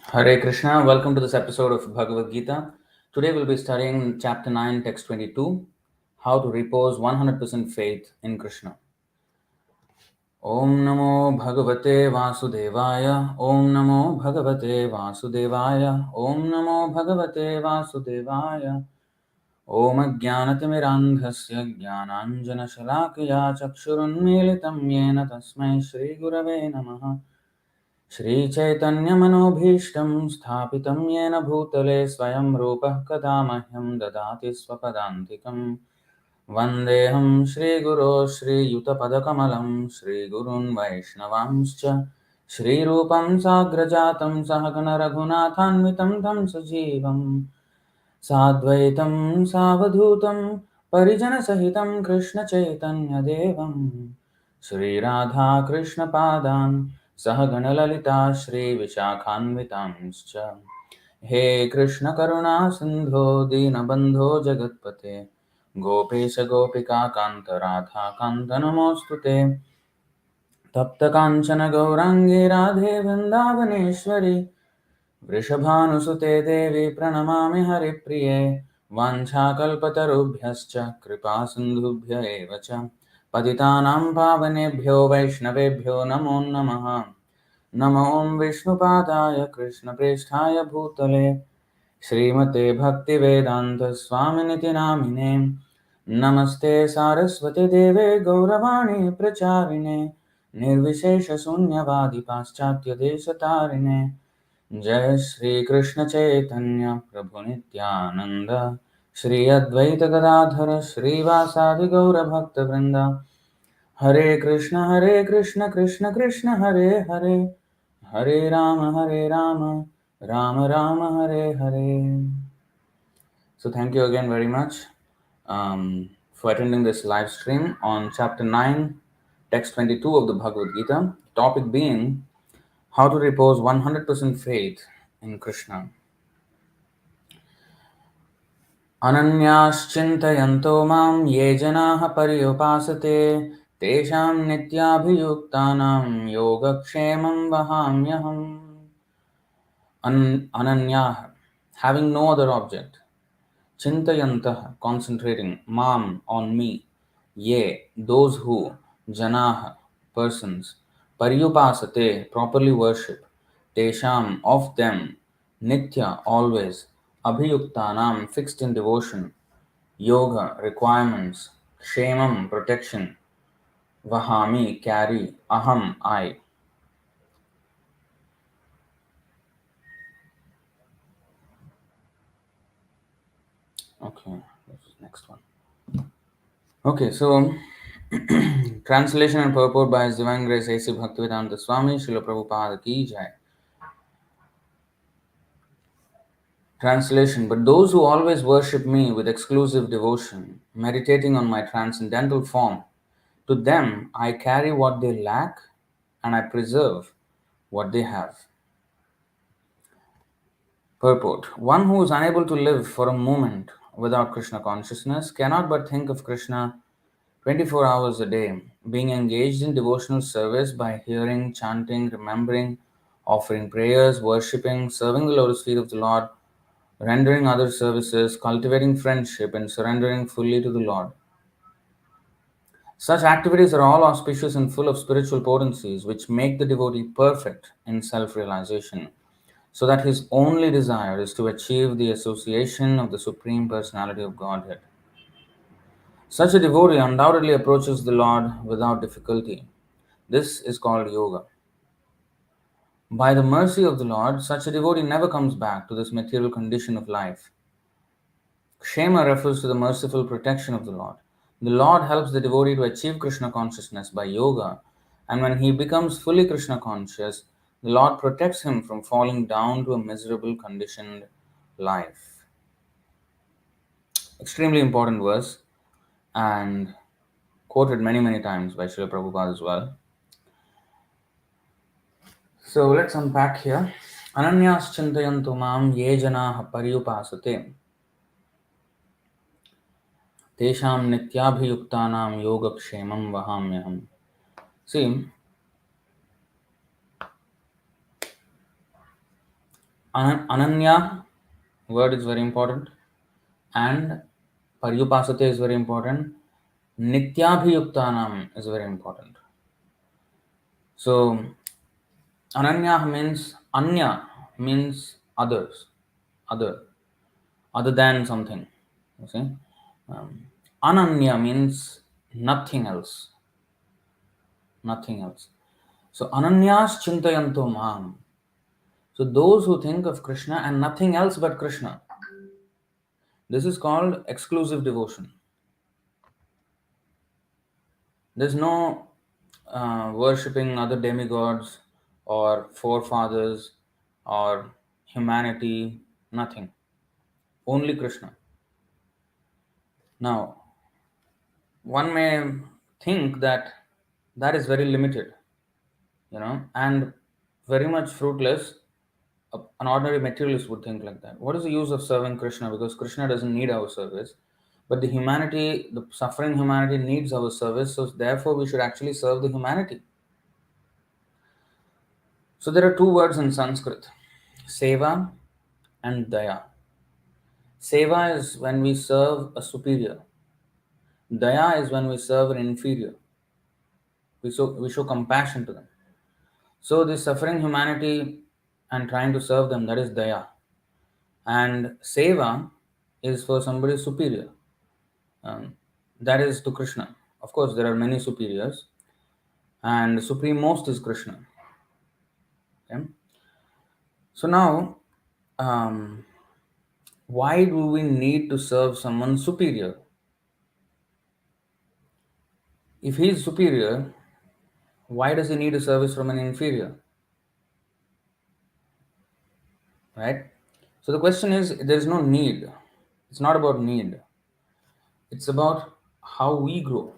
Hare Krishna, welcome to this episode of Bhagavad-gītā. Today we'll be studying chapter 9, text 22, how to repose 100% faith in Krishna. Om Namo Bhagavate Vasudevaya, Om Namo Bhagavate Vasudevaya, Om Namo Bhagavate Vasudevaya, Om Ajnanatimidandhasya Jnananjana Shalakaya Chakshurunmilitam Yena Tasmai Shri Gurave Namaha Shri Chaitanya Manobhishtam Sthapitam Yena Bhutale Swayam Rupah Kada Mahyam Dadati Swapadantikam Vandeham Shri Guru Shri Yutapadakamalam Shri Gurun Vaishnavamscha Shri Rupam Sagrajatam Sahagana Raghunathanvitam Tam Sajivam Sadvaitam Savadhutam Parijana Sahitam Krishna Chaitanya Devam Shri Radha Krishna Padan Sahagana Lalita Shri Vishakhanvitamscha He Krishna Karuna Sindho Dinabandho Jagatpate Gopesha Gopika Kanta Radha Kanta Namostute Tapta Kanchana Gaurangi Radhe Vrindavaneshwari वृषभानुसुते देवी प्रणमामि हरिप्रिये वाञ्छाकल्पतरुभ्यश्च कृपासिन्धुभ्य एव च पतितानां पावनेभ्यो वैष्णवेभ्यो नमो नमः नमो विष्णुपादाय कृष्णप्रेष्ठाय भूतले श्रीमते भक्तिवेदान्तस्वामिनिति नामिने नमस्ते सारस्वती देवे गौरवाणी प्रचारिणे निर्विशेषशून्यवादी पाश्चात्यदेशतारिणे जय श्री कृष्ण चैतन्य प्रभु नित्यानंद श्री अद्वैत गदाधर श्रीवासादि गौर भक्त वृंदा हरे Krishna Krishna Krishna Hare Hare Hare Ram Ram Ram Hare Hare. So thank you again very much for attending this live stream on chapter 9, text 22 of the Bhagavad-gītā. Topic being how to repose 100% faith in Krishna. ananyāś cintayanto mam ye janāḥ paryupāsate teṣāṁ nityābhiyuktānāṁ yoga-kṣemaṁ vahāmy aham. Ananyāḥ, having no other object. Cintayanto, concentrating. Mam, on me. Ye, those who. Janāḥ, persons. Paryupāsate, properly worship. Teṣāṁ, of them. Nitya, always. Abhiyuktānāṁ, fixed in devotion. Yoga, requirements. Kṣemaṁ, protection. Vahāmy, carry. Aham, I. Okay, this is next one. Okay, so translation and purport by His Divine Grace A.C. Bhaktivedanta Swami Srila Prabhupada Ki Jai. Translation: But those who always worship me with exclusive devotion, meditating on my transcendental form, to them I carry what they lack and I preserve what they have. Purport: One who is unable to live for a moment without Krishna consciousness cannot but think of Krishna 24 hours a day, being engaged in devotional service by hearing, chanting, remembering, offering prayers, worshipping, serving the lotus feet of the Lord, rendering other services, cultivating friendship, and surrendering fully to the Lord. Such activities are all auspicious and full of spiritual potencies which make the devotee perfect in self-realization, so that his only desire is to achieve the association of the Supreme Personality of Godhead. Such a devotee undoubtedly approaches the Lord without difficulty. This is called yoga. By the mercy of the Lord, such a devotee never comes back to this material condition of life. Kṣema refers to the merciful protection of the Lord. The Lord helps the devotee to achieve Krishna consciousness by yoga, and when he becomes fully Krishna conscious, the Lord protects him from falling down to a miserable conditioned life. Extremely important verse, and quoted many times by Srila Prabhupada as well. So let's unpack here. ananyāś cintayanto mam ye janāḥ paryupāsate teṣāṁ nityābhiyuktānāṁ yoga-kṣemaṁ vahāmy. See, Ananya word is very important, and paryupāsate is very important. Nityābhiyuktānāṁ is very important. So anya means others, other, other than something. You see, ananya means nothing else, nothing else. So ananyāś cintayanto maham. So those who think of Krishna and nothing else but Krishna, this is called exclusive devotion. There's no worshipping other demigods or forefathers or humanity, nothing. Only Krishna. Now, one may think that that is very limited, and very much fruitless. An ordinary materialist would think like that. What is the use of serving Krishna? Because Krishna doesn't need our service. But the humanity, the suffering humanity needs our service, so therefore we should actually serve the humanity. So there are two words in Sanskrit, seva and daya. Seva is when we serve a superior. Daya is when we serve an inferior. We show compassion to them. So the suffering humanity and trying to serve them, that is daya. And seva is for somebody superior. That is to Krishna. Of course, there are many superiors, and the supreme most is Krishna. Okay? So now, why do we need to serve someone superior? If he is superior, why does he need a service from an inferior? Right? So the question is, there is no need. It's not about need. It's about how we grow.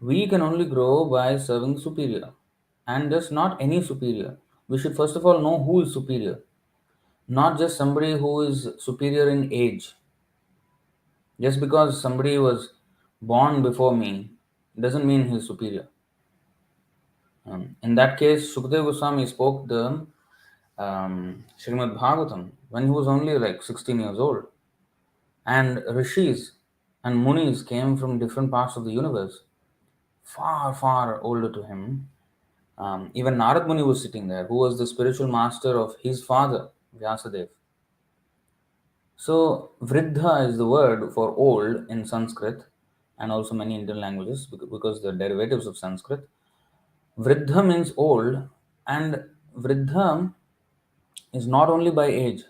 We can only grow by serving superior. And just not any superior. We should first of all know who is superior. Not just somebody who is superior in age. Just because somebody was born before me doesn't mean he's superior. In that case, Sukadeva Goswami spoke the Srimad Bhagavatam when he was only like 16 years old. And rishis and munis came from different parts of the universe, far, far older to him. Even Narad Muni was sitting there, who was the spiritual master of his father, Vyasadeva. So, Vriddha is the word for old in Sanskrit and also many Indian languages because they're derivatives of Sanskrit. Vriddha means old, and Vriddha is not only by age.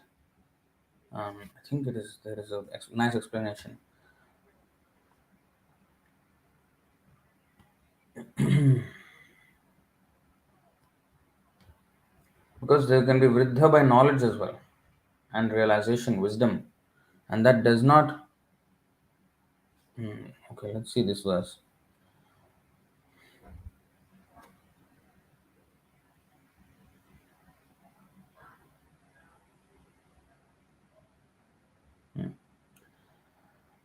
I think there is a nice explanation. Because there can be Vriddha by knowledge as well, and realization, wisdom. And that does not. Okay, let's see this verse.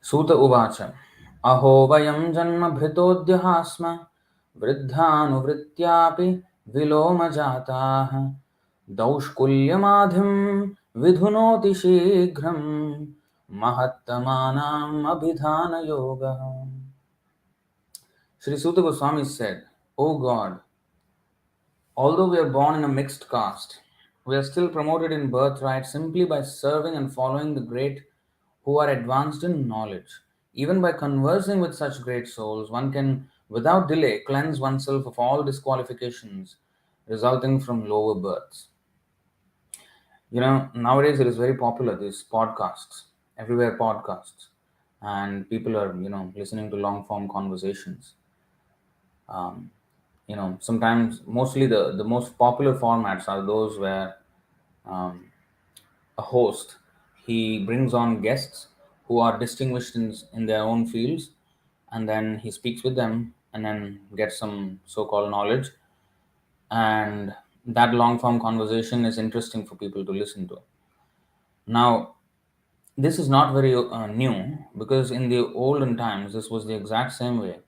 Suta Uvacha. Aho vayam janma bhritodhyaha asma vriddhanuvrityapi viloma jataha daushkulyamadhim vidhunoti shighram mahattamanam abhidhana yoga. Sri Suta Goswami said, O God, although we are born in a mixed caste, we are still promoted in birthright simply by serving and following the great who are advanced in knowledge. Even by conversing with such great souls, one can, without delay, cleanse oneself of all disqualifications resulting from lower births. Nowadays it is very popular, these podcasts, everywhere podcasts, and people are, listening to long form conversations. Sometimes mostly the most popular formats are those where a host, he brings on guests who are distinguished in their own fields, and then he speaks with them and then gets some so-called knowledge, and that long form conversation is interesting for people to listen to. Now, this is not very new, because in the olden times this was the exact same way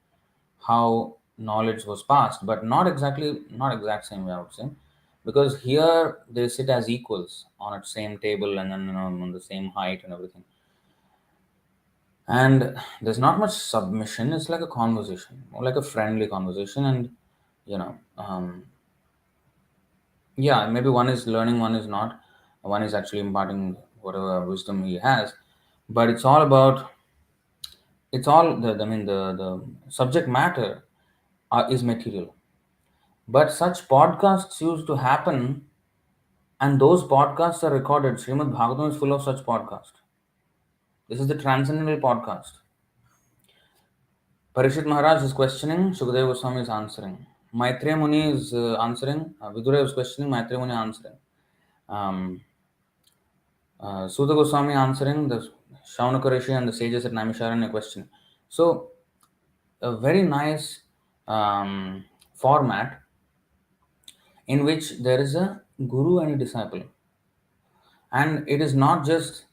how knowledge was passed, but not exact same way, I would say. Because here they sit as equals on a same table and then on the same height and everything. And there's not much submission. It's like a conversation, more like a friendly conversation. And you know, yeah, maybe one is learning, one is not. One is actually imparting whatever wisdom he has, but it's all the subject matter is material. But such podcasts used to happen, and those podcasts are recorded. Srimad Bhagavatam is full of such podcasts. This is the transcendental podcast. Parishit Maharaj is questioning, Shukadeva Goswami is answering. Maitreya Muni is answering, Vidura is questioning, Maitreya Muni answering. Suta Goswami answering, the Shaunaka Rishi and the sages at Naimisharanya question. So, a very nice format in which there is a guru and a disciple. And it is not just,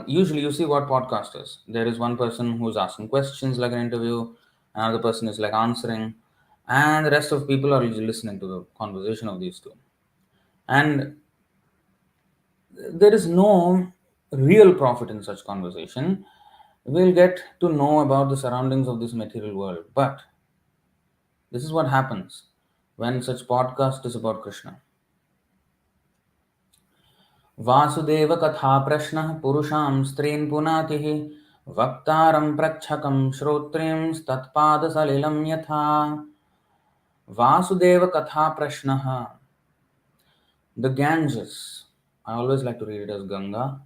usually you see what podcast is. There is one person who's asking questions like an interview, another person is like answering, and the rest of people are listening to the conversation of these two. And there is no real profit in such conversation. We'll get to know about the surroundings of this material world. But this is what happens when such podcast is about Krishna. Vasudev कथा प्रश्नः पुरुषां स्त्रीन् पुनातिः वक्तारं प्रच्छकं श्रोत्रीं तत्पादसलिलं यथा वासुदेव कथा प्रश्नः. The Ganges, I always like to read it as Ganga.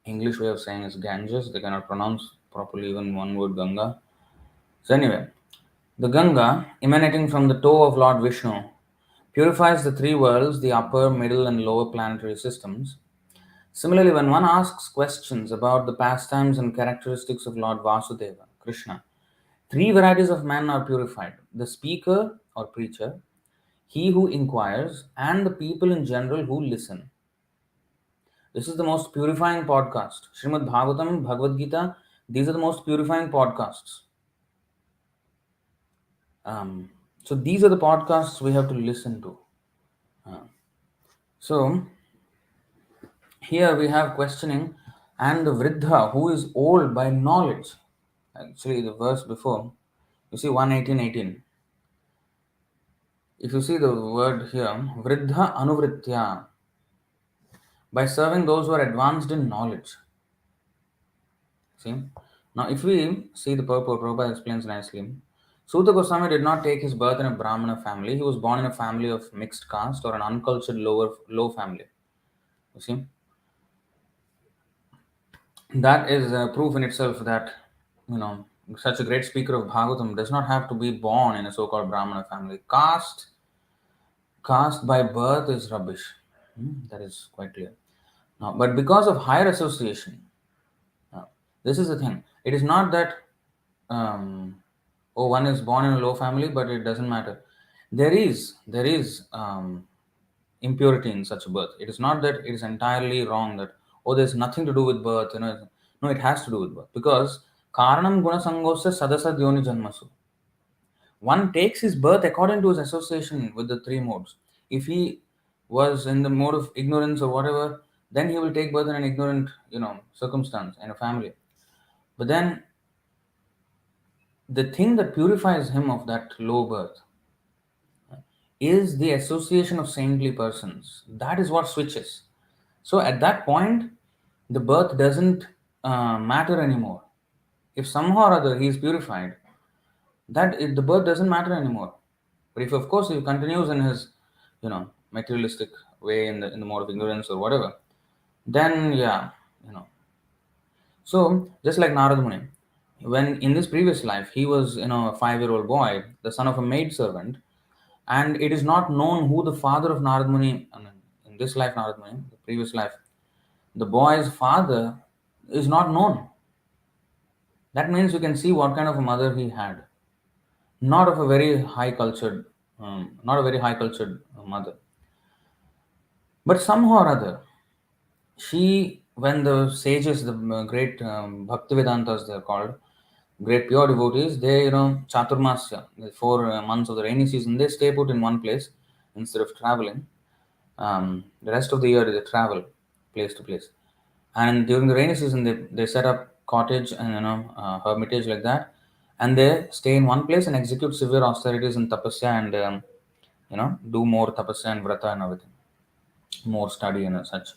English way of saying is Ganges. They cannot pronounce properly even one word Ganga. So anyway, the Ganga, emanating from the toe of Lord Vishnu, purifies the three worlds, the upper, middle, and lower planetary systems. Similarly, when one asks questions about the pastimes and characteristics of Lord Vasudeva, Krishna, three varieties of men are purified: the speaker or preacher, he who inquires, and the people in general who listen. This is the most purifying podcast. Srimad Bhagavatam, Bhagavad-gītā, these are the most purifying podcasts. So these are the podcasts we have to listen to. So here we have questioning and the Vriddha who is old by knowledge. Actually, the verse before, you see 1:18:18. If you see the word here, Vriddha Anuvritya, by serving those who are advanced in knowledge. See? Now, if we see the purport, Prabhupada explains nicely. Suta Goswami did not take his birth in a Brahmana family. He was born in a family of mixed caste or an uncultured low family. You see? That is proof in itself that, such a great speaker of Bhagavatam does not have to be born in a so-called Brahmana family. Caste by birth is rubbish. That is quite clear. Now, but because of higher association, this is the thing. It is not that, one is born in a low family, but it doesn't matter. There is impurity in such a birth. It is not that it is entirely wrong that, there's nothing to do with birth. No, it has to do with birth. Because karanam guna sangosya sadasa dyoni janmasu. One takes his birth according to his association with the three modes. If he was in the mode of ignorance or whatever, then he will take birth in an ignorant, circumstance in a family. But then the thing that purifies him of that low birth is the association of saintly persons. That is what switches. So at that point, the birth doesn't matter anymore. If somehow or other he is purified, the birth doesn't matter anymore. But if of course he continues in his, materialistic way in the mode of ignorance or whatever, then So just like Narad Muni, when in this previous life he was, a 5-year-old boy, the son of a maid servant, and it is not known who the father of Narad Muni, in this life Narad Muni, the previous life, the boy's father is not known. That means you can see what kind of a mother he had. Not of a very high cultured, not a very high cultured mother. But somehow or other, when the sages, the great Bhaktivedantas, they're called, great pure devotees, they, Chaturmasya, the 4 months of the rainy season, they stay put in one place instead of traveling. The rest of the year they travel place to place. And during the rainy season, they set up cottage and hermitage like that, and they stay in one place and execute severe austerities and tapasya and do more tapasya and vrata and everything, more study and such,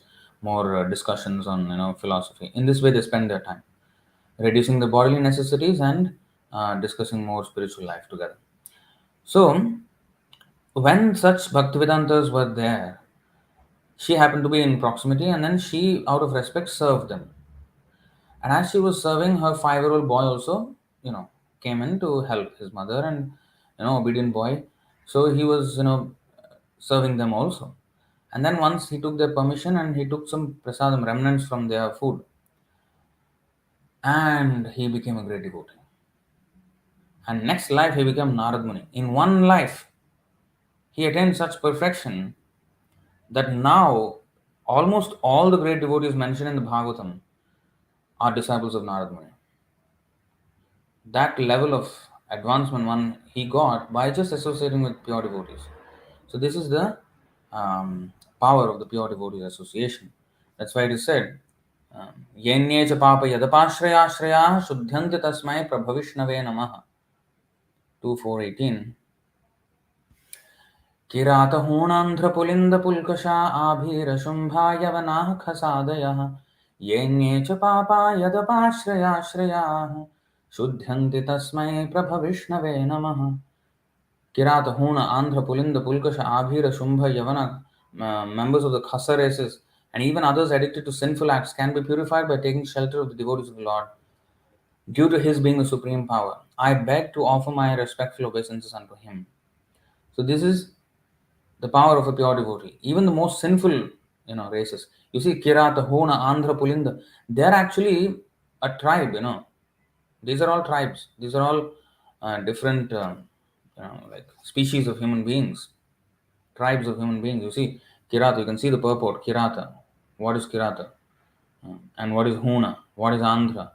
more discussions on philosophy. In this way, they spend their time reducing the bodily necessities and discussing more spiritual life together. So, when such Bhaktivedantas were there, she happened to be in proximity, and then she, out of respect, served them. And as she was serving, her 5-year-old boy also, came in to help his mother, and obedient boy. So he was, serving them also. And then once he took their permission and he took some prasadam remnants from their food, and he became a great devotee. And next life he became Narad Muni. In one life, he attained such perfection that now almost all the great devotees mentioned in the Bhagavatam are disciples of Narad Muni. That level of advancement one he got by just associating with pure devotees. So this is the power of the pure devotees association. That's why it is said, Yenye cha papa yadapashraya shraya shuddhyanti tasmai prabhavishnave namaha. 2:4:18. किरातहूणान्ध्रपुलिन्दपुल्कषा आभीरशुम्भायवनाः खसादयः येऽन्ये च पापा यदपाश्रयाश्रयाः शुध्यन्ति तस्मै प्रभविष्णवे नमः. Kiratahuna, Andhra, Pulinda, Pulkasha, Abhira, Shumbha, Yavana, members of the Khasa races, and even others addicted to sinful acts can be purified by taking shelter of the devotees of the Lord due to His being the supreme power. I beg to offer my respectful obeisances unto Him. So this is the power of a pure devotee. Even the most sinful, races. You see, Kirata, Hona, Andhra, Pulinda, they are actually a tribe. These are all tribes. These are all different, like species of human beings, tribes of human beings. You see, Kirata. You can see the purport. Kirata. What is Kirata? And what is Huna? What is Andhra?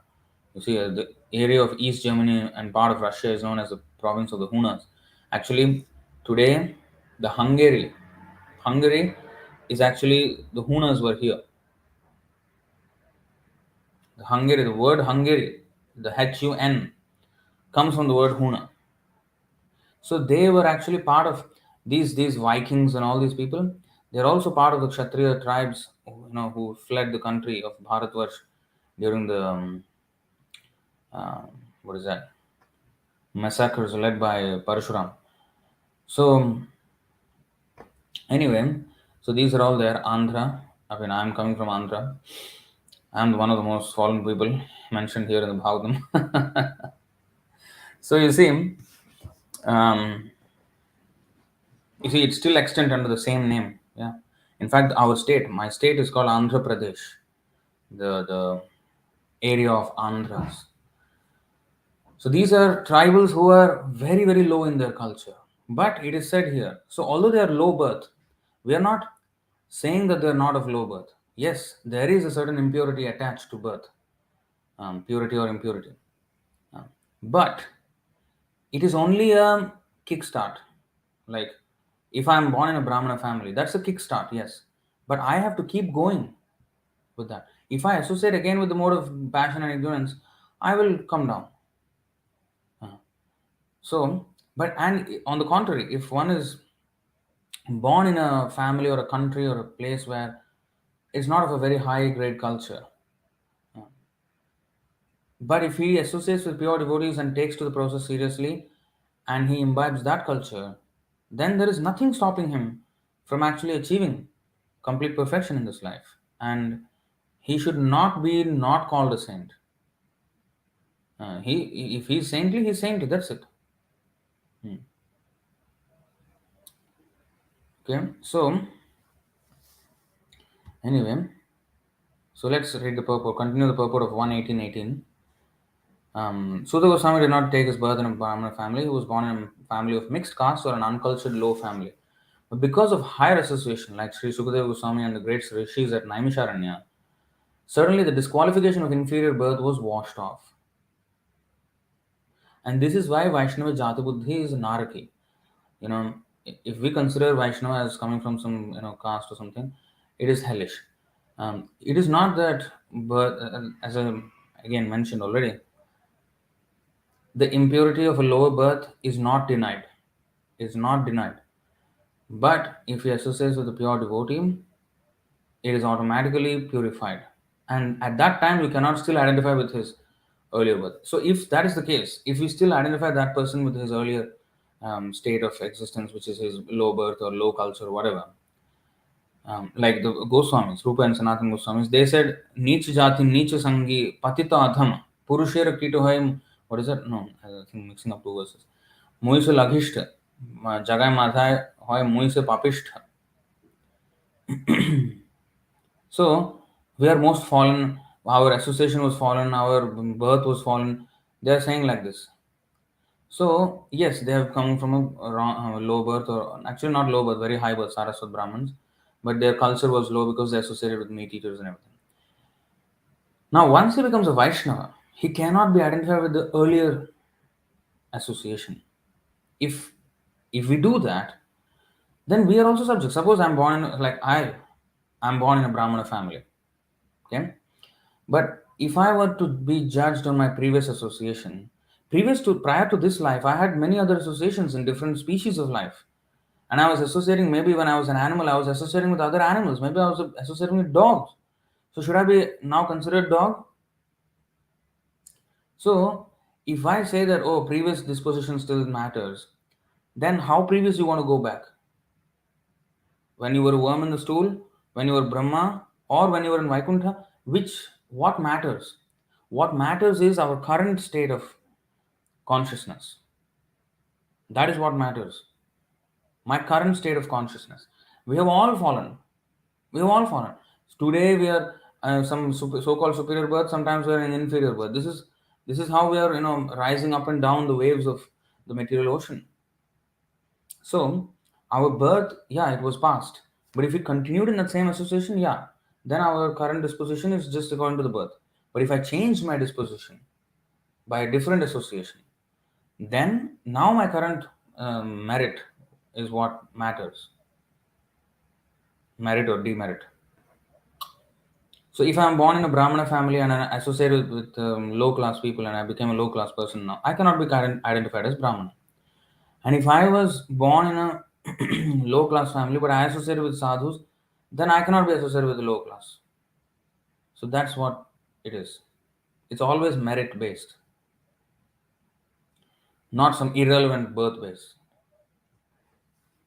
You see, the area of East Germany and part of Russia is known as the province of the Hunas. Actually, today, the Hungary is actually, the Hunas were here. The word Hungary, the Hun, comes from the word Huna. So they were actually part of these Vikings and all these people. They're also part of the Kshatriya tribes, who fled the country of Bharatvarsh during the what is that, massacres led by Parashuram. So anyway, so these are all there. Andhra. I mean, I'm coming from Andhra. I'm one of the most fallen people mentioned here in the Bhagavatam. So um, you see, it's still extant under the same name. Yeah. In fact, my state is called Andhra Pradesh, the area of Andhras. So these are tribals who are very, very low in their culture. But it is said here, so although they are low birth, we are not saying that they are not of low birth. Yes, there is a certain impurity attached to birth, purity or impurity. But it is only a kickstart. Like, if I'm born in a Brahmana family, that's a kickstart, yes. But I have to keep going with that. If I associate again with the mode of passion and ignorance, I will come down. So, and on the contrary, if one is born in a family or a country or a place where it's not of a very high grade culture, but if he associates with pure devotees and takes to the process seriously and he imbibes that culture, then there is nothing stopping him from actually achieving complete perfection in this life. And he should not be not called a saint. If he's saintly, he's saintly. That's it. Okay. So anyway, so let's read the purport. Continue the purport of 1:18:18. Sutta Goswami did not take his birth in a Brahmana family. He was born in a family of mixed caste or an uncultured low family. But because of higher association, like Sri Sukadeva Goswami and the great rishis at Naimisharanya, certainly the disqualification of inferior birth was washed off. And this is why Vaishnava Jati Buddhi is Naraki. if we consider Vaishnava as coming from some caste or something, it is hellish. It is not that, but as I again mentioned already, the impurity of a lower birth is not denied. Is not denied. But if he associates with a pure devotee, it is automatically purified. And at that time, we cannot still identify with his earlier birth. So, if that is the case, if we still identify that person with his earlier state of existence, which is his low birth or low culture or whatever, like the Goswamis, Rupa and Sanatan Goswamis, they said, Neech Jati, Neech Sangi, Patita Adham, Purushera Kitohaim, what is that? No, I think mixing up two verses. Muise Lagishta, Jagai Madhai, Hoy Muise Papishta. So we are most fallen, our association was fallen, our birth was fallen. They are saying like this. So yes, they have come from a low birth, or actually not low birth, very high birth, Saraswat Brahmins, but their culture was low because they associated with meat eaters and everything. Now, once he becomes a Vaishnava, he cannot be identified with the earlier association. If we do that, then we are also subject. Suppose I'm born in, I'm born in a Brahmana family. Okay. But if I were to be judged on my previous association, prior to this life, I had many other associations in different species of life. And I was associating, maybe when I was an animal, I was associating with other animals. Maybe I was associating with dogs. So should I be now considered dog? So if I say that, oh, previous disposition still matters, then how previous you want to go back? When you were a worm in the stool, when you were Brahma, or when you were in Vaikuntha, what matters? What matters is our current state of consciousness. That is what matters. My current state of consciousness. We have all fallen. We have all fallen. Today we are some so-called superior birth. Sometimes we are in inferior birth. This is how we are, rising up and down the waves of the material ocean. So our birth, yeah, it was past. But if we continued in that same association, yeah, then our current disposition is just according to the birth. But if I changed my disposition by a different association, then now my current merit is what matters. Merit or demerit. So if I'm born in a Brahmana family and I associated with low class people and I became a low class person now, I cannot be identified as Brahmana. And if I was born in a low class family but I associated with sadhus, then I cannot be associated with the low class. So that's what it is. It's always merit based, not some irrelevant birth based.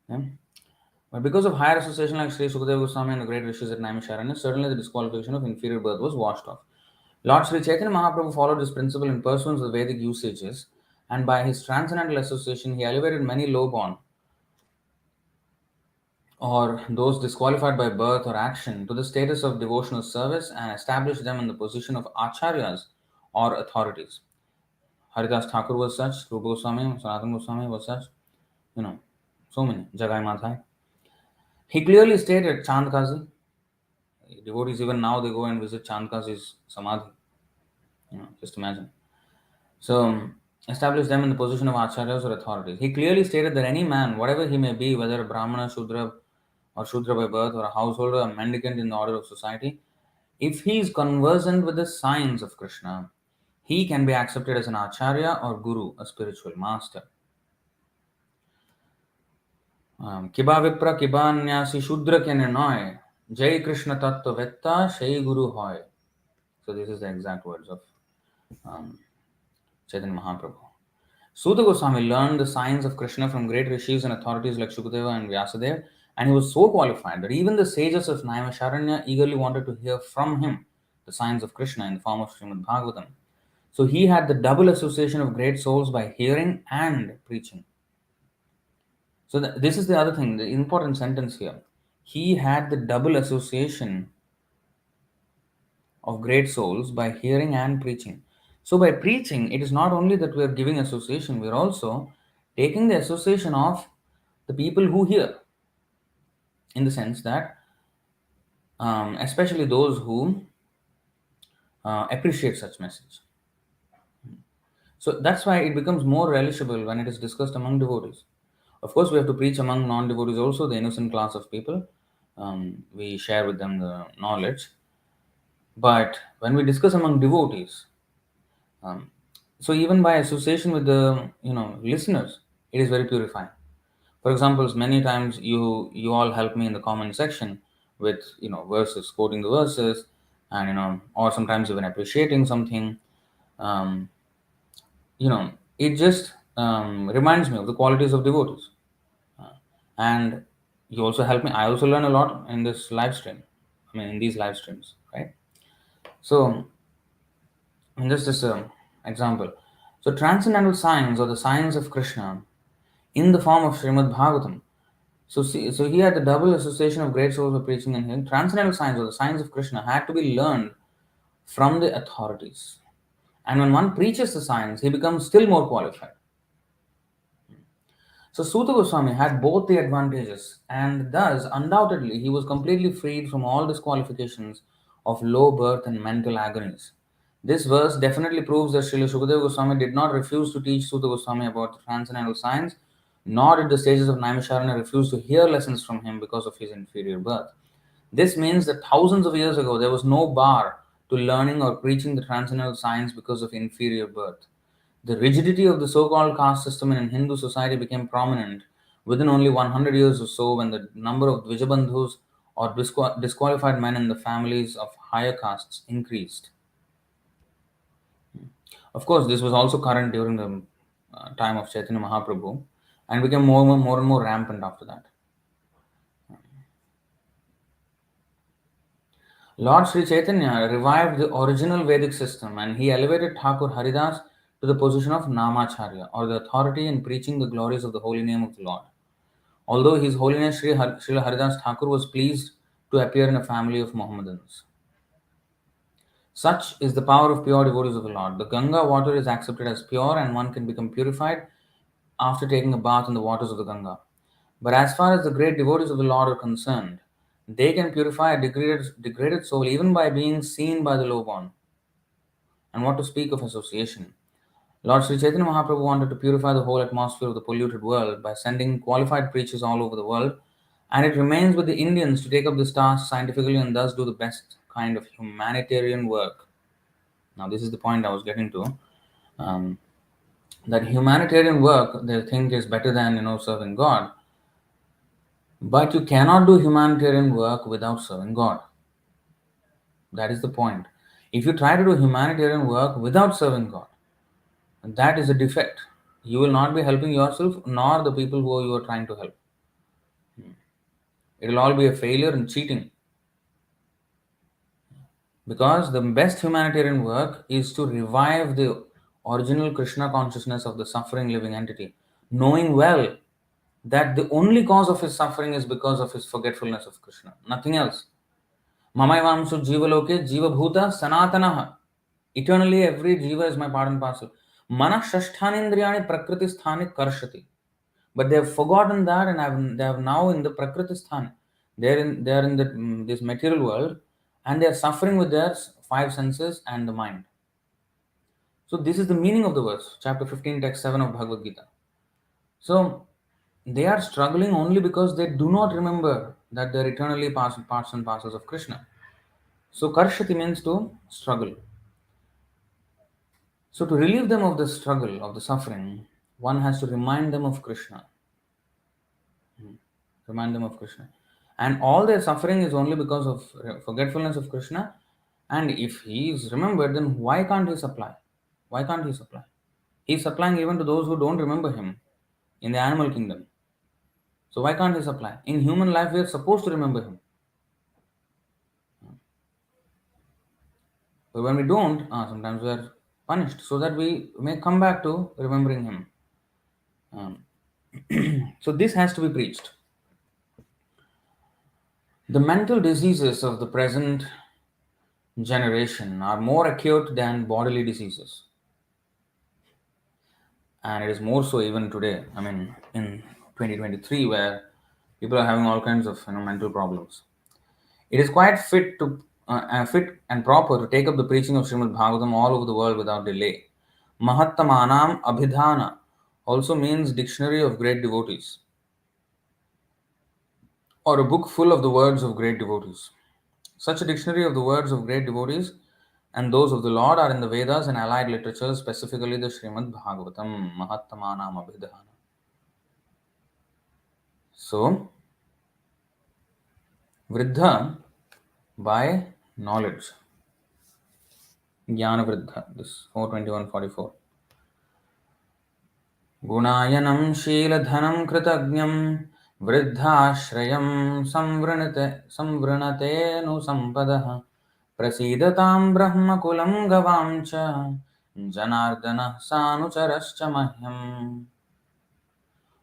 Yeah? But because of higher association like Sri Sukadeva Goswami and the great rishis at Naimisharanya, certainly the disqualification of inferior birth was washed off. Lord Sri Chaitanya Mahaprabhu followed this principle in pursuance of Vedic usages, and by his transcendental association, he elevated many low-born or those disqualified by birth or action to the status of devotional service and established them in the position of acharyas or authorities. Haridas Thakur was such, Rupa Goswami, Sanatana Goswami was such, so many, Jagai Madhai. He clearly stated Chandkazi. Devotees even now they go and visit Chandkazi's samadhi. Just imagine. So establish them in the position of acharyas or authorities. He clearly stated that any man, whatever he may be, whether a Brahmana, Shudra, or Shudra by birth, or a householder, a mendicant in the order of society, if he is conversant with the science of Kṛṣṇa, he can be accepted as an acharya or guru, a spiritual master. Kiba Vipra, Kiba ananyāsi Shudra ke nirnay, Jai Kṛṣṇa Tattvavita, Shai Guru hoy. So this is the exact words of Chaitanya Mahaprabhu. Suta Goswami learned the science of Kṛṣṇa from great rishis and authorities like Shukadeva and Vyasadeva, and he was so qualified that even the sages of Naimisharanya eagerly wanted to hear from him the science of Kṛṣṇa in the form of Srimad Bhagavatam. So he had the double association of great souls by hearing and preaching. So this is the other thing, the important sentence here. He had the double association of great souls by hearing and preaching. So by preaching, it is not only that we are giving association, we are also taking the association of the people who hear, in the sense that especially those who appreciate such message. So that's why it becomes more relishable when it is discussed among devotees. Of course, we have to preach among non-devotees also, the innocent class of people. We share with them the knowledge. But when we discuss among devotees, um, so even by association with the listeners, it is very purifying. For example, many times you all help me in the comment section with verses, quoting the verses, and or sometimes even appreciating something. Um, it just reminds me of the qualities of devotees. And you also help me. I also learn a lot in this live stream. I mean, in these live streams, right? So, and just this example. So, transcendental science or the science of Krishna in the form of Srimad Bhagavatam. So he had the double association of great souls of preaching and healing. Transcendental science or the science of Krishna had to be learned from the authorities. And when one preaches the science, he becomes still more qualified. So Suta Goswami had both the advantages, and thus undoubtedly he was completely freed from all disqualifications of low birth and mental agonies. This verse definitely proves that Srila Shukadeva Goswami did not refuse to teach Suta Goswami about the transcendental science, nor did the sages of Naimisharanya refuse to hear lessons from him because of his inferior birth. This means that thousands of years ago there was no bar to learning or preaching the transcendental science because of inferior birth. The rigidity of the so-called caste system in Hindu society became prominent within only 100 years or so when the number of Dvijabandhus or disqualified men in the families of higher castes increased. Of course, this was also current during the time of Chaitanya Mahaprabhu and became more and more rampant after that. Lord Sri Chaitanya revived the original Vedic system and he elevated Thakur Haridas to the position of Namacharya or the authority in preaching the glories of the holy name of the Lord. Although His Holiness Srila Haridas Thakur was pleased to appear in a family of Mohammedans. Such is the power of pure devotees of the Lord. The Ganga water is accepted as pure and one can become purified after taking a bath in the waters of the Ganga. But as far as the great devotees of the Lord are concerned, they can purify a degraded soul even by being seen by the low-born. And what to speak of association? Lord Sri Chaitanya Mahaprabhu wanted to purify the whole atmosphere of the polluted world by sending qualified preachers all over the world, and it remains with the Indians to take up this task scientifically and thus do the best kind of humanitarian work. Now, this is the point I was getting to. That humanitarian work they think is better than serving God, but you cannot do humanitarian work without serving God. That is the point. If you try to do humanitarian work without serving God, that is a defect. You will not be helping yourself nor the people who you are trying to help. It will all be a failure and cheating. Because the best humanitarian work is to revive the original Krishna consciousness of the suffering living entity, knowing well that the only cause of his suffering is because of his forgetfulness of Krishna, nothing else. Mamaivamsu jivaloke jivabhuta sanatanaha. Eternally, every jiva is my part and parcel. Mana shashthanindriyani prakriti sthani karshati. But they have forgotten that and they have now in the prakriti sthani. They are in this material world and they are suffering with their five senses and the mind. So this is the meaning of the verse, chapter 15, text 7 of Bhagavad-gītā. So they are struggling only because they do not remember that they are eternally parts and parcels of Krishna. So karshati means to struggle. So to relieve them of the struggle, of the suffering, one has to remind them of Krishna. Remind them of Krishna. And all their suffering is only because of forgetfulness of Krishna. And if he is remembered, then why can't he supply? Why can't he supply? He is supplying even to those who don't remember him in the animal kingdom. So why can't he supply? In human life, we are supposed to remember him. But when we don't, sometimes we are punished so that we may come back to remembering him. So this has to be preached. The mental diseases of the present generation are more acute than bodily diseases. And it is more so even today. I mean, in 2023, where people are having all kinds of mental problems. It is quite fit and proper to take up the preaching of Srimad Bhagavatam all over the world without delay. Mahattamanam Abhidhana also means dictionary of great devotees. or a book full of the words of great devotees. Such a dictionary of the words of great devotees and those of the Lord are in the Vedas and allied literatures, specifically the Srimad Bhagavatam, Mahattamanam Abhidhana. So, Vriddha by knowledge. Jnana Vriddha, this 421.44. Gunayanam Sheeladhanam Kritagnyam Vriddhashrayam Samvrinate Nu Sampadaha Prasidatam Brahmakulam Gavamcha Janardana Sanucharascha Mahyam.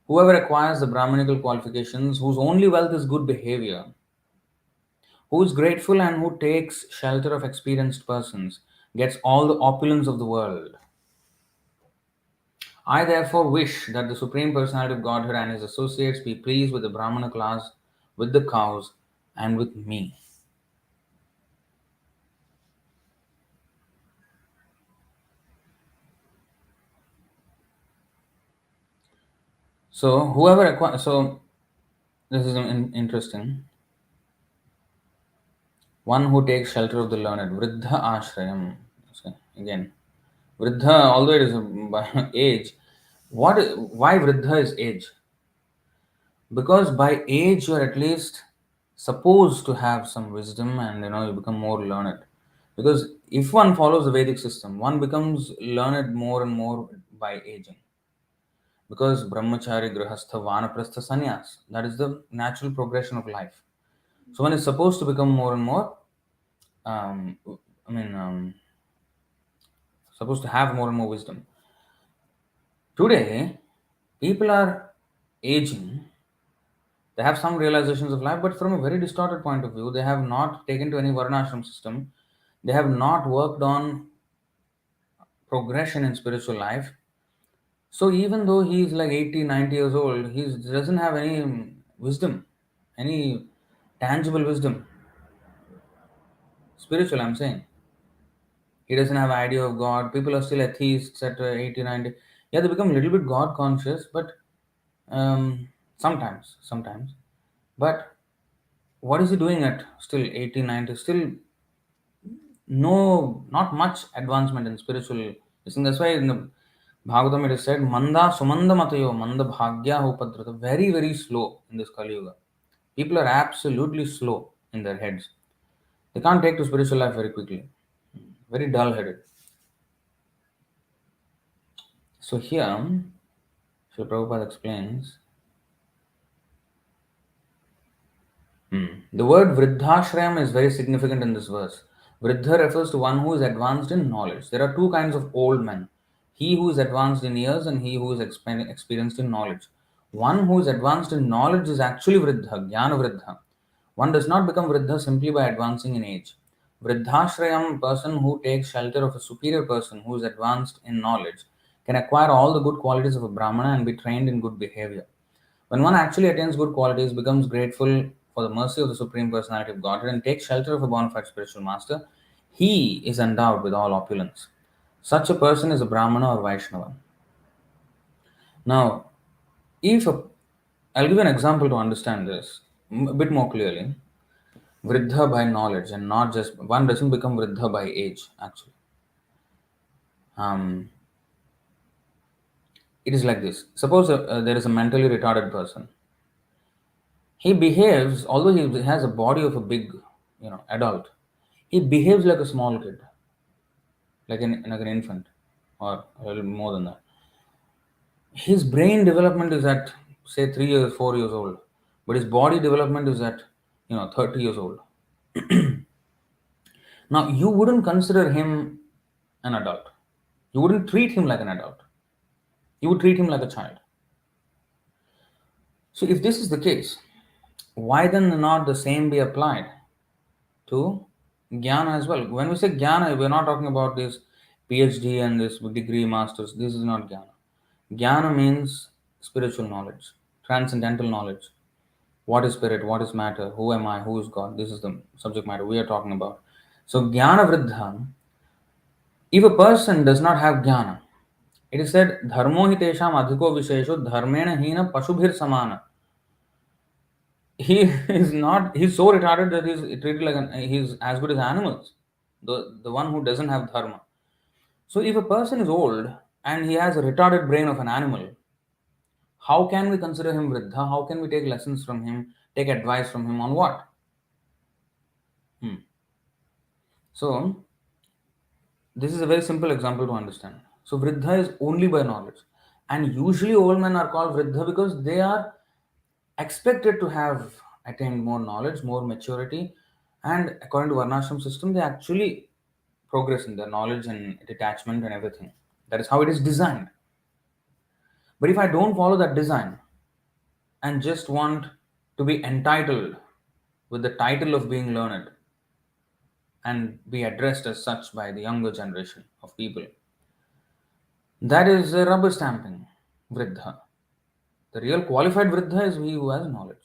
Whoever acquires the Brahmanical qualifications, whose only wealth is good behavior, who is grateful and who takes shelter of experienced persons, gets all the opulence of the world. I therefore wish that the Supreme Personality of Godhead and his associates be pleased with the Brahmana class, with the cows, and with me. So, whoever acquires, so this is interesting. One who takes shelter of the learned, Vriddha Ashrayam. So, again, Vriddha, although it is by age, why Vriddha is age? Because by age you are at least supposed to have some wisdom and you become more learned. Because if one follows the Vedic system, one becomes learned more and more by aging. Because brahmachari, grihastha, vanaprastha, sannyas, that is the natural progression of life. So one is supposed to become more and more, um, I mean, supposed to have more and more wisdom. Today, people are aging. They have some realizations of life, but from a very distorted point of view. They have not taken to any varnashram system. They have not worked on progression in spiritual life. So even though he is like 80, 90 years old, he doesn't have any wisdom, any tangible wisdom. Spiritual, I'm saying. He doesn't have idea of God. People are still atheists at 80, 90. Yeah, they become a little bit God conscious, but sometimes. But what is he doing at still 80, 90? Still no, not much advancement in spiritual. That's why in the Bhagavatam it is said, Manda Sumanda Matayo, Manda Bhagya Upadrata. Very, very slow in this Kali Yuga. People are absolutely slow in their heads. They can't take to spiritual life very quickly. Very dull headed. So here, Srila Prabhupada explains the word Vriddhashrayam is very significant in this verse. Vriddha refers to one who is advanced in knowledge. There are two kinds of old men, he who is advanced in years and he who is experienced in knowledge. One who is advanced in knowledge is actually Vriddha, Jnana Vriddha. One does not become Vriddha simply by advancing in age. Vriddhashrayam, person who takes shelter of a superior person who is advanced in knowledge, can acquire all the good qualities of a Brahmana and be trained in good behavior. When one actually attains good qualities, becomes grateful for the mercy of the Supreme Personality of Godhead, and takes shelter of a bona fide spiritual master, he is endowed with all opulence. Such a person is a Brahmana or Vaishnava. Now, if a, I'll give you an example to understand this a bit more clearly. Vriddha by knowledge, and not just one doesn't become Vriddha by age, actually. Um, it is like this. Suppose there is a mentally retarded person. He behaves, although he has a body of a big, adult, he behaves like a small kid, like an infant, or a little more than that. His brain development is at say 3 years, 4 years old, but his body development is at 30 years old. Now you wouldn't consider him an adult. You wouldn't treat him like an adult. You would treat him like a child. So if this is the case, why then not the same be applied to jnana as well? When we say jnana, we're not talking about this PhD and this degree, masters. This is not jnana. Jnana means spiritual knowledge, transcendental knowledge. What is spirit? What is matter? Who am I? Who is God? This is the subject matter we are talking about. So jnana vriddha, if a person does not have jnana, it is said, dharmo hi teṣāṁ adhiko vishesho dharmena hina pashubhir samana. he is not, he's so retarded that he's treated like he's as good as animals, the one who doesn't have dharma. So if a person is old and he has a retarded brain of an animal, how can we consider him vriddha? How can we take lessons from him, take advice from him on what? So this is a very simple example to understand. So vriddha is only by knowledge, and usually old men are called vriddha because they are expected to have attained more knowledge, more maturity, and according to Varnashram system, they actually progress in their knowledge and detachment and everything. That is how it is designed. But if I don't follow that design and just want to be entitled with the title of being learned and be addressed as such by the younger generation of people, that is a rubber stamping vriddha. The real qualified vriddha is he who has knowledge.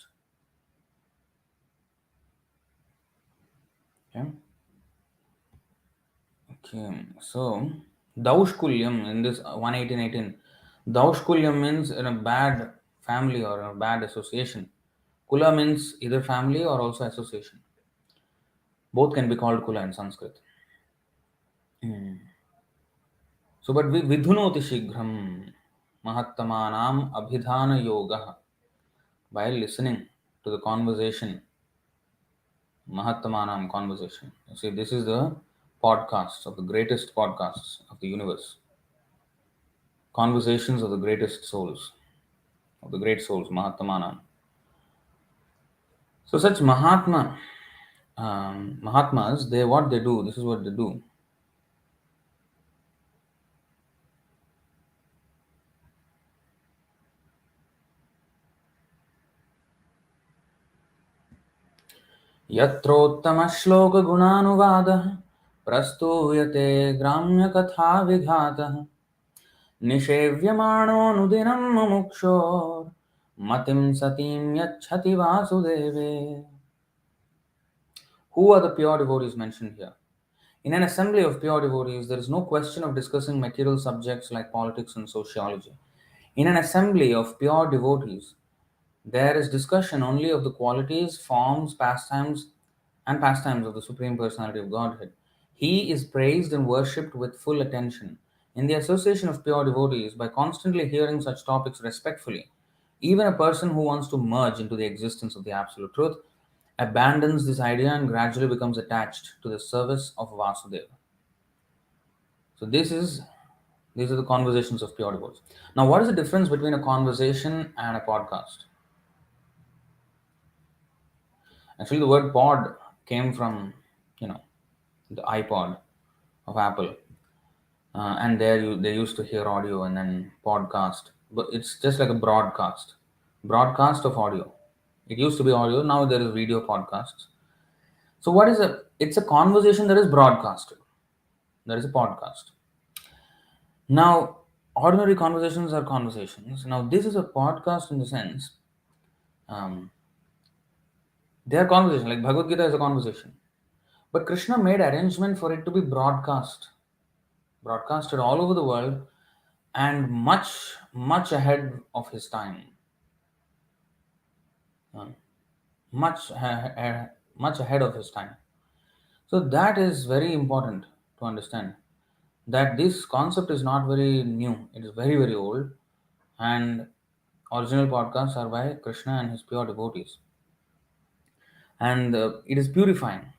Okay. Okay, so Daushkulyam in this 11818, Daushkulyam means in a bad family or a bad association. Kula means either family or also association. Both can be called Kula in Sanskrit. So, but vidhunoti shighram mahattamanam abhidhana yoga, while listening to the conversation, mahattamanam conversation. You see, this is the podcast of the greatest podcasts of the universe. Conversations of the greatest souls, of the great souls, Mahatmanam. So such Mahatmas, they what they do, this is what they do. यत्रोत्तमश्लोकगुणानुवादः प्रस्तूयते ग्राम्यकथाविघातः निषेव्यमाणोऽनुदिनं मुमुक्षोर्मतिं सतीं यच्छति वासुदेवे. Who are the pure devotees mentioned here? In an assembly of pure devotees, there is no question of discussing material subjects like politics and sociology. In an assembly of pure devotees, there is discussion only of the qualities, forms, pastimes of the Supreme Personality of Godhead. He is praised and worshipped with full attention. In the association of pure devotees, by constantly hearing such topics respectfully, even a person who wants to merge into the existence of the Absolute Truth abandons this idea and gradually becomes attached to the service of Vasudeva. So these are the conversations of pure devotees. Now, what is the difference between a conversation and a podcast? Actually, the word pod came from, you know, the iPod of Apple, and there they used to hear audio and then podcast. But it's just like a broadcast of audio. It used to be audio. Now there is video podcasts. So what is a? It's a conversation that is broadcasted. That is a podcast. Now, ordinary conversations are conversations. Now, this is a podcast in the sense um, they are conversation. Like Bhagavad-gītā is a conversation. But Krishna made arrangement for it to be broadcasted all over the world and much ahead of his time. Uh, much ahead of his time. So that is very important to understand that this concept is not very new. It is very, very old. And original podcasts are by Krishna and his pure devotees. And it is purifying.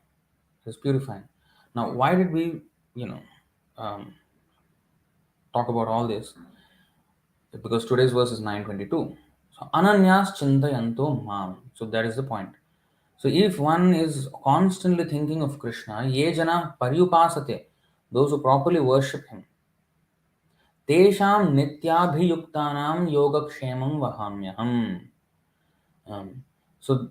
It is purifying. Now, why did we, you know, um, talk about all this? Because today's verse is 922. So, ananyāś cintayanto mam. So, that is the point. So, if one is constantly thinking of Krishna, ye janāḥ paryupāsate, those who properly worship him, teṣāṁ nityābhiyuktānāṁ yoga-kṣemaṁ vahāmy aham. So,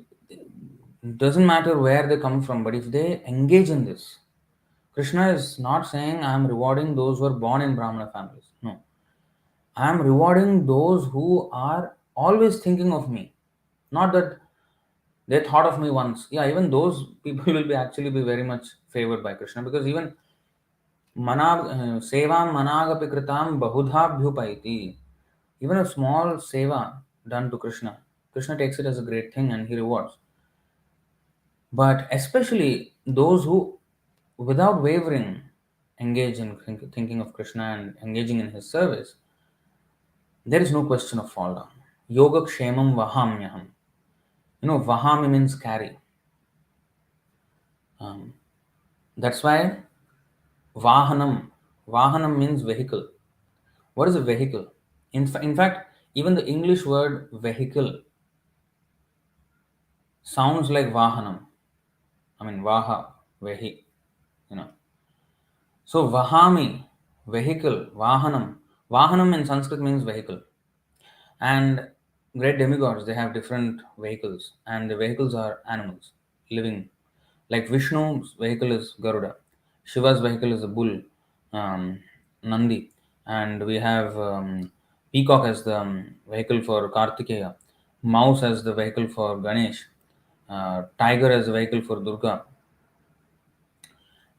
it doesn't matter where they come from, but if they engage in this, Krishna is not saying I am rewarding those who are born in Brahmana families. No. I am rewarding those who are always thinking of me. Not that they thought of me once. Yeah, even those people will be actually be very much favored by Krishna, because even sevam managapi kritam bahudha bhyupaiti. Even a small seva done to Krishna Krishna takes it as a great thing and he rewards. But especially those who, without wavering, engage in thinking of Krishna and engaging in his service, there is no question of fall down. Yoga-kṣemaṁ vahāmyaham. Vahāmy means carry. Um, that's why vahanam. Vahanam means vehicle. What is a vehicle? In fact, even the English word vehicle sounds like vahanam. I mean, vaha, vehi, you know. So, vahāmy, vehicle, vahanam. Vahanam in Sanskrit means vehicle. And great demigods, they have different vehicles, and the vehicles are animals, living. Like Vishnu's vehicle is Garuda, Shiva's vehicle is a bull, Nandi, and we have Peacock as the vehicle for Kartikeya, Mouse as the vehicle for Ganesh, Tiger as the vehicle for Durga.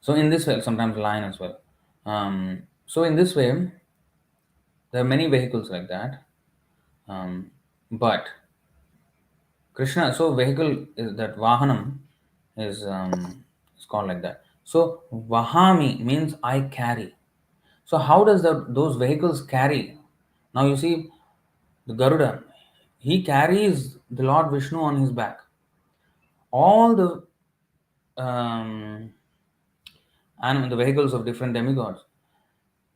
So in this way, sometimes lion as well. So in this way, there are many vehicles like that. But Krishna, so vehicle is that Vahanam is called like that. So Vahāmy means I carry. So how does those vehicles carry? Now you see the Garuda, he carries the Lord Vishnu on his back. All the the vehicles of different demigods,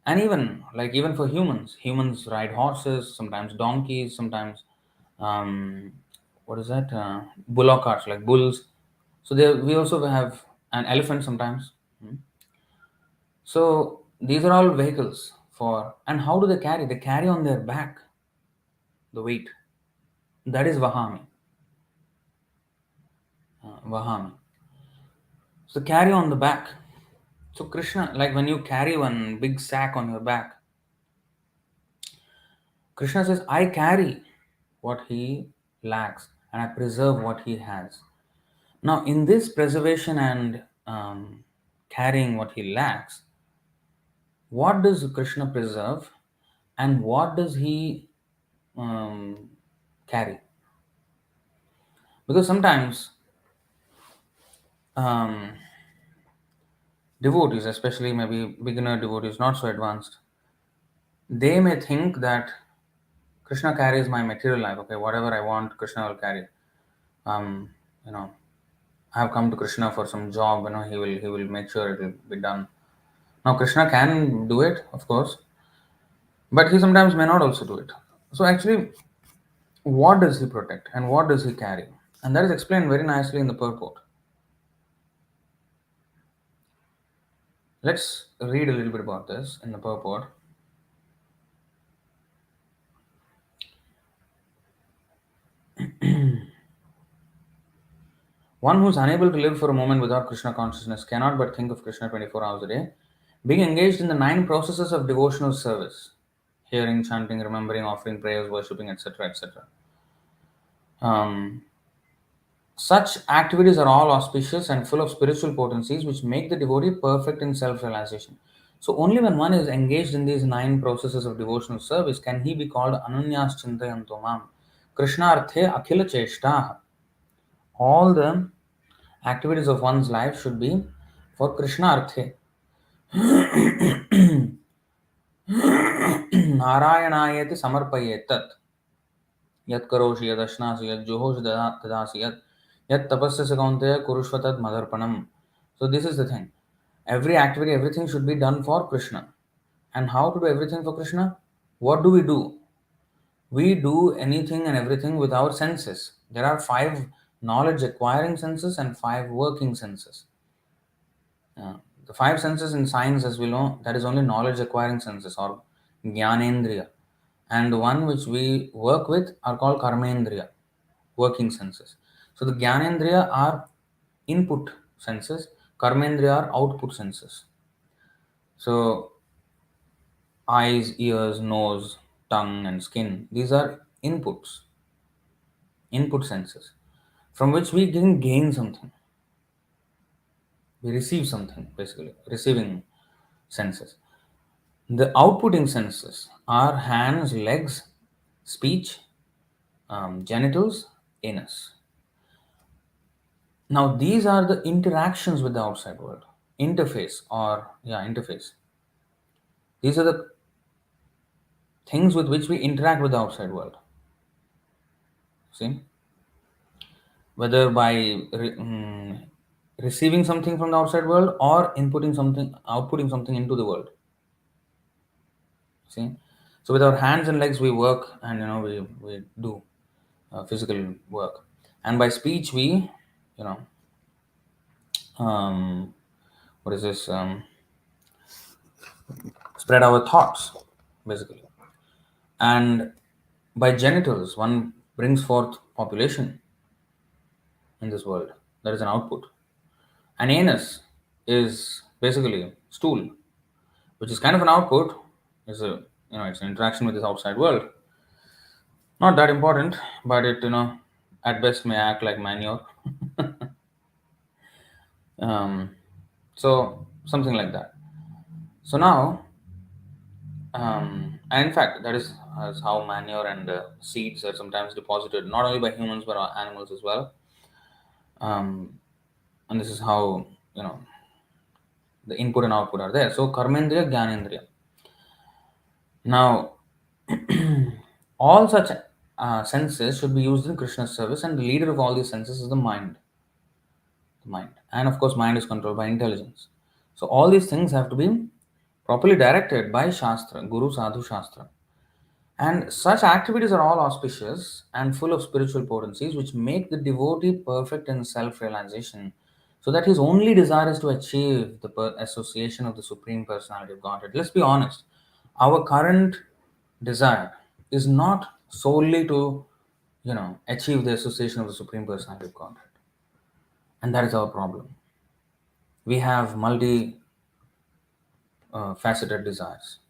and even for humans ride horses, sometimes donkeys, sometimes what is that bullock carts like bulls. So there we also have an elephant sometimes. So these are all vehicles for, and how do they carry? They carry on their back the weight. That is vahāmy. Vahāmy. So carry on the back. So Krishna, like when you carry one big sack on your back, Krishna says, I carry what he lacks and I preserve what he has. Now, in this preservation and carrying what he lacks, what does Krishna preserve and what does he carry? Because sometimes um, devotees, especially maybe beginner devotees, not so advanced, they may think that Krishna carries my material life. Okay, whatever I want, Krishna will carry. Um, you know, I have come to Krishna for some job. He will make sure it will be done. Now, Krishna can do it, of course, but he sometimes may not also do it. So, actually, what does he protect and what does he carry? And that is explained very nicely in the purport. Let's read a little bit about this in the purport. One who is unable to live for a moment without Krishna consciousness cannot but think of Krishna 24 hours a day, being engaged in the 9 processes of devotional service: hearing, chanting, remembering, offering prayers, worshipping, etc. etc. Such activities are all auspicious and full of spiritual potencies which make the devotee perfect in self realization. So, only when one is engaged in these 9 processes of devotional service can he be called ananyāś cintayanto mam. Krishna arthe akhila cheshtaah. All the activities of one's life should be for Krishna arthe. Narayanayeti samarpayetat. Yat karoshi yad ashnasi yad johosh dadasi yat tapasyasi kaunteya kurushvatad madharpanam. So this is the thing. Every activity, everything should be done for Krishna. And how to do everything for Krishna? What do? We do anything and everything with our senses. There are 5 knowledge acquiring senses and 5 working senses. The 5 senses in science, as we know, that is only knowledge acquiring senses or jnanendriya. And the one which we work with are called karmendriya, working senses. So the jnanendriya are input senses, karmendriya are output senses. So eyes, ears, nose, tongue, and skin, these are input senses, from which we can gain something. We receive something, basically, receiving senses. The outputting senses are hands, legs, speech, genitals, anus. Now, these are the interactions with the outside world. Interface. These are the things with which we interact with the outside world. See? Whether by receiving something from the outside world or outputting something into the world. See? So with our hands and legs we work, and we do physical work. And by speech we, you know, what is this? Spread our thoughts, basically. And by genitals, one brings forth population in this world. That is an output. An anus is basically stool, which is kind of an output. It's an interaction with this outside world. Not that important, but it at best may act like manure. So something like that. So now, and in fact, that is how manure and seeds are sometimes deposited, not only by humans but animals as well. And this is how the input and output are there. So karmendriya, jnanendriya. Now, all such senses should be used in Krishna's service, and the leader of all these senses is the mind. The mind, and of course, mind is controlled by intelligence. So all these things have to be properly directed by Shastra, Guru, Sadhu, Shastra. And such activities are all auspicious and full of spiritual potencies, which make the devotee perfect in self-realization, so that his only desire is to achieve the association of the Supreme Personality of Godhead. Let's be honest. Our current desire is not solely to, achieve the association of the Supreme Personality of Godhead. And that is our problem. We have multi faceted desires.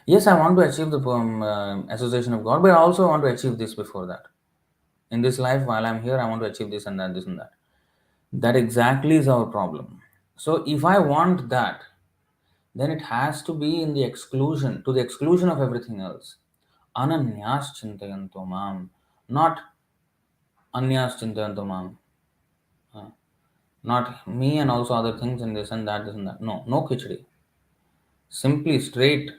Yes, I want to achieve the association of God, but I also want to achieve this before that. In this life, while I'm here, I want to achieve this and that, this and that. That exactly is our problem. So if I want that, then it has to be to the exclusion of everything else. Ananyāś cintayanto mam, not anyāś cintayanto mam. Not me and also other things and this and that, this and that. No khichdi. Simply straight,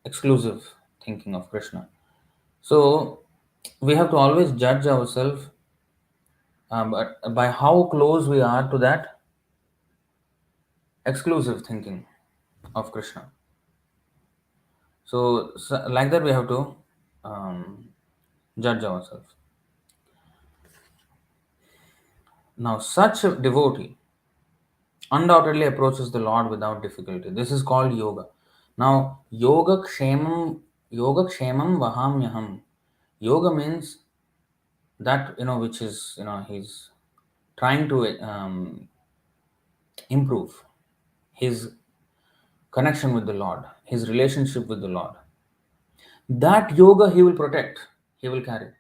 exclusive thinking of Krishna. So we have to always judge ourselves but by how close we are to that exclusive thinking of Krishna. So like that we have to judge ourselves. Now, such a devotee undoubtedly approaches the Lord without difficulty. This is called yoga. Now, yoga-kṣemaṁ, vahāmy aham. Yoga means that, which is, he's trying to improve his connection with the Lord, his relationship with the Lord. That yoga he will protect, he will carry.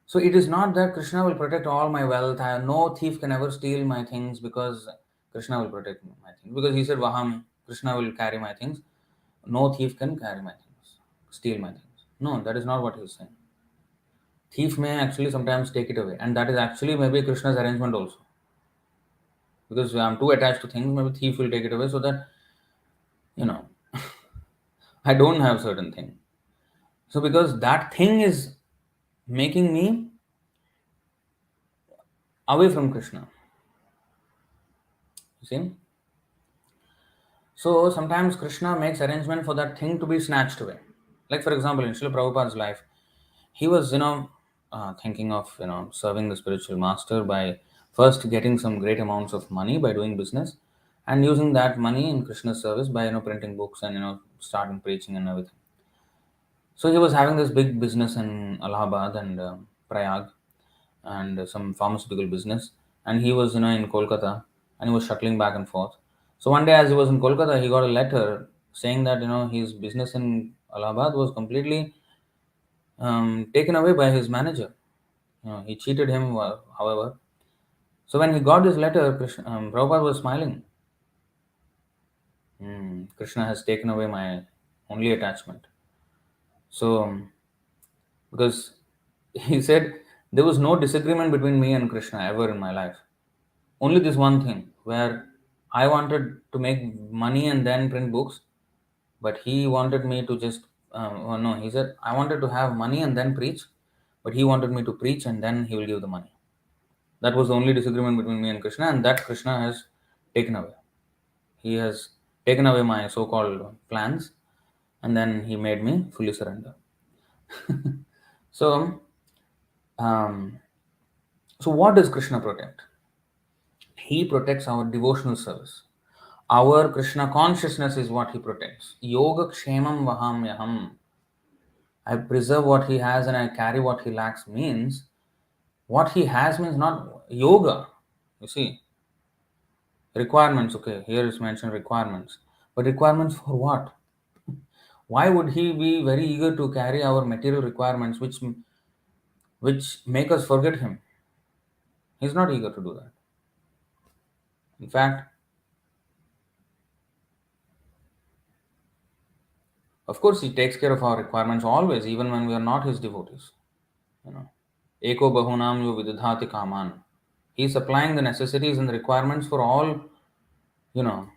So it is not that Krishna will protect all my wealth. No thief can ever steal my things because Krishna will protect my things. Because he said, vahāmy, Krishna will carry my things. No thief can carry my things, steal my things. No, that is not what he is saying. Thief may actually sometimes take it away. And that is actually maybe Krishna's arrangement also. Because I am too attached to things, maybe thief will take it away so that, I don't have certain thing. So because that thing is making me away from Krishna. You see? So sometimes Krishna makes arrangement for that thing to be snatched away. Like for example, in Srila Prabhupada's life, he was, thinking of, serving the spiritual master by first getting some great amounts of money by doing business and using that money in Krishna's service by, printing books and, starting preaching and everything. So he was having this big business in Allahabad and Prayag and some pharmaceutical business. And he was, in Kolkata and he was shuttling back and forth. So one day as he was in Kolkata, he got a letter saying that, his business in Allahabad was completely taken away by his manager. He cheated him, however. So when he got this letter, Prabhupada was smiling. Krishna has taken away my only attachment. So Because he said there was no disagreement between me and Krishna ever in my life. Only this one thing where I wanted to make money and then print books, but he wanted me to just, oh no, he said, I wanted to have money and then preach, but he wanted me to preach and then he will give the money. That was the only disagreement between me and Krishna, and that Krishna has taken away. He has taken away my so called plans, and then he made me fully surrender. So, um, so what does Krishna protect? He protects our devotional service. Our Krishna consciousness is what he protects. Yoga-kṣemaṁ vahāmy aham. I preserve what he has and I carry what he lacks means what he has means not yoga. You see, requirements, okay, here is mentioned requirements. But requirements for what? Why would he be very eager to carry our material requirements which make us forget him? He's not eager to do that. In fact, of course, he takes care of our requirements always, even when we are not his devotees. You know, eko bahunam yo vidadhati kaman. He is supplying the necessities and the requirements for all, you know,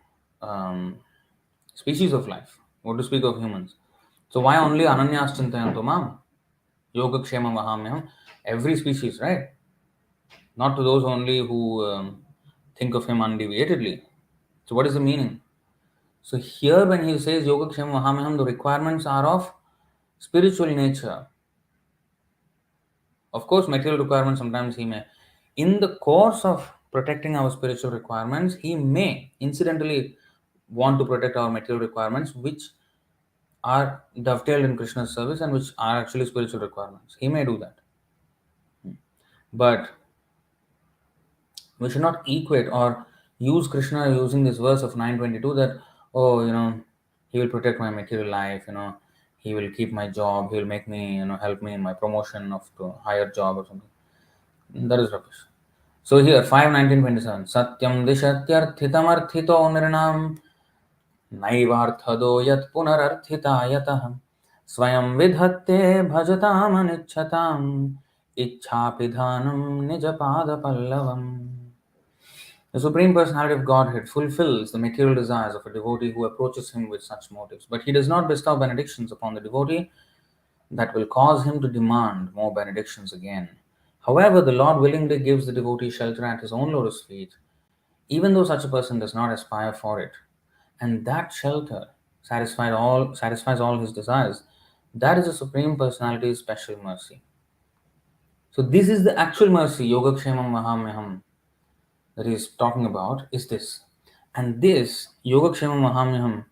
um, species of life. What to speak of humans? So why only ananyāś cintayanto mam? Yoga-kṣemaṁ vahāmy. Every species, right? Not to those only who think of him undeviatedly. So what is the meaning? So here when he says yoga-kṣemaṁ vahāmy, the requirements are of spiritual nature. Of course, material requirements sometimes he may. In the course of protecting our spiritual requirements, he may incidentally want to protect our material requirements, which are dovetailed in Krishna's service and which are actually spiritual requirements. He may do that. But we should not equate or use Krishna using this verse of 922 that, oh, he will protect my material life, he will keep my job, he will make me, help me in my promotion of to a higher job or something. That is rubbish. So here, 5:19:27, Satyam dishatyarthitamarthito nirnam naivarthado yat punararthita yatah swayam vidhatte bhajatam anichchatam ichhapidhanam nijapada pallavam. The Supreme Personality of Godhead fulfills the material desires of a devotee who approaches him with such motives, but he does not bestow benedictions upon the devotee that will cause him to demand more benedictions again. However, the Lord willingly gives the devotee shelter at his own lotus feet, even though such a person does not aspire for it, and that shelter satisfies all his desires. That is the Supreme Personality's special mercy. So this is the actual mercy, yoga-kṣemaṁ vahāmy, that he is talking about is this. And this yoga-kṣemaṁ vahāmy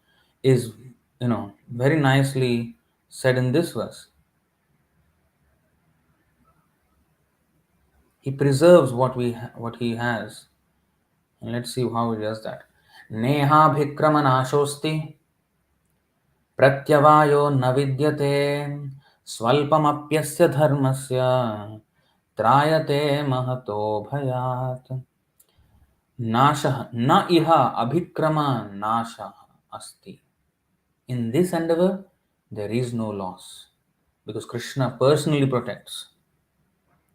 is, very nicely said in this verse. He preserves what he has. And let's see how he does that. Nehabhikramanashosti pratyavayo navidyate swalpamapyasya dharmasya trayate mahato bhayat. Nasha na iha abhikrama nasha asti. In this endeavor, there is no loss because Krishna personally protects.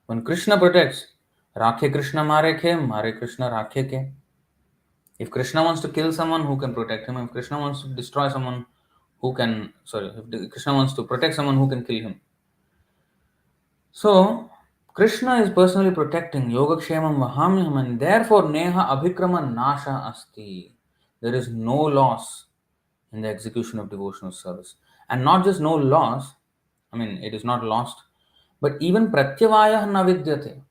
When Krishna protects, Rakhe Krishna mare Krishna rakhe ke. If Krishna wants to kill someone, who can protect him? If Krishna wants to destroy someone, if Krishna wants to protect someone, who can kill him? So, Krishna is personally protecting yoga-kṣemaṁ vahāmy, and therefore neha abhikrama nasha asti. There is no loss in the execution of devotional service. And not just no loss, it is not lost, but even pratyavaya navidyate.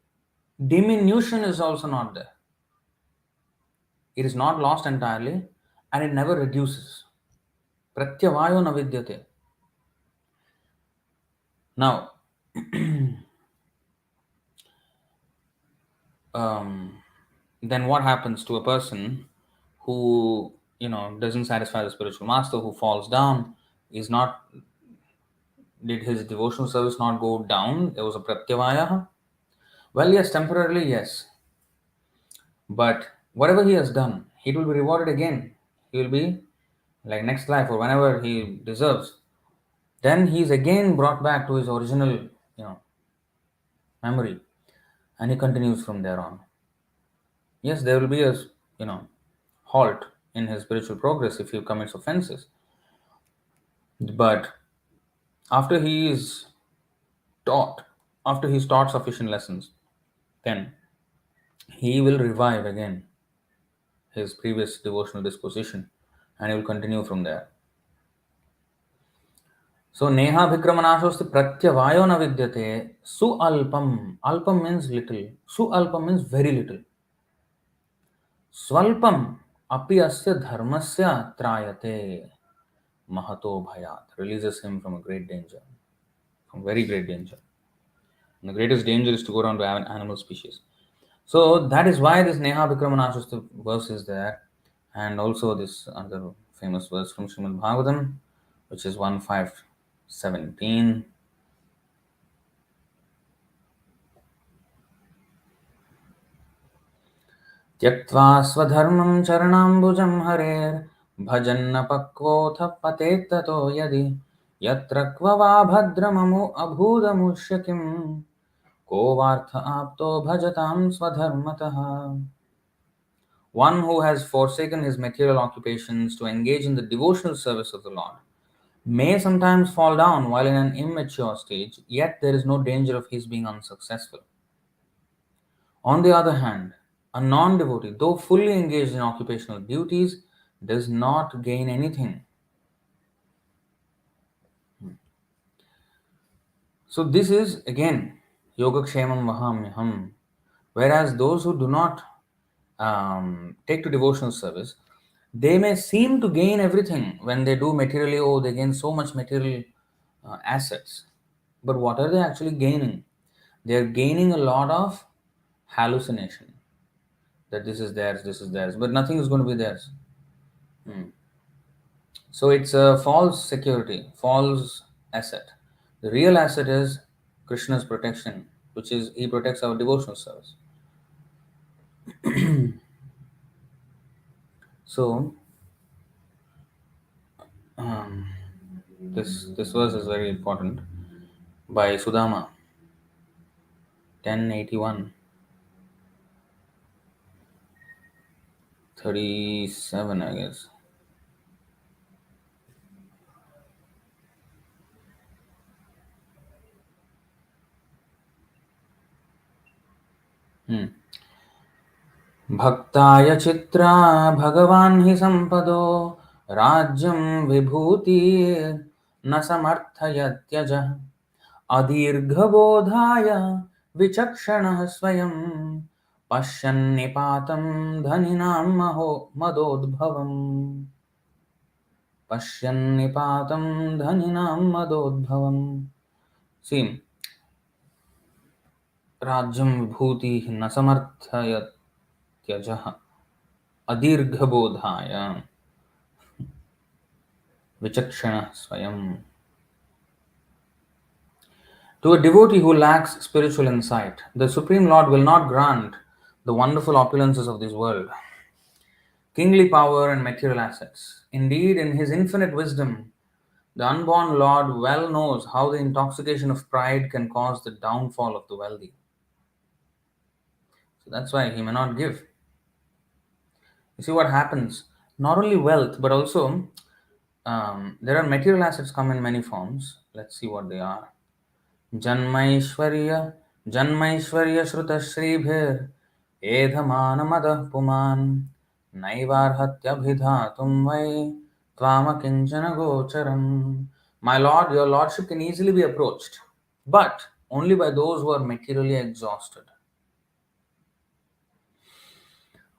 Diminution is also not there. It is not lost entirely and it never reduces. Pratyavayo navidyate. Now, then what happens to a person who doesn't satisfy the spiritual master, who falls down, did his devotional service not go down? There was a pratyavaya. Well, yes, temporarily, yes. But whatever he has done, he will be rewarded again. He will be like next life or whenever he deserves. Then he is again brought back to his original memory, and he continues from there on. Yes, there will be a halt in his spiritual progress if he commits offenses, but after he is taught, after he's taught sufficient lessons, then he will revive again his previous devotional disposition, and he will continue from there. So nehabhikramanasosti pratyavayo na vidyate su alpam. Alpam means little. Su alpam means very little. Swalpam api asya dharmasya trayate mahato bhayat. Releases him from a great danger, from very great danger. And the greatest danger is to go down to an animal species. So that is why this Neha Vikramanashasta verse is there, and also this other famous verse from Srimad Bhagavatam, which is 1.5.17. त्यक्त्वा स्वधर्मं चरणाम्बुजं हरेर् भजन्न पक्वोऽथ पतेत् ततो यदि यत्र क्व वा भद्रममु अभूदमुष्य किम् को वार्थ आप्तो भजतां स्वधर्मतः. One who has forsaken his material occupations to engage in the devotional service of the Lord may sometimes fall down while in an immature stage, yet there is no danger of his being unsuccessful. On the other hand, a non-devotee, though fully engaged in occupational duties, does not gain anything. So this is again yoga-kṣemaṁ vahāmy. Whereas those who do not take to devotional service, they may seem to gain everything when they do materially. Oh, they gain so much material assets. But what are they actually gaining? They are gaining a lot of hallucination. That this is theirs, but nothing is going to be theirs. So it's a false security, false asset. The real asset is Krishna's protection, which is he protects our devotional service. So this verse is very important by Sudama, 1081, 37, I guess. भक्ताय Chitra भगवान् हि सम्पदो राज्यं विभूति न समर्थयत्यजः अदीर्घबोधाय विचक्षणः स्वयं पश्यन्निपातं धनिनां मदोद्भवम्. पश्यन्निपातं धनिनां मदोद्भवम्. See, राज्यं विभूतिः न समर्थयत्यजः अदीर्घबोधाय विचक्षणः स्वयं. To a devotee who lacks spiritual insight, the Supreme Lord will not grant the wonderful opulences of this world, kingly power and material assets. Indeed, in his infinite wisdom, the unborn Lord well knows how the intoxication of pride can cause the downfall of the wealthy. So that's why he may not give. You see what happens? Not only wealth, but also there are material assets come in many forms. Let's see what they are. जन्मैश्वर्य श्रुतश्रीभिर् एधमानमदः पुमान् नैवार्हत्यभिधातुं वै त्वामकिञ्चन गोचरम्. My Lord, your Lordship can easily be approached, but only by those who are materially exhausted.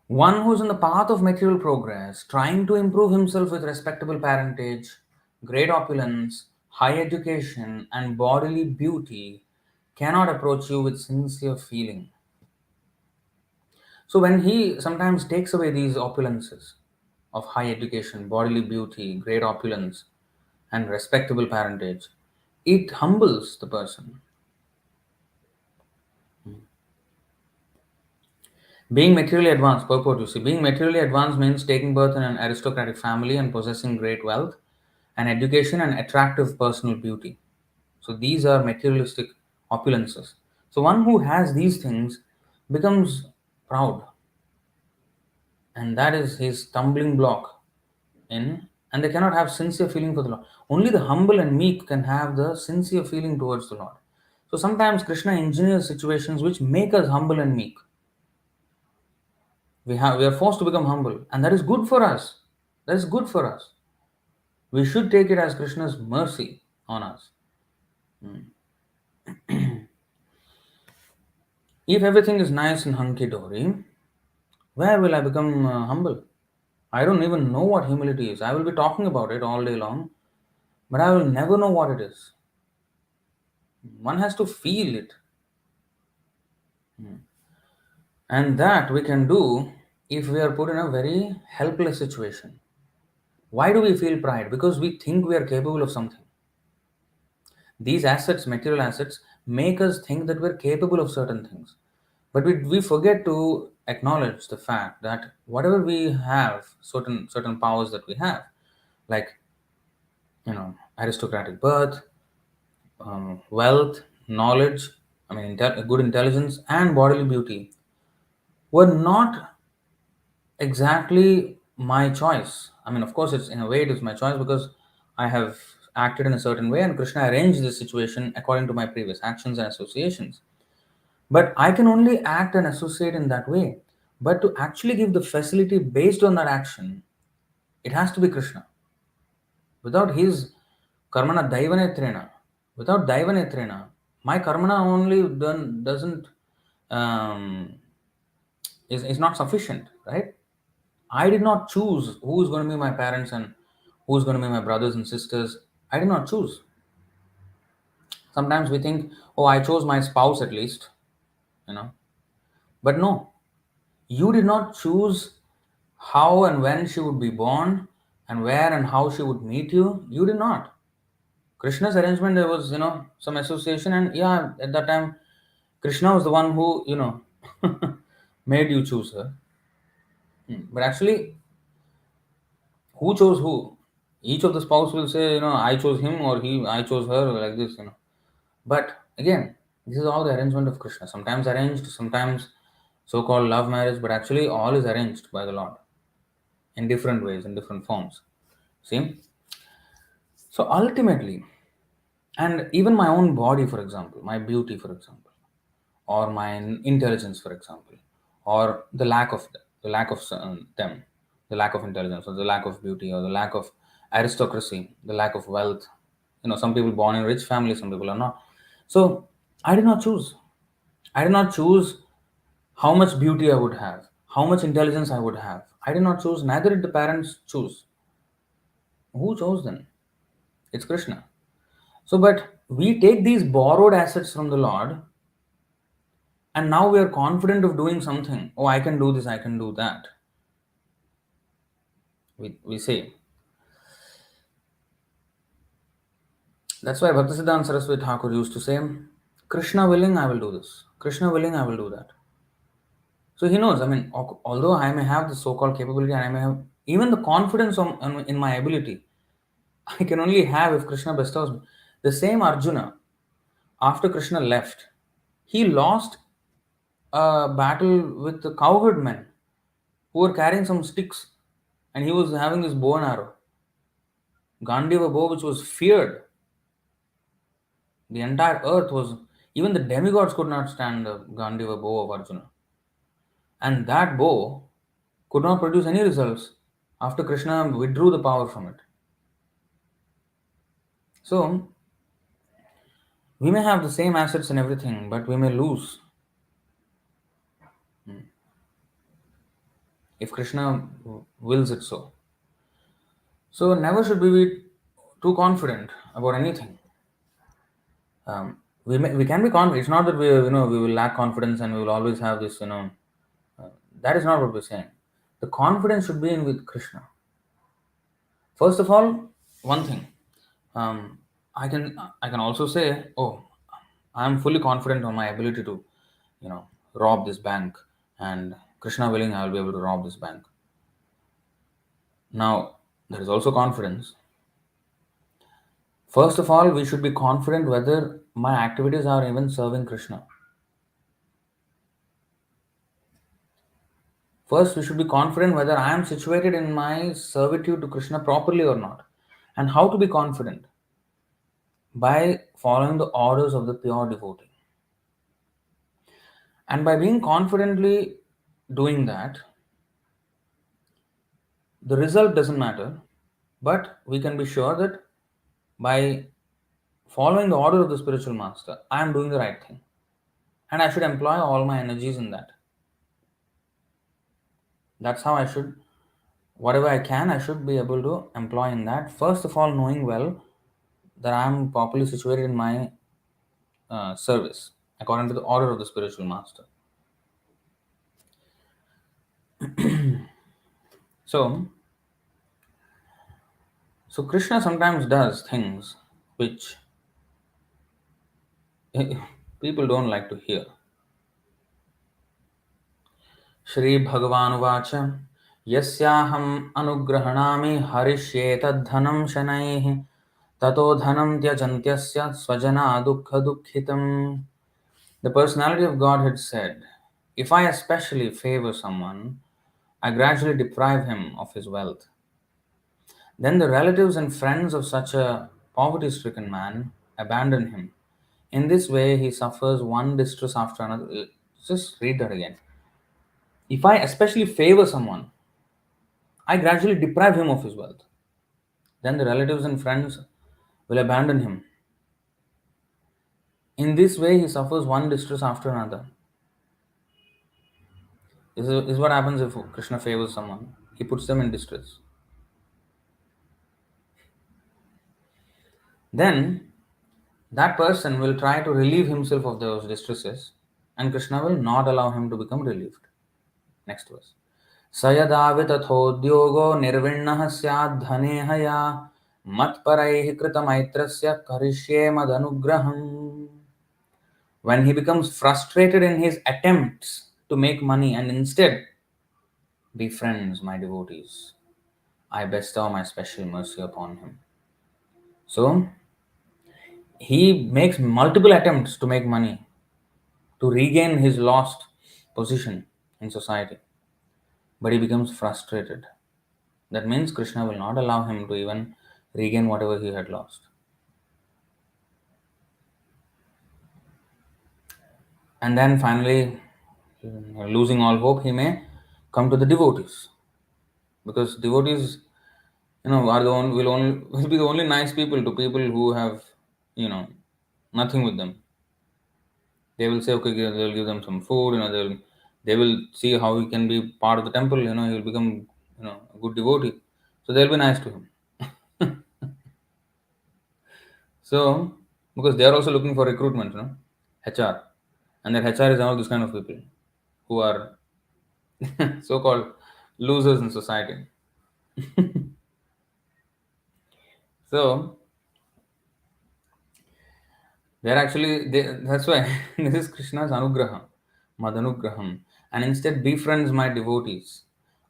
One who is on the path of material progress, trying to improve himself with respectable parentage, great opulence, high education, and bodily beauty, cannot approach you with sincere feeling. So when he sometimes takes away these opulences of high education, bodily beauty, great opulence, and respectable parentage, it humbles the person. Being materially advanced, purport you see, being materially advanced means taking birth in an aristocratic family and possessing great wealth and education and attractive personal beauty. So these are materialistic opulences. So one who has these things becomes proud, and that is his stumbling block in, and they cannot have sincere feeling for the Lord. Only the humble and meek can have the sincere feeling towards the Lord. So sometimes Krishna engineers situations which make us humble and meek. We are forced to become humble, and that is good for us. That is good for us. We should take it as Krishna's mercy on us. If everything is nice and hunky dory, where will I become humble? I don't even know what humility is. I will be talking about it all day long, but I will never know what it is. One has to feel it. And that we can do if we are put in a very helpless situation. Why do we feel pride? Because we think we are capable of something. These assets, material assets, make us think that we're capable of certain things. But we forget to acknowledge the fact that whatever we have, certain powers that we have, like aristocratic birth, wealth, knowledge, good intelligence, and bodily beauty, were not exactly my choice. Of course, it's in a way it is my choice because I have acted in a certain way, and Krishna arranged this situation according to my previous actions and associations. But I can only act and associate in that way. But to actually give the facility based on that action, it has to be Krishna. Without his karmana daivanetrena, without daivanetrena, my karmana only doesn't um, is not sufficient, right? I did not choose who is going to be my parents and who is going to be my brothers and sisters. I did not choose. Sometimes we think, oh, I chose my spouse at least, you know. But no, you did not choose how and when she would be born and where and how she would meet you. You did not. Krishna's arrangement, there was, some association, and yeah, at that time, Krishna was the one who, made you choose her. But actually, who chose who? Each of the spouse will say, I chose him or I chose her, like this. But again, this is all the arrangement of Krishna. Sometimes arranged, sometimes so-called love marriage, but actually all is arranged by the Lord in different ways, in different forms. See? So ultimately, and even my own body, for example, my beauty, for example, or my intelligence, for example, or the lack of them, the lack of intelligence, or the lack of beauty, or the lack of aristocracy, the lack of wealth. Some people born in rich families, some people are not. So I did not choose. I did not choose how much beauty I would have, how much intelligence I would have. I did not choose. Neither did the parents choose. Who chose them? It's Krishna. So, but we take these borrowed assets from the Lord, and now we are confident of doing something. Oh, I can do this, I can do that. We say. That's why Bhaktisiddhanta Saraswati Thakur used to say, Krishna willing, I will do this. Krishna willing, I will do that. So he knows, although I may have the so-called capability and I may have even the confidence in my ability, I can only have if Krishna bestows me. The same Arjuna, after Krishna left, he lost a battle with the cowherd men who were carrying some sticks, and he was having this bow and arrow. Gandiva bow, which was feared. The entire earth was, even the demigods could not stand the Gandiva bow of Arjuna. And that bow could not produce any results after Krishna withdrew the power from it. So, we may have the same assets and everything, but we may lose if Krishna wills it so. So, never should we be too confident about anything. We can be confident. It's not that we will lack confidence and we will always have this. That is not what we're saying. The confidence should be in with Krishna. First of all, one thing, I can also say, oh, I am fully confident on my ability to, rob this bank, and Krishna willing, I will be able to rob this bank. Now, there is also confidence. First of all, we should be confident whether my activities are even serving Krishna. First, we should be confident whether I am situated in my servitude to Krishna properly or not. And how to be confident? By following the orders of the pure devotee. And by being confidently doing that, the result doesn't matter, but we can be sure that by following the order of the spiritual master, I am doing the right thing. And I should employ all my energies in that. That's how I should, whatever I can, I should be able to employ in that. First of all, knowing well that I am properly situated in my service according to the order of the spiritual master. So, so Krishna sometimes does things which people don't like to hear. Shri Bhagavan Yasyaham anugrahanami harishyet dhanam shanaihi tato dhanam tyajantyasya swajana dukkha dukkhitam. The personality of God had said, if I especially favor someone, I gradually deprive him of his wealth. Then the relatives and friends of such a poverty stricken man abandon him. In this way, he suffers one distress after another. Just read that again. If I especially favor someone, I gradually deprive him of his wealth. Then the relatives and friends will abandon him. In this way, he suffers one distress after another. This is what happens if Krishna favors someone. He puts them in distress. Then that person will try to relieve himself of those distresses, and Krishna will not allow him to become relieved. Next verse. Sayadavitathodyogo nirvinnah syad dhaneha matparaihi kritamaitrasya karishye madanugraham. When he becomes frustrated in his attempts to make money and instead befriends my devotees, I bestow my special mercy upon him. So, he makes multiple attempts to make money, to regain his lost position in society, but he becomes frustrated. That means Krishna will not allow him to even regain whatever he had lost. And then finally, losing all hope, he may come to the devotees. Because devotees, are the one will be the only nice people to people who have, nothing with them. They will say, okay, they'll give them some food, they will see how he can be part of the temple, he'll become, a good devotee. So they'll be nice to him. So, because they are also looking for recruitment, HR. And that HR is all these kind of people who are so-called losers in society. So, that's why this is Krishna's anugraha, madanugraham, and instead befriends my devotees.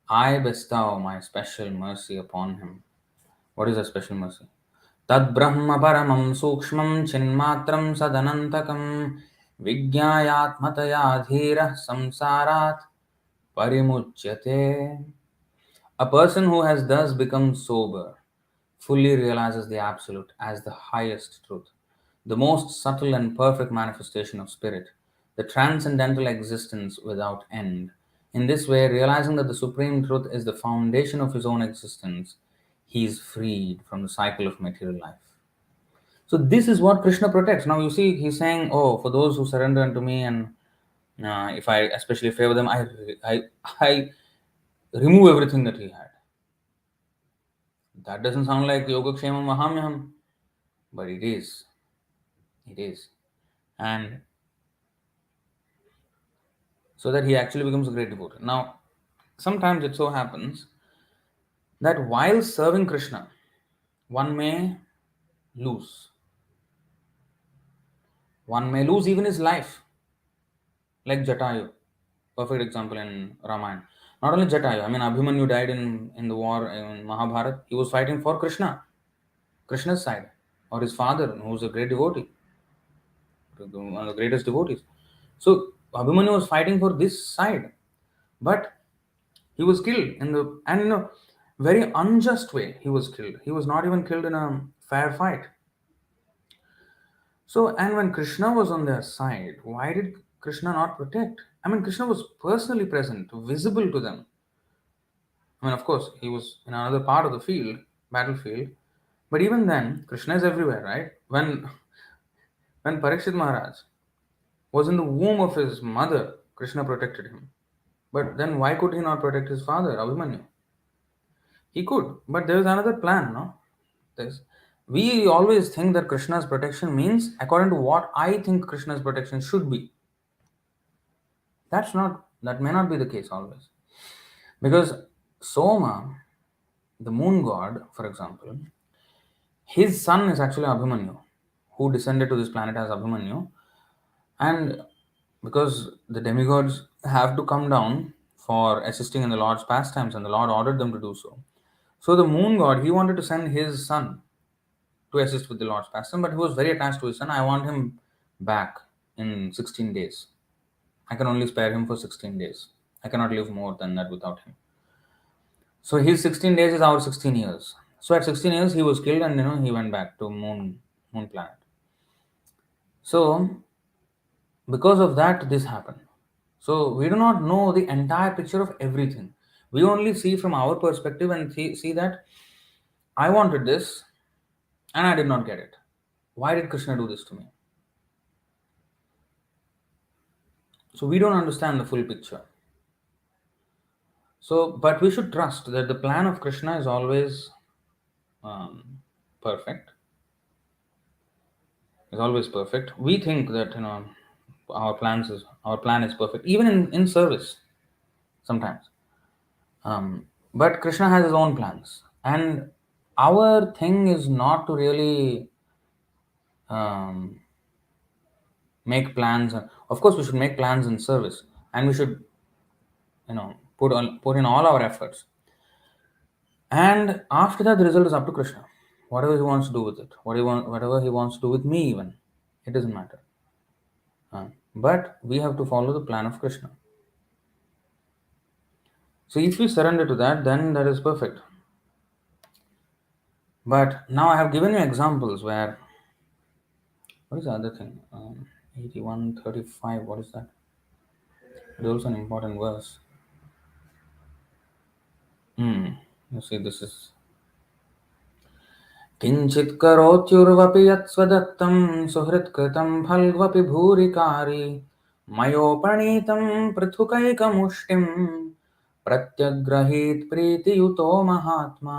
I bestow my special mercy upon him. What is a special mercy? Tad brahma paramam sukshmam chinmatram sadanantakam vigyayatmataya dhira samsarat parimuchyate. A person who has thus become sober fully realizes the Absolute as the highest truth, the most subtle and perfect manifestation of Spirit, the transcendental existence without end. In this way, realizing that the Supreme Truth is the foundation of his own existence, he is freed from the cycle of material life. So, this is what Krishna protects. Now, you see, he's saying, oh, for those who surrender unto me, and if I especially favor them, I remove everything that he had. That doesn't sound like yoga-kṣemaṁ vahāmy, but it is. It is. And so that he actually becomes a great devotee. Now, sometimes it so happens that while serving Krishna, one may lose. One may lose even his life, like Jatayu. Perfect example in Ramayana. Not only Jatayu, Abhimanyu died in the war in Mahabharata. He was fighting for Krishna's side, or his father, who was a great devotee, one of the greatest devotees. So Abhimanyu was fighting for this side. But He was killed and in a very unjust way. He was killed. He was not even killed in a fair fight. So, and when Krishna was on their side, why did Krishna not protect? I mean, Krishna was personally present, visible to them. I mean, of course, he was in another part of the battlefield, but even then, Krishna is everywhere, right? When Parikshit Maharaj was in the womb of his mother, Krishna protected him. But then why could he not protect his father, Abhimanyu? He could, but there is another plan, no? There's, we always think that Krishna's protection means according to what I think Krishna's protection should be. That may not be the case always. Because Soma, the moon god, for example, his son is actually Abhimanyu, who descended to this planet as Abhimanyu. And because the demigods have to come down for assisting in the Lord's pastimes, and the Lord ordered them to do so. So the moon god, he wanted to send his son to assist with the Lord's pastime, but he was very attached to his son. I want him back in 16 days. I can only spare him for 16 days. I cannot live more than that without him. So his 16 days is our 16 years. So at 16 years he was killed, and he went back to moon planet. So because of that this happened. So we do not know the entire picture of everything. We only see from our perspective and see that I wanted this and I did not get it. Why did Krishna do this to me? So we don't understand the full picture. So, but we should trust that the plan of Krishna is always perfect. Is always perfect. We think that our plan is perfect, even in service sometimes. But Krishna has his own plans, and our thing is not to really make plans. Of course, we should make plans in service, and we should put in all our efforts. And after that, the result is up to Krishna. Whatever he wants to do with it, whatever he wants to do with me, even it doesn't matter. But we have to follow the plan of Krishna. So if we surrender to that, then that is perfect. But now I have given you examples where, what is the other thing? 81:35. What is that? It is also an important verse. You see, this is किञ्चित् करोत्युर्वपि यत्स्वदत्तं सुहृत्कृतं फल्ग्वपि भूरिकारी मयोपणीतं पृथुकैकमुष्टिं प्रत्यग्रहीत प्रीतियुतो महात्मा.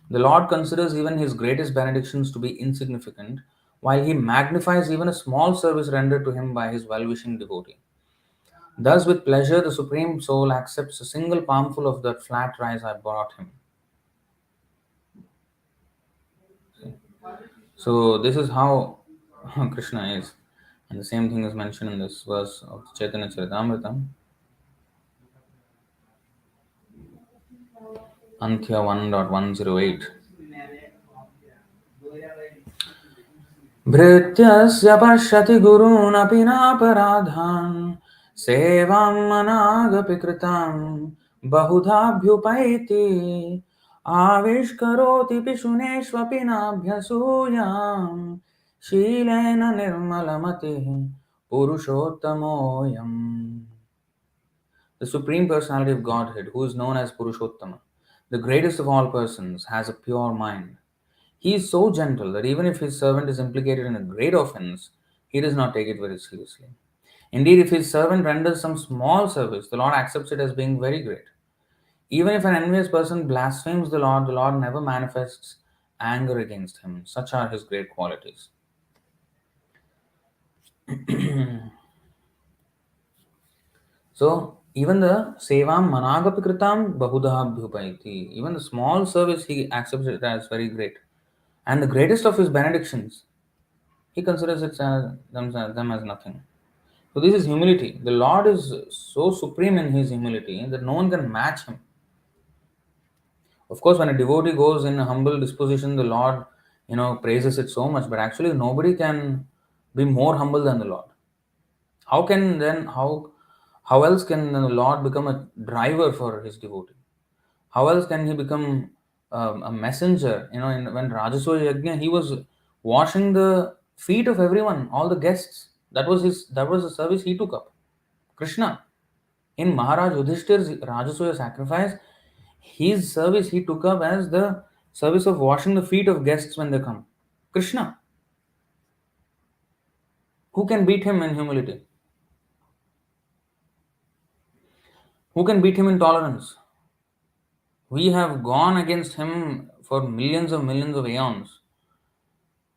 The Lord considers even his greatest benedictions to be insignificant, while he magnifies even a small service rendered to him by his well-wishing devotee. Thus, with pleasure, the Supreme Soul accepts a single palmful of that flat rice I brought him. So this is how Krishna is. And the same thing is mentioned in this verse of Chaitanya Charitamrita. Anthya 1.108. Bhrityasya pashyati gurun api naparadhan sevam managapi kritam bahudhabhyupaiti avishkaroti pishuneshvapi nabhyasuyam shīlena nirmalamatihi purushottamoyam. The Supreme Personality of Godhead, who is known as Purushottama, the greatest of all persons, has a pure mind. He is so gentle that even if his servant is implicated in a great offense, he does not take it very seriously. Indeed, if his servant renders some small service, the Lord accepts it as being very great. Even if an envious person blasphemes the Lord never manifests anger against him. Such are his great qualities. So, even the sevam managapi kritam bahudhabhyupaiti, even the small service he accepts it as very great. And the greatest of his benedictions, he considers them as nothing. So this is humility. The Lord is so supreme in his humility that no one can match him. Of course, when a devotee goes in a humble disposition, the Lord, praises it so much. But actually, nobody can be more humble than the Lord. How How else can the Lord become a driver for his devotee? How else can he become a messenger? When Rajasuya Yajna, he was washing the feet of everyone, all the guests. That was the service he took up. Krishna. In Maharaj Yudhishthir's Rajasuya sacrifice, his service he took up as the service of washing the feet of guests when they come. Krishna. Who can beat him in humility? Who can beat him in tolerance? We have gone against him for millions of aeons.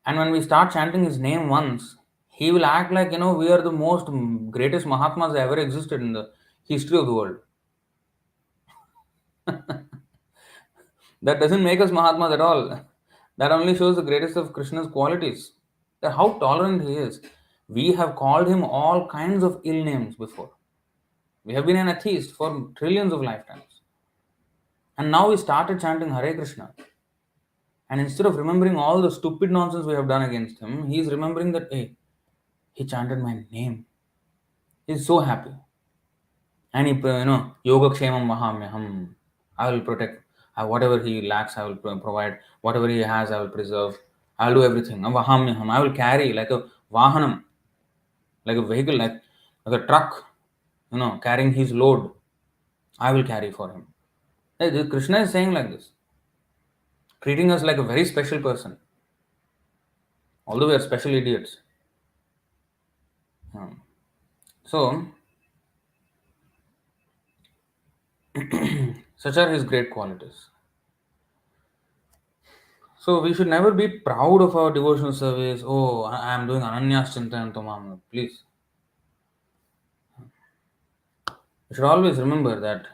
And when we start chanting his name once, he will act like, we are the most greatest Mahatmas that ever existed in the history of the world. That doesn't make us Mahatmas at all. That only shows the greatest of Krishna's qualities. That how tolerant he is. We have called him all kinds of ill names before. We have been an atheist for trillions of lifetimes. And now we started chanting Hare Krishna. And instead of remembering all the stupid nonsense we have done against him, he is remembering that, hey, he chanted my name. He's so happy. And he, yoga-kṣemaṁ vahāmy aham. I will protect. Whatever he lacks, I will provide. Whatever he has, I will preserve. I will do everything. Vahāmy aham. I will carry like a vahanam, like a vehicle, like a truck, carrying his load. I will carry for him. Hey, Krishna is saying like this, treating us like a very special person, although we are special idiots. So, such are his great qualities. So we should never be proud of our devotional service. Oh, I am doing ananyāś cintayanto. Please. You should always remember that,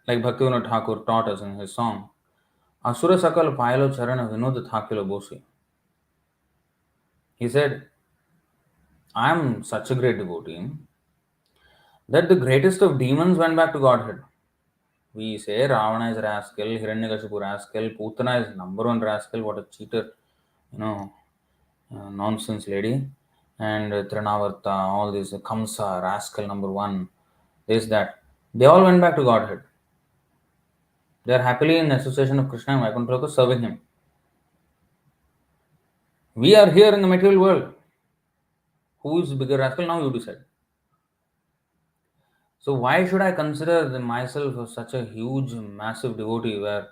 like Bhaktivinoda Thakur taught us in his song, Asura sakal payalo charana vinod thakilo bosi. He said, I am such a great devotee that the greatest of demons went back to Godhead. We say Ravana is a rascal, Hiranyakashipu rascal, Putana is number one rascal, what a cheater, nonsense lady, and Trinavarta, all these, Kamsa, rascal number one, this, that. They all went back to Godhead. They are happily in association of Krishna and Vaikuntha Loka serving him. We are here in the material world. Who is bigger rascal? Now you decide. So why should I consider myself as such a huge, massive devotee where,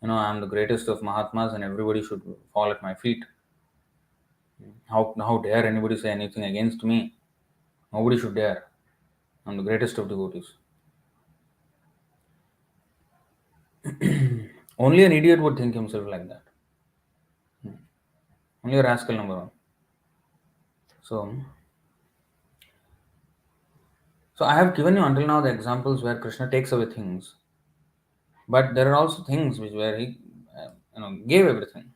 I am the greatest of Mahatmas and everybody should fall at my feet? How dare anybody say anything against me? Nobody should dare. I'm the greatest of devotees. Only an idiot would think himself like that. Only a rascal number one. So I have given you until now the examples where Krishna takes away things, but there are also things where he, gave everything.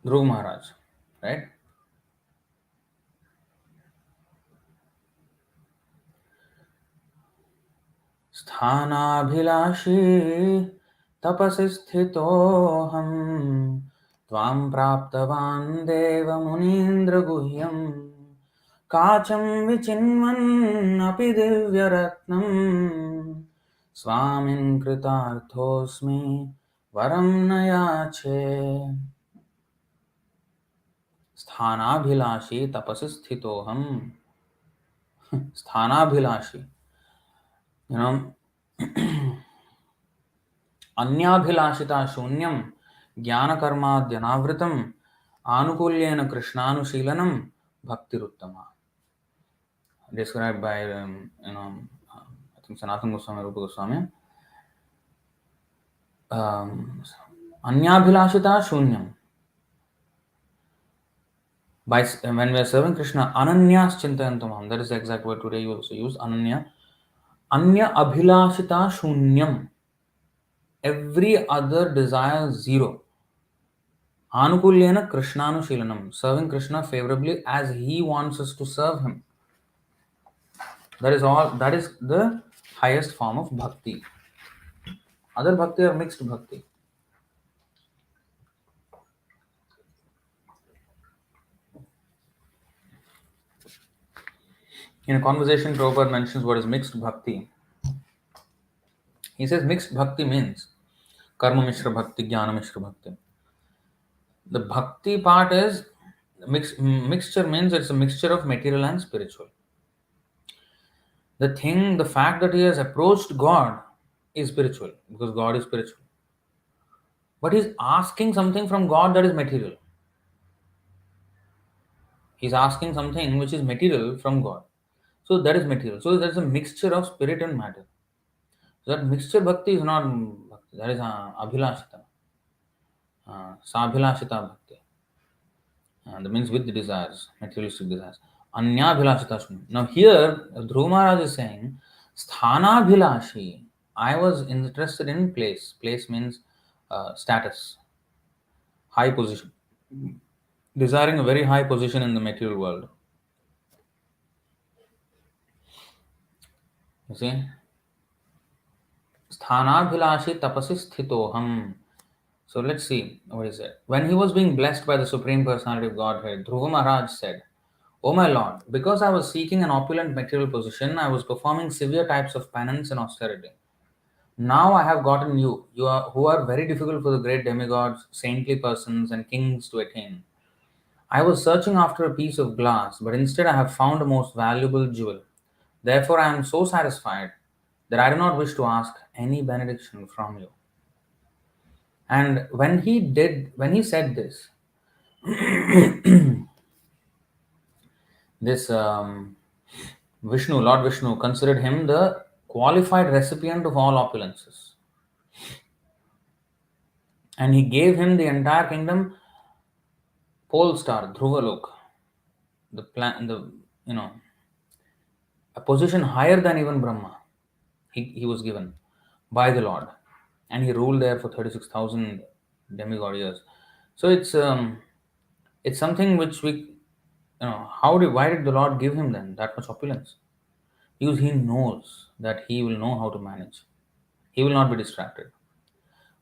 Dhruv Maharaj, right? स्थानाभिलाषी तपसि स्थितोऽहम् त्वां प्राप्तवान् देवमुनीन्द्रगुह्यम् काचं विचिन्वन्नपि दिव्यरत्नम् स्वामिन् कृतार्थोऽस्मि वरं न याचे स्थानाभिलाषी तपसि स्थितोऽहम् स्थानाभिलाषी अन्याभिलाषिता शून्यम ज्ञानकर्माद्यनावृतम आनुकूल्येन कृष्णानुशीलनम भक्तिरुत्तमा. Described by I think Sanatana Goswami, Rupa Goswami. Anyabhilashita shunyam. When we are serving Krishna, ananyāś cintayanto. That is the exact word today you also use. Anya abhilashita shunyam. Every other desire zero. Anukulyena Krishnanushīlanam. Serving Krishna favorably as he wants us to serve him. That is all. That is the highest form of bhakti. Other bhakti are mixed bhakti. In a conversation, Prabhupada mentions what is mixed bhakti. He says mixed bhakti means karma mishra bhakti, jnana mishra bhakti. The bhakti part is mixture means it's a mixture of material and spiritual. The fact that he has approached God is spiritual because God is spiritual. But he's asking something from God that is material. He's asking something which is material from God. So that is material. So there's a mixture of spirit and matter. So that mixture bhakti is not bhakti. That is abhilashita. Sabhilashita bhakti. That means with the desires, materialistic desires. Anyābhilashita shuni. Now here, Dhruva Maharaj is saying, sthanabhilashi. I was interested in place. Place means status, high position. Desiring a very high position in the material world. You see? Sthanabhilashi tapasi sthitoham. So let's see what is it. When he was being blessed by the Supreme Personality of Godhead, Dhruva Maharaj said, O my Lord, because I was seeking an opulent material position, I was performing severe types of penance and austerity. Now I have gotten who are very difficult for the great demigods, saintly persons, and kings to attain. I was searching after a piece of glass, but instead I have found a most valuable jewel. Therefore I am so satisfied that I do not wish to ask any benediction from you. And when he said this, this Lord Vishnu, considered him the qualified recipient of all opulences. And he gave him the entire kingdom, pole star, Dhruvalok, a position higher than even Brahma. He was given by the Lord. And he ruled there for 36,000 demigod years. So it's something which why did the Lord give him then that much opulence? Because he knows that he will know how to manage. He will not be distracted.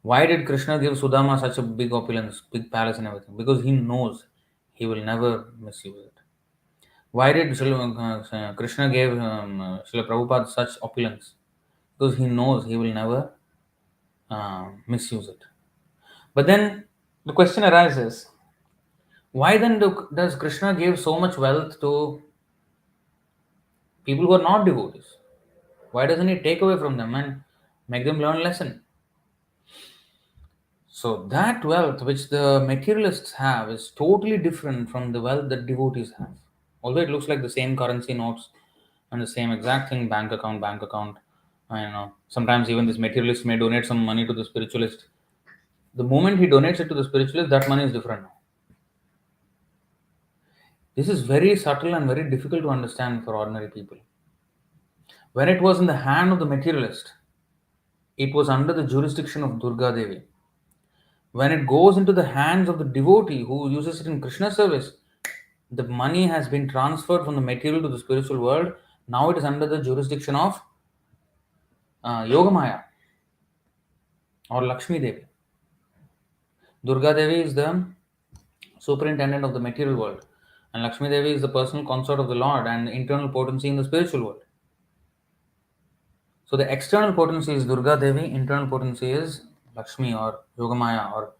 Why did Krishna give Sudama such a big opulence, big palace and everything? Because he knows he will never misuse it. Why did Krishna gave Srila Prabhupada such opulence? Because he knows he will never misuse it. But then the question arises, why then does Krishna give so much wealth to people who are not devotees? Why doesn't he take away from them and make them learn lesson? So that wealth which the materialists have is totally different from the wealth that devotees have. Although it looks like the same currency notes and the same exact thing, bank account. Sometimes even this materialist may donate some money to the spiritualist. The moment he donates it to the spiritualist, that money is different now. This is very subtle and very difficult to understand for ordinary people. When it was in the hand of the materialist, it was under the jurisdiction of Durga Devi. When it goes into the hands of the devotee who uses it in Krishna service, the money has been transferred from the material to the spiritual world. Now it is under the jurisdiction of Yogamaya or Lakshmi Devi. Durga Devi is the superintendent of the material world, and Lakshmi Devi is the personal consort of the Lord and the internal potency in the spiritual world. So the external potency is Durga Devi, internal potency is Lakshmi or Yogamaya or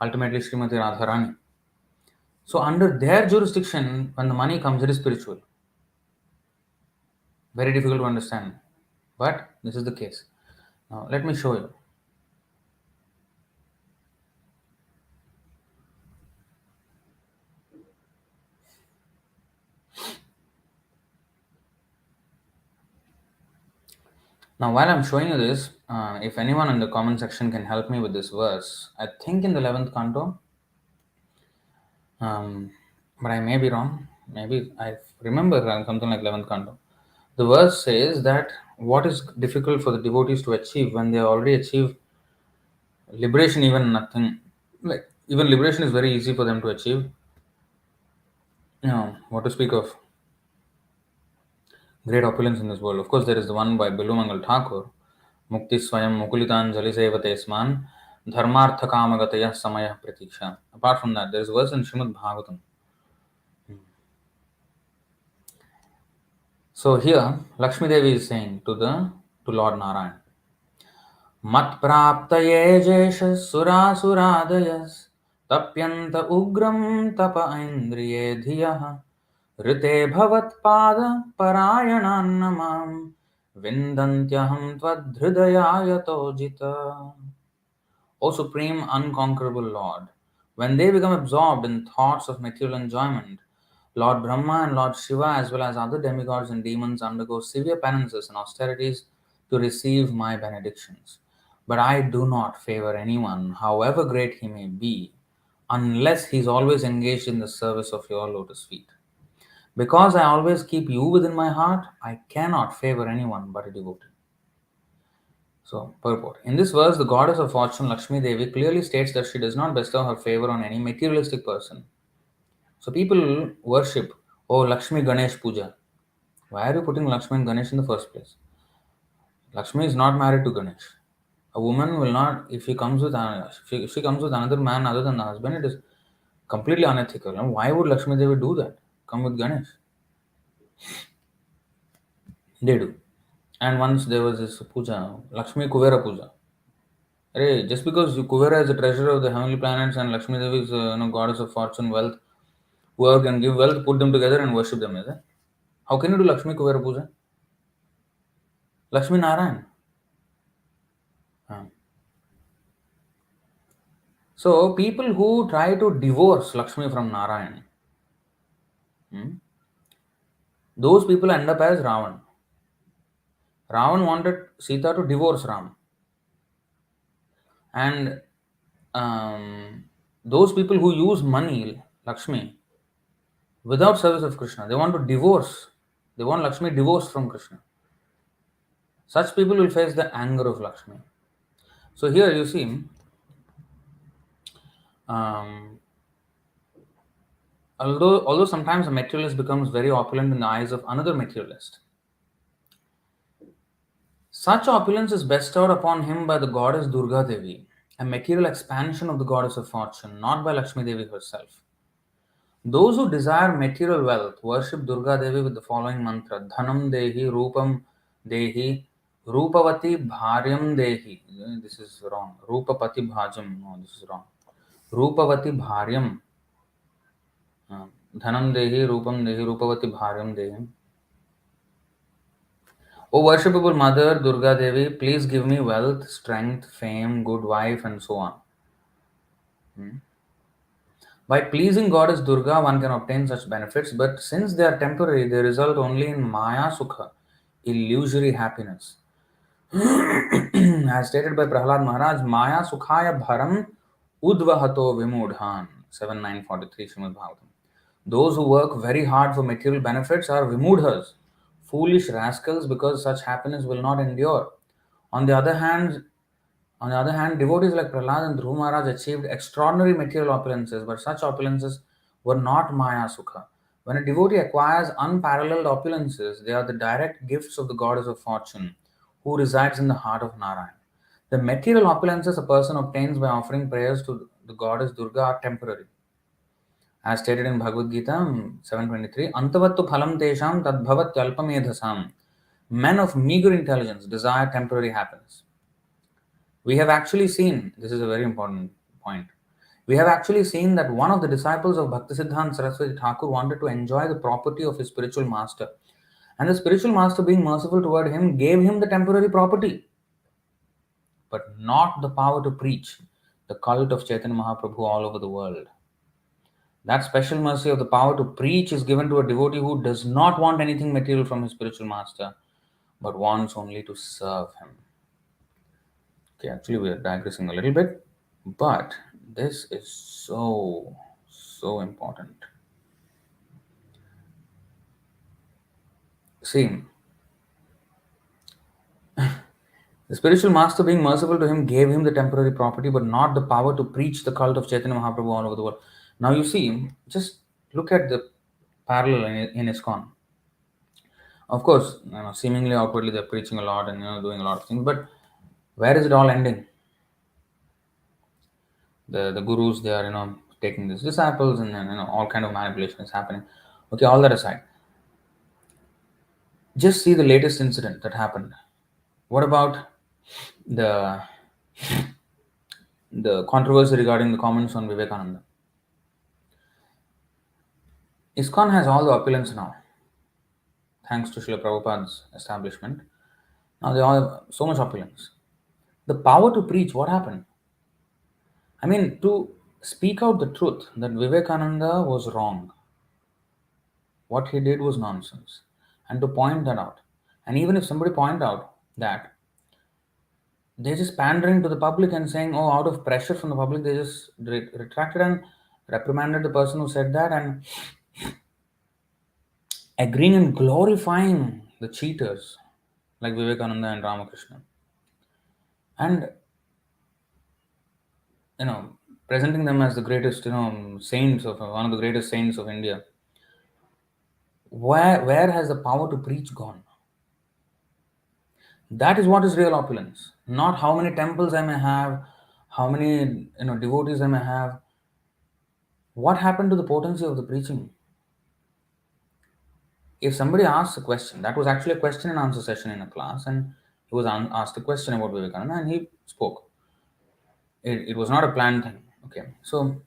ultimately Srimati Radharani. So under their jurisdiction, when the money comes, it is spiritual. Very difficult to understand. But this is the case. Now let me show you. Now while I'm showing you this, if anyone in the comment section can help me with this verse, I think in the 11th canto, but I may be wrong. Maybe I remember something like 11th canto. The verse says that what is difficult for the devotees to achieve when they already achieve liberation, even nothing. Like even liberation is very easy for them to achieve. What to speak of great opulence in this world. Of course, there is the one by Bilumangal Thakur, Mukti Swayam Mukulitanjali Sevate Sman, Dharmartha Kamagataya Samaya Pratiksha. Apart from that, there is a verse in Srimad Bhagavatam. So here, Lakshmi Devi is saying to Lord Narayan, Mat praptaye jesha surasuradayas tapyanta ugram tapa indriye dhiyaha rite bhavat pada parayanannamam vindantyaham tvadhridaya jita. O Supreme Unconquerable Lord, when they become absorbed in thoughts of material enjoyment, Lord Brahma and Lord Shiva, as well as other demigods and demons, undergo severe penances and austerities to receive my benedictions. But I do not favor anyone, however great he may be, unless he is always engaged in the service of your lotus feet. Because I always keep you within my heart, I cannot favor anyone but a devotee. So, purport. In this verse, the goddess of fortune, Lakshmi Devi, clearly states that she does not bestow her favor on any materialistic person. So, people worship, oh, Lakshmi Ganesh Puja. Why are you putting Lakshmi and Ganesh in the first place? Lakshmi is not married to Ganesh. A woman will not, if she comes with if she comes with another man other than the husband, it is completely unethical. And why would Lakshmi Devi do that? Come with Ganesh. They do. And once there was this puja, Lakshmi Kuvera Puja. Hey, just because Kuvera is the treasurer of the heavenly planets and Lakshmi Devi is goddess of fortune, wealth, whoever can give wealth, put them together and worship them, is it? How can you do Lakshmi Kuvera Puja? Lakshmi Narayan. So people who try to divorce Lakshmi from Narayan, those people end up as Ravan. Ravan wanted Sita to divorce Ram. And those people who use money, Lakshmi, without service of Krishna, they want to divorce. They want Lakshmi divorced from Krishna. Such people will face the anger of Lakshmi. So here you see, although sometimes a materialist becomes very opulent in the eyes of another materialist, such opulence is bestowed upon him by the goddess Durga Devi, a material expansion of the goddess of fortune, not by Lakshmi Devi herself. Those who desire material wealth worship Durga Devi with the following mantra: Dhanam Dehi, Rupam Dehi, Rupavati Bharyam Dehi. This is wrong. Rupapati Bhajam. No, this is wrong. Rupavati Bharyam. Dhanam Dehi, Rupam Dehi, Rupavati Bharyam Dehi. O worshipable Mother Durga Devi, please give me wealth, strength, fame, good wife, and so on. By pleasing Goddess Durga, one can obtain such benefits, but since they are temporary, they result only in Maya Sukha, illusory happiness. As stated by Prahlad Maharaj, Maya Sukhaya Bharam Udvahato Vimudhan, 7943 Srimad Bhagavatam. Those who work very hard for material benefits are Vimudhas, foolish rascals, because such happiness will not endure. On the other hand, devotees like Prahlad and Dhruva Maharaj achieved extraordinary material opulences, but such opulences were not Maya Sukha. When a devotee acquires unparalleled opulences, they are the direct gifts of the goddess of fortune, who resides in the heart of Narayan. The material opulences a person obtains by offering prayers to the goddess Durga are temporary. As stated in Bhagavad-gītā 7:23, Antavattu phalam teṣāṁ tadbhavatyalpamedhasam. Men of meager intelligence desire temporary happiness. We have actually seen, this is a very important point, we have actually seen that one of the disciples of Bhaktisiddhanta Saraswati Thakur wanted to enjoy the property of his spiritual master. And the spiritual master, being merciful toward him, gave him the temporary property, but not the power to preach the cult of Chaitanya Mahaprabhu all over the world. That special mercy of the power to preach is given to a devotee who does not want anything material from his spiritual master, but wants only to serve him. Okay, actually we are digressing a little bit, but this is so important. See, the spiritual master, being merciful to him, gave him the temporary property, but not the power to preach the cult of Chaitanya Mahaprabhu all over the world. Now you see, just look at the parallel in ISKCON. Of course, seemingly outwardly they're preaching a lot and doing a lot of things, but where is it all ending? The gurus, they are taking these disciples, and then all kind of manipulation is happening. Okay, all that aside, Just see the latest incident that happened. What about the controversy regarding the comments on Vivekananda? ISKCON has all the opulence now, thanks to Srila Prabhupada's establishment. Now they all have so much opulence. The power to preach, what happened? I mean, to speak out the truth that Vivekananda was wrong, what he did was nonsense, and to point that out. And even if somebody point out that they're just pandering to the public and saying, oh, out of pressure from the public, they just retracted and reprimanded the person who said that, and agreeing and glorifying the cheaters like Vivekananda and Ramakrishna. And, you know, presenting them as the greatest, saints of one of the greatest saints of India. Where has the power to preach gone? That is what is real opulence. Not how many temples I may have, how many devotees I may have. What happened to the potency of the preaching? If somebody asks a question, that was actually a question and answer session in a class, and he was asked a question about Vivekananda, and he spoke. It was not a planned thing. Okay, so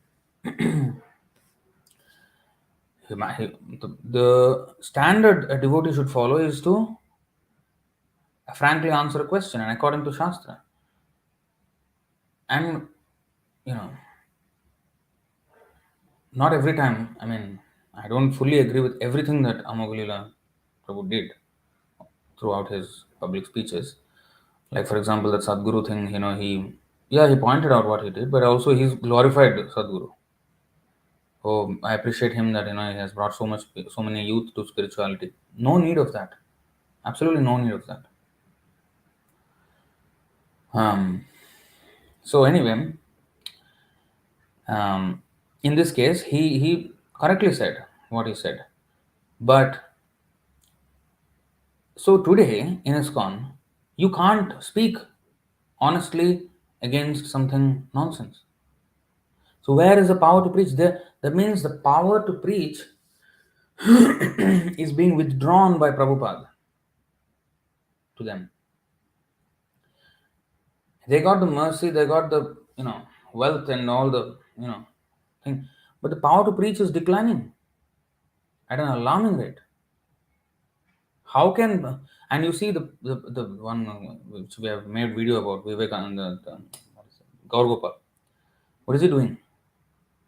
the standard a devotee should follow is to frankly answer a question and according to Shastra. And you know, not every time. I mean, I don't fully agree with everything that Amagalila Prabhu did throughout his public speeches. Like for example, that Sadguru thing. He pointed out what he did, but also he's glorified Sadguru. Oh, I appreciate him that he has brought so many youth to spirituality. No need of that. Absolutely no need of that. Um, so anyway, in this case, he correctly said what he said. But so today in ISKCON, you can't speak honestly against something nonsense. So where is the power to preach? That means the power to preach is being withdrawn by Prabhupada to them. They got the mercy, they got the wealth and all the thing, but the power to preach is declining at an alarming rate. How can and you see the one which we have made video about Vivekananda, what is it? Gaur Gopal. What is he doing?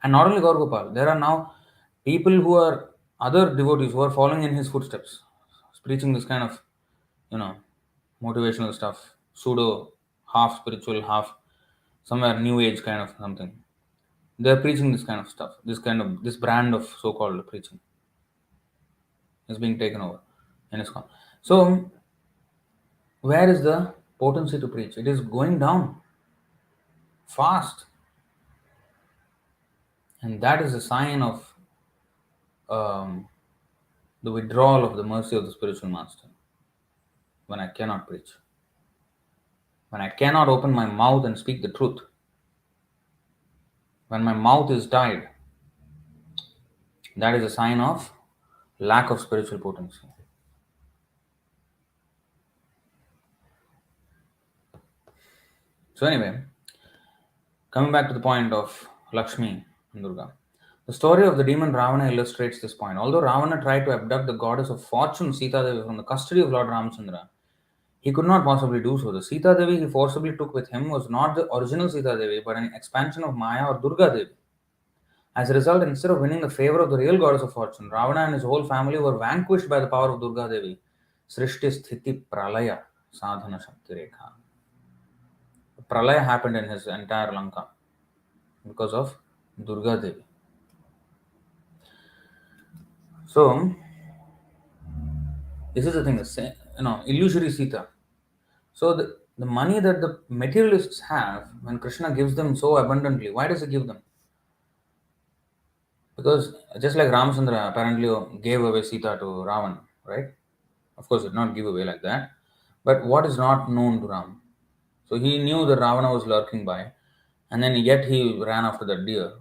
And not only Gaur Gopal, there are now people who are other devotees who are following in his footsteps, preaching this kind of you know motivational stuff, pseudo, half spiritual, half somewhere new age kind of something. They're preaching this kind of stuff. This brand of so-called preaching is being taken over in ISKCON. So where is the potency to preach? It is going down fast, and that is a sign of um, the withdrawal of the mercy of the spiritual master. When I cannot preach, when I cannot open my mouth and speak the truth, when my mouth is tied, that is a sign of lack of spiritual potency. So anyway, coming back to the point of Lakshmi and Durga. The story of the demon Ravana illustrates this point. Although Ravana tried to abduct the goddess of fortune Sita Devi from the custody of Lord Ramchandra, he could not possibly do so. The Sita Devi he forcibly took with him was not the original Sita Devi, but an expansion of Maya or Durga Devi. As a result, instead of winning the favor of the real goddess of fortune, Ravana and his whole family were vanquished by the power of Durga Devi. Srishti Sthiti Pralaya Sadhana Shakti Rekha. Pralaya happened in his entire Lanka because of Durga Devi. So, this is the thing, illusory Sita. So, the money that the materialists have, when Krishna gives them so abundantly, why does he give them? Because just like Ramchandra apparently gave away Sita to Ravan, right? Of course, he did not give away like that. But what is not known to Ram? So he knew that Ravana was lurking by, and then yet he ran after that deer.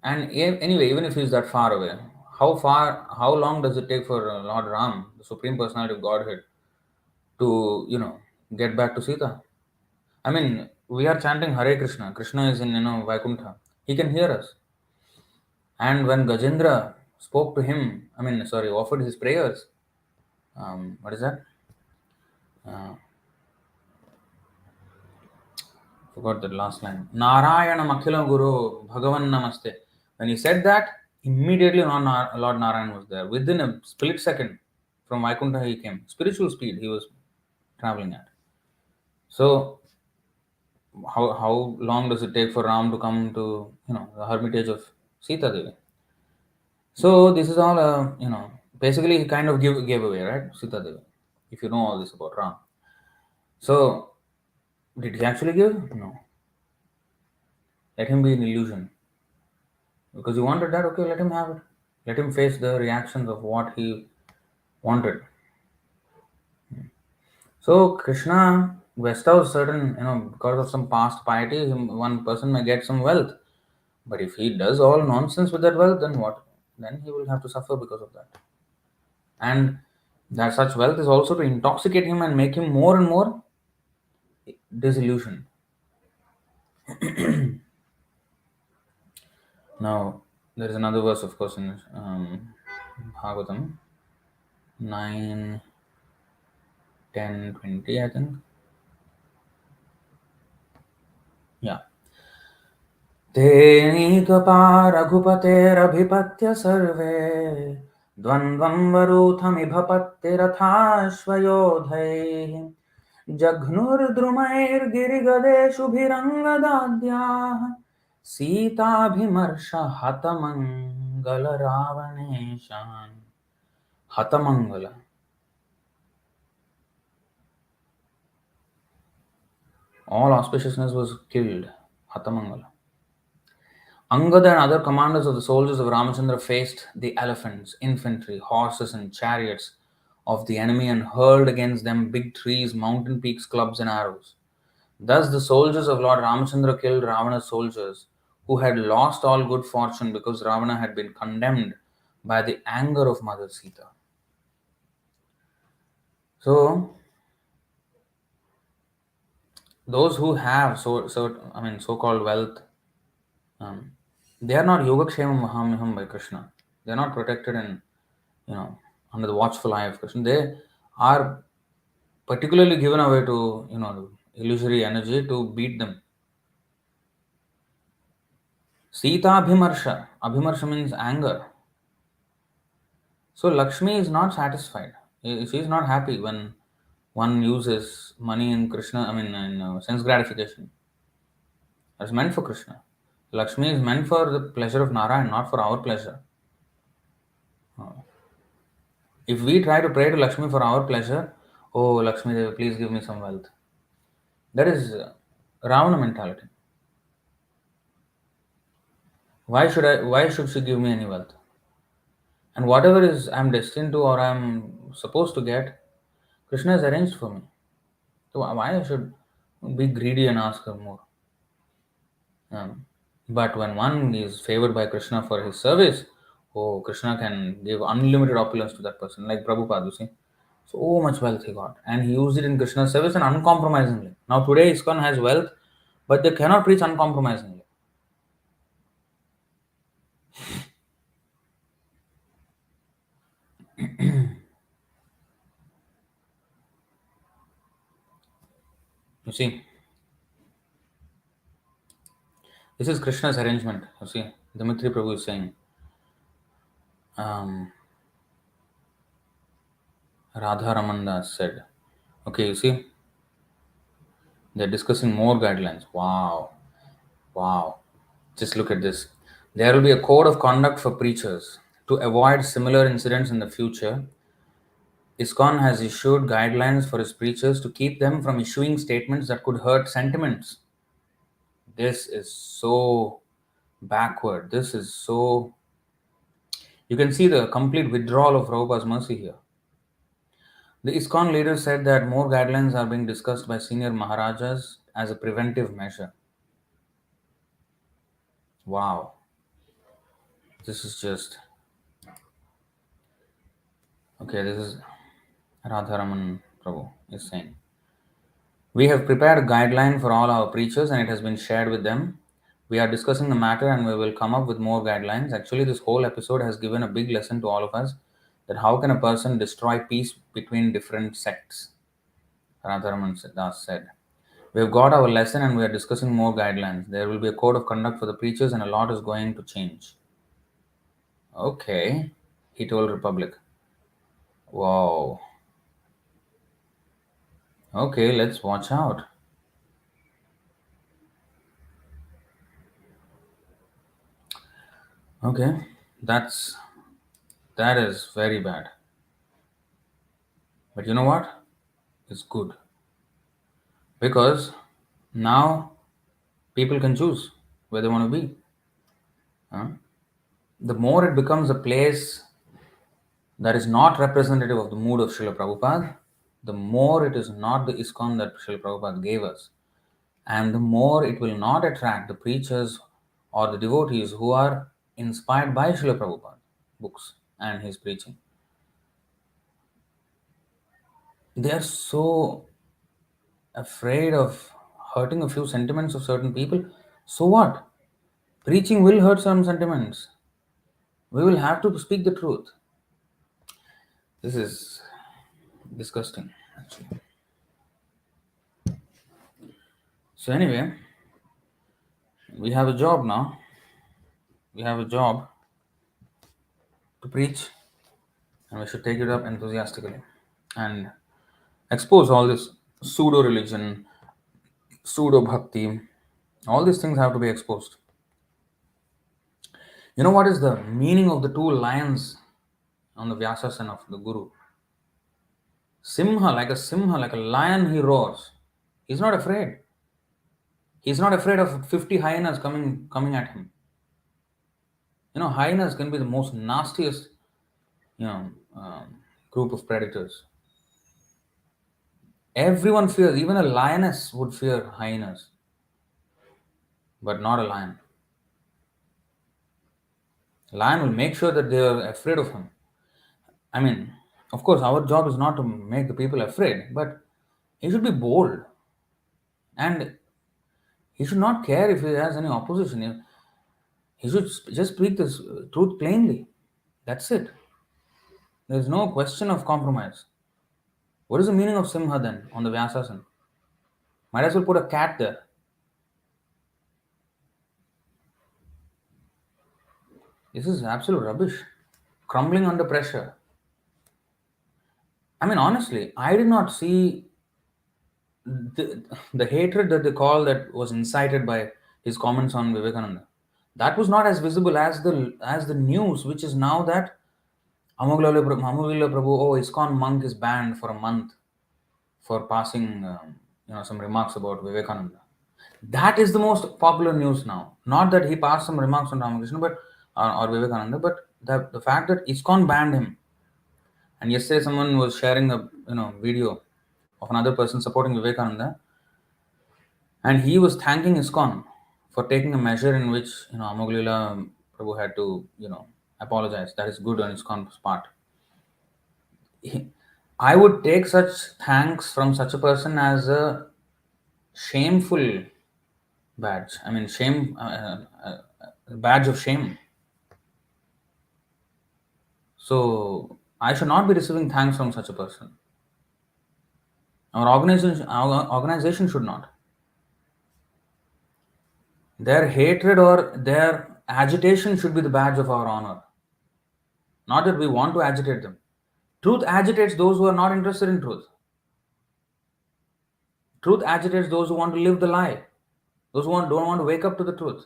And anyway, even if he's that far away, how long does it take for Lord Ram, the Supreme Personality of Godhead, to, get back to Sita? I mean, we are chanting Hare Krishna. Krishna is in, Vaikuntha. He can hear us. And when Gajendra spoke to him, offered his prayers, what is that? Uh, Forgot that last line. Narayana Makhila Guru Bhagavan Namaste. When he said that, immediately Lord Narayan was there. Within a split second from Vaikuntha he came. Spiritual speed he was traveling at. So how long does it take for Ram to come to the hermitage of Sita Devi? So this is all basically he kind of gave away, right, Sita Devi, if you know all this about Ram. So did he actually give? No. Let him be an illusion. Because he wanted that, okay, let him have it. Let him face the reactions of what he wanted. So Krishna bestows certain, because of some past piety, one person may get some wealth. But if he does all nonsense with that wealth, then what? Then he will have to suffer because of that. And that such wealth is also to intoxicate him and make him more and more disillusioned. Now, there is another verse, of course, in Bhagavatam 9, 10, 20, I think. Yeah. तेनीकपा रघुपतेरभिपत्य survey द्वन्द्वं वरूथमिभपत्तिरथाश्वयोधैः जघ्नुर्द्रुमैर्गिरिगदेषुभिरङ्गदाद्याः सीताभिमर्श हतमङ्गलरावणेशान्. Hatamangala. All auspiciousness was killed. Hatamangala. Angada and other commanders of the soldiers of Ramachandra faced the elephants, infantry, horses, and chariots of the enemy and hurled against them big trees, mountain peaks, clubs, and arrows. Thus, the soldiers of Lord Ramachandra killed Ravana's soldiers, who had lost all good fortune because Ravana had been condemned by the anger of Mother Sita. So, those who have so-called wealth, they are not yoga-kṣemaṁ vahāmy by Kṛṣṇa. They are not protected and under the watchful eye of Krishna. They are particularly given away to illusory energy to beat them. Sita abhimarsha. Abhimarsha means anger. So Lakshmi is not satisfied. She is not happy when one uses money in Krishna. In sense gratification. It's meant for Krishna. Lakshmi is meant for the pleasure of Narayan, not for our pleasure. If we try to pray to Lakshmi for our pleasure, oh Lakshmi Devi, please give me some wealth. That is Ravana mentality. Why should she give me any wealth? And whatever is I'm destined to or I'm supposed to get, Krishna has arranged for me. So why I should be greedy and ask her more? But when one is favored by Krishna for his service, oh, Krishna can give unlimited opulence to that person. Like Prabhupada, you see. So much wealth he got. And he used it in Krishna's service and uncompromisingly. Now today ISKCON has wealth, but they cannot preach uncompromisingly. You see, this is Krishna's arrangement. You see, Dimitri Prabhu is saying, Radha Ramandas said, okay, you see, they're discussing more guidelines. Wow. Just look at this. There will be a code of conduct for preachers. To avoid similar incidents in the future, ISKCON has issued guidelines for its preachers to keep them from issuing statements that could hurt sentiments. This is so backward. This is so... You can see the complete withdrawal of Prabhupada's mercy here. The ISKCON leaders said that more guidelines are being discussed by senior Maharajas as a preventive measure. Wow. This is just... Okay, this is Radharaman Prabhu is saying. We have prepared a guideline for all our preachers and it has been shared with them. We are discussing the matter and we will come up with more guidelines. Actually, this whole episode has given a big lesson to all of us that how can a person destroy peace between different sects? Radharaman Das said. We have got our lesson and we are discussing more guidelines. There will be a code of conduct for the preachers and a lot is going to change. Okay, he told Republic. Wow. Okay, let's watch out. Okay, that is very bad. But you know what? It's good because now people can choose where they want to be. Huh? The more it becomes a place that is not representative of the mood of Srila Prabhupada, the more it is not the ISKCON that Srila Prabhupada gave us, and the more it will not attract the preachers or the devotees who are inspired by Srila Prabhupada books and his preaching. They are so afraid of hurting a few sentiments of certain people. So what? Preaching will hurt some sentiments. We will have to speak the truth. This is disgusting, actually. So, anyway, we have a job now. We have a job to preach, and we should take it up enthusiastically and expose all this pseudo religion, pseudo bhakti. All these things have to be exposed. You know what is the meaning of the two lions on the Vyasasana of the Guru? Simha, like a lion, he roars. He's not afraid. He's not afraid of 50 hyenas coming at him. You know, hyenas can be the most nastiest, you know, group of predators. Everyone fears. Even a lioness would fear hyenas, but not a lion. A lion will make sure that they are afraid of him. I mean, of course, our job is not to make the people afraid, but he should be bold, and he should not care if he has any opposition. He should just speak the truth plainly. That's it. There is no question of compromise. What is the meaning of Simha then on the Vyasasana? Might as well put a cat there. This is absolute rubbish. Crumbling under pressure. I mean, honestly, I did not see the hatred that they call that was incited by his comments on Vivekananda. That was not as visible as the news, which is now that Amogla Prabhu, oh, ISKCON monk is banned for a month for passing, some remarks about Vivekananda. That is the most popular news now. Not that he passed some remarks on Ramakrishna, but or Vivekananda, but the fact that ISKCON banned him. And yesterday, someone was sharing a video of another person supporting Vivekananda, and he was thanking ISKCON for taking a measure in which Amoglila Prabhu had to apologize. That is good on ISKCON's part. I would take such thanks from such a person as a shameful badge. I mean, badge of shame. So I should not be receiving thanks from such a person. Our organization should not. Their hatred or their agitation should be the badge of our honor. Not that we want to agitate them. Truth agitates those who are not interested in truth. Truth agitates those who want to live the lie. Those who don't want to wake up to the truth.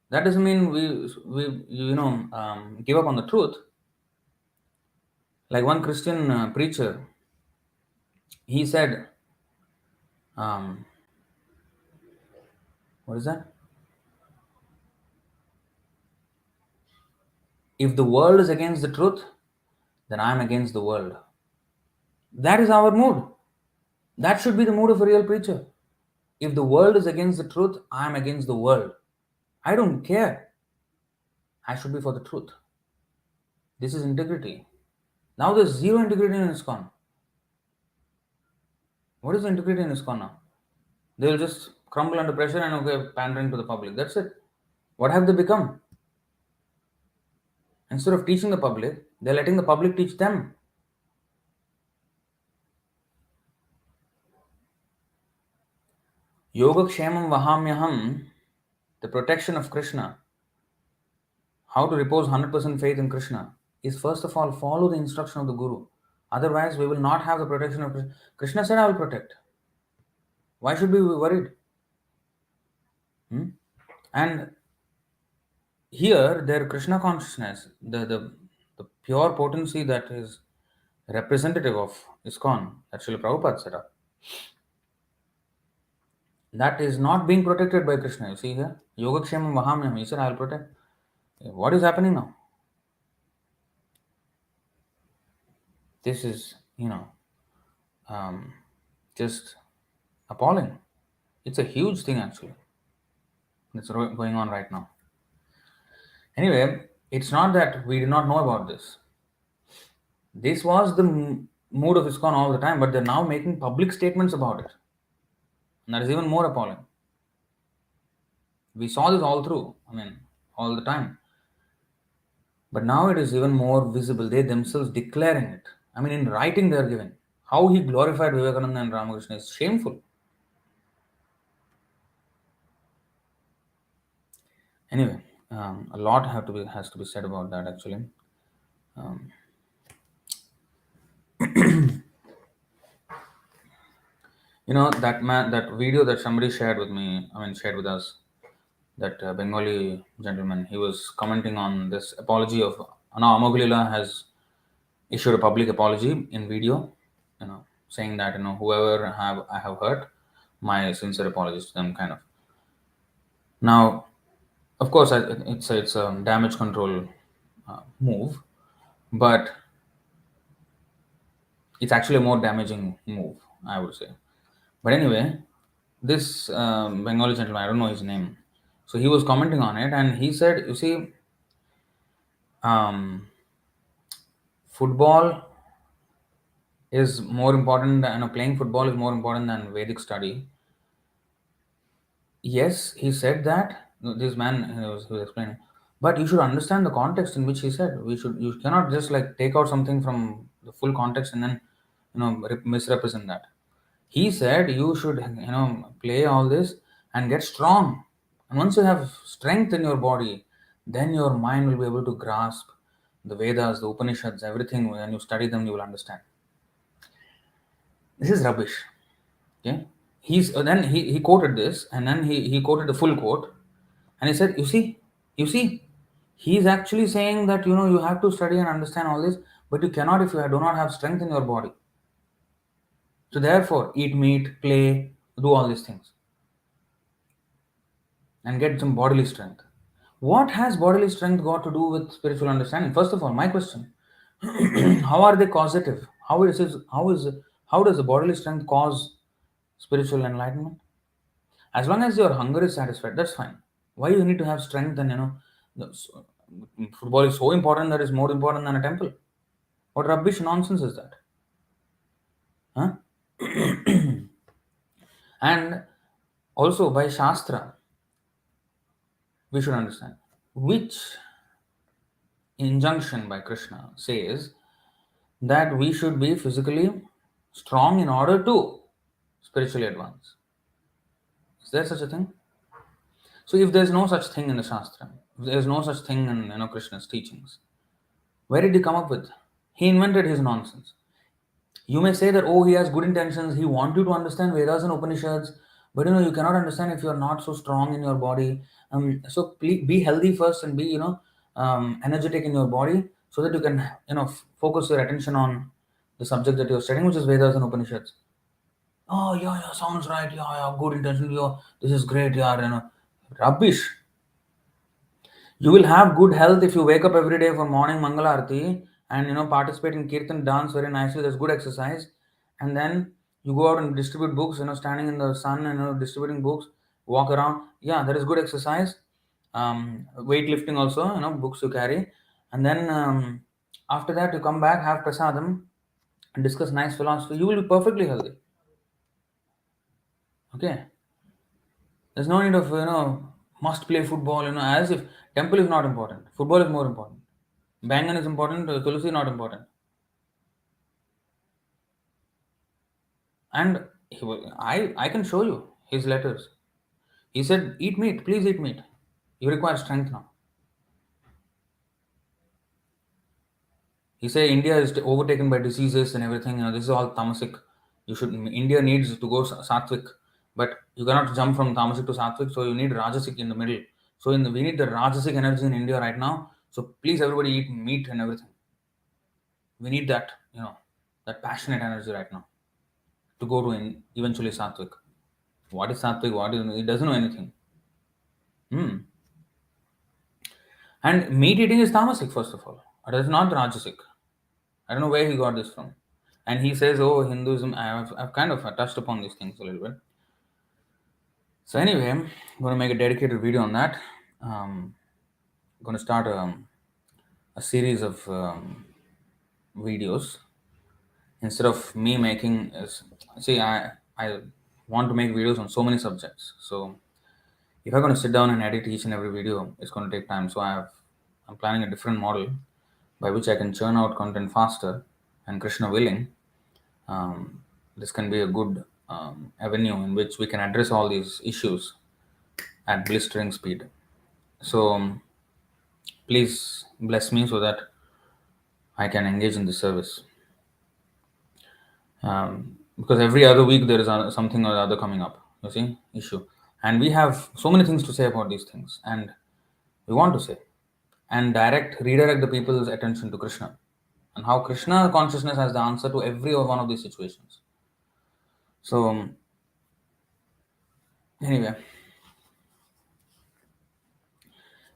That doesn't mean we give up on the truth. Like one Christian preacher, he said, what is that? If the world is against the truth, then I am against the world. That is our mood. That should be the mood of a real preacher. If the world is against the truth, I am against the world. I don't care. I should be for the truth. This is integrity. Now there's zero integrity in ISKCON. What is the integrity in ISKCON now? They will just crumble under pressure and okay, pandering to the public. That's it. What have they become? Instead of teaching the public, they're letting the public teach them. Yoga-kṣemaṁ vahāmy aham, the protection of Kṛṣṇa, how to repose 100% faith in Kṛṣṇa, is first of all follow the instruction of the Guru. Otherwise, we will not have the protection of Kṛṣṇa. Kṛṣṇa said, I will protect. Why should we be worried? And here, their Kṛṣṇa consciousness, the pure potency that is representative of ISKCON, that Srila Prabhupada set up, that is not being protected by Kṛṣṇa. You see here, yoga-kṣemaṁ vahāmy, he said, I will protect. What is happening now? This is, just appalling. It's a huge thing actually that's going on right now. Anyway, it's not that we did not know about this. This was the mood of ISKCON all the time, but they're now making public statements about it. And that is even more appalling. We saw this all through, all the time. But now it is even more visible. They themselves declaring it. In writing they are giving. How he glorified Vivekananda and Ramakrishna is shameful. Anyway, a lot has to be said about that actually. That video that somebody shared with me, shared with us, that Bengali gentleman, he was commenting on this apology of Amogulila has issued a public apology in video, saying that whoever I have hurt, my sincere apologies to them, kind of. Now, of course, it's a damage control move, but it's actually a more damaging move, I would say. But anyway, this Bengali gentleman, I don't know his name, so he was commenting on it, and he said, you see, football is more important than playing football is more important than Vedic study. Yes, he said that. This man he was explaining, but you should understand the context in which he said. You cannot just take out something from the full context and then misrepresent that. He said you should play all this and get strong. And once you have strength in your body, then your mind will be able to grasp the Vedas, the Upanishads, everything. When you study them, you will understand. This is rubbish. Okay. Then he quoted this, and then he quoted the full quote, and he said, you see, he's actually saying that you have to study and understand all this, but you cannot if you do not have strength in your body. So therefore, eat meat, play, do all these things, and get some bodily strength. What has bodily strength got to do with spiritual understanding? First of all, my question: how are they causative? How does the bodily strength cause spiritual enlightenment? As long as your hunger is satisfied, that's fine. Why you need to have strength and football is so important that it's more important than a temple? What rubbish nonsense is that? Huh? And also by Shastra, we should understand which injunction by Kṛṣṇa says that we should be physically strong in order to spiritually advance. Is there such a thing? So if there's no such thing in the Shastra, if there's no such thing in Krishna's teachings, where did he come up with? He invented his nonsense. You may say that, he has good intentions, he wants you to understand Vedas and Upanishads, but you cannot understand if you're not so strong in your body. So please be healthy first and be, energetic in your body so that you can, focus your attention on the subject that you're studying, which is Vedas and Upanishads. Oh, yeah, sounds right. Yeah, good intention. Yeah, this is great. Yeah, rubbish. You will have good health if you wake up every day for morning Mangalarti and participate in Kirtan dance very nicely. That's good exercise. And then you go out and distribute books, standing in the sun and distributing books, walk around. Yeah, that is good exercise. Weightlifting also, books you carry. And then After that, you come back, have prasadam, and discuss nice philosophy. You will be perfectly healthy. Okay? There's no need of, must play football, as if temple is not important. Football is more important. Bangan is important, Tulsi is not important. And I can show you his letters. He said, eat meat, please eat meat. You require strength now. He said India is overtaken by diseases and everything. This is all tamasic. India needs to go sattvic, but you cannot jump from tamasic to sattvic. So you need rajasic in the middle. So we need the rajasic energy in India right now. So please, everybody, eat meat and everything. We need that, that passionate energy right now to go to eventually sattvic. What is sattvic? He doesn't know anything. And meat eating is tamasic, first of all. It is not rajasic. I don't know where he got this from. And he says, oh, Hinduism, I've kind of touched upon these things a little bit. So anyway, I'm going to make a dedicated video on that. I'm going to start a series of videos. Instead of me making, I want to make videos on so many subjects. So if I'm going to sit down and edit each and every video, it's going to take time. So I'm planning a different model by which I can churn out content faster, and Kṛṣṇa willing, this can be a good avenue in which we can address all these issues at blistering speed. So please bless me so that I can engage in this service. Because every other week there is something or other coming up, you see, issue. And we have so many things to say about these things, and we want to say and redirect the people's attention to Kṛṣṇa and how Kṛṣṇa consciousness has the answer to every one of these situations. So anyway,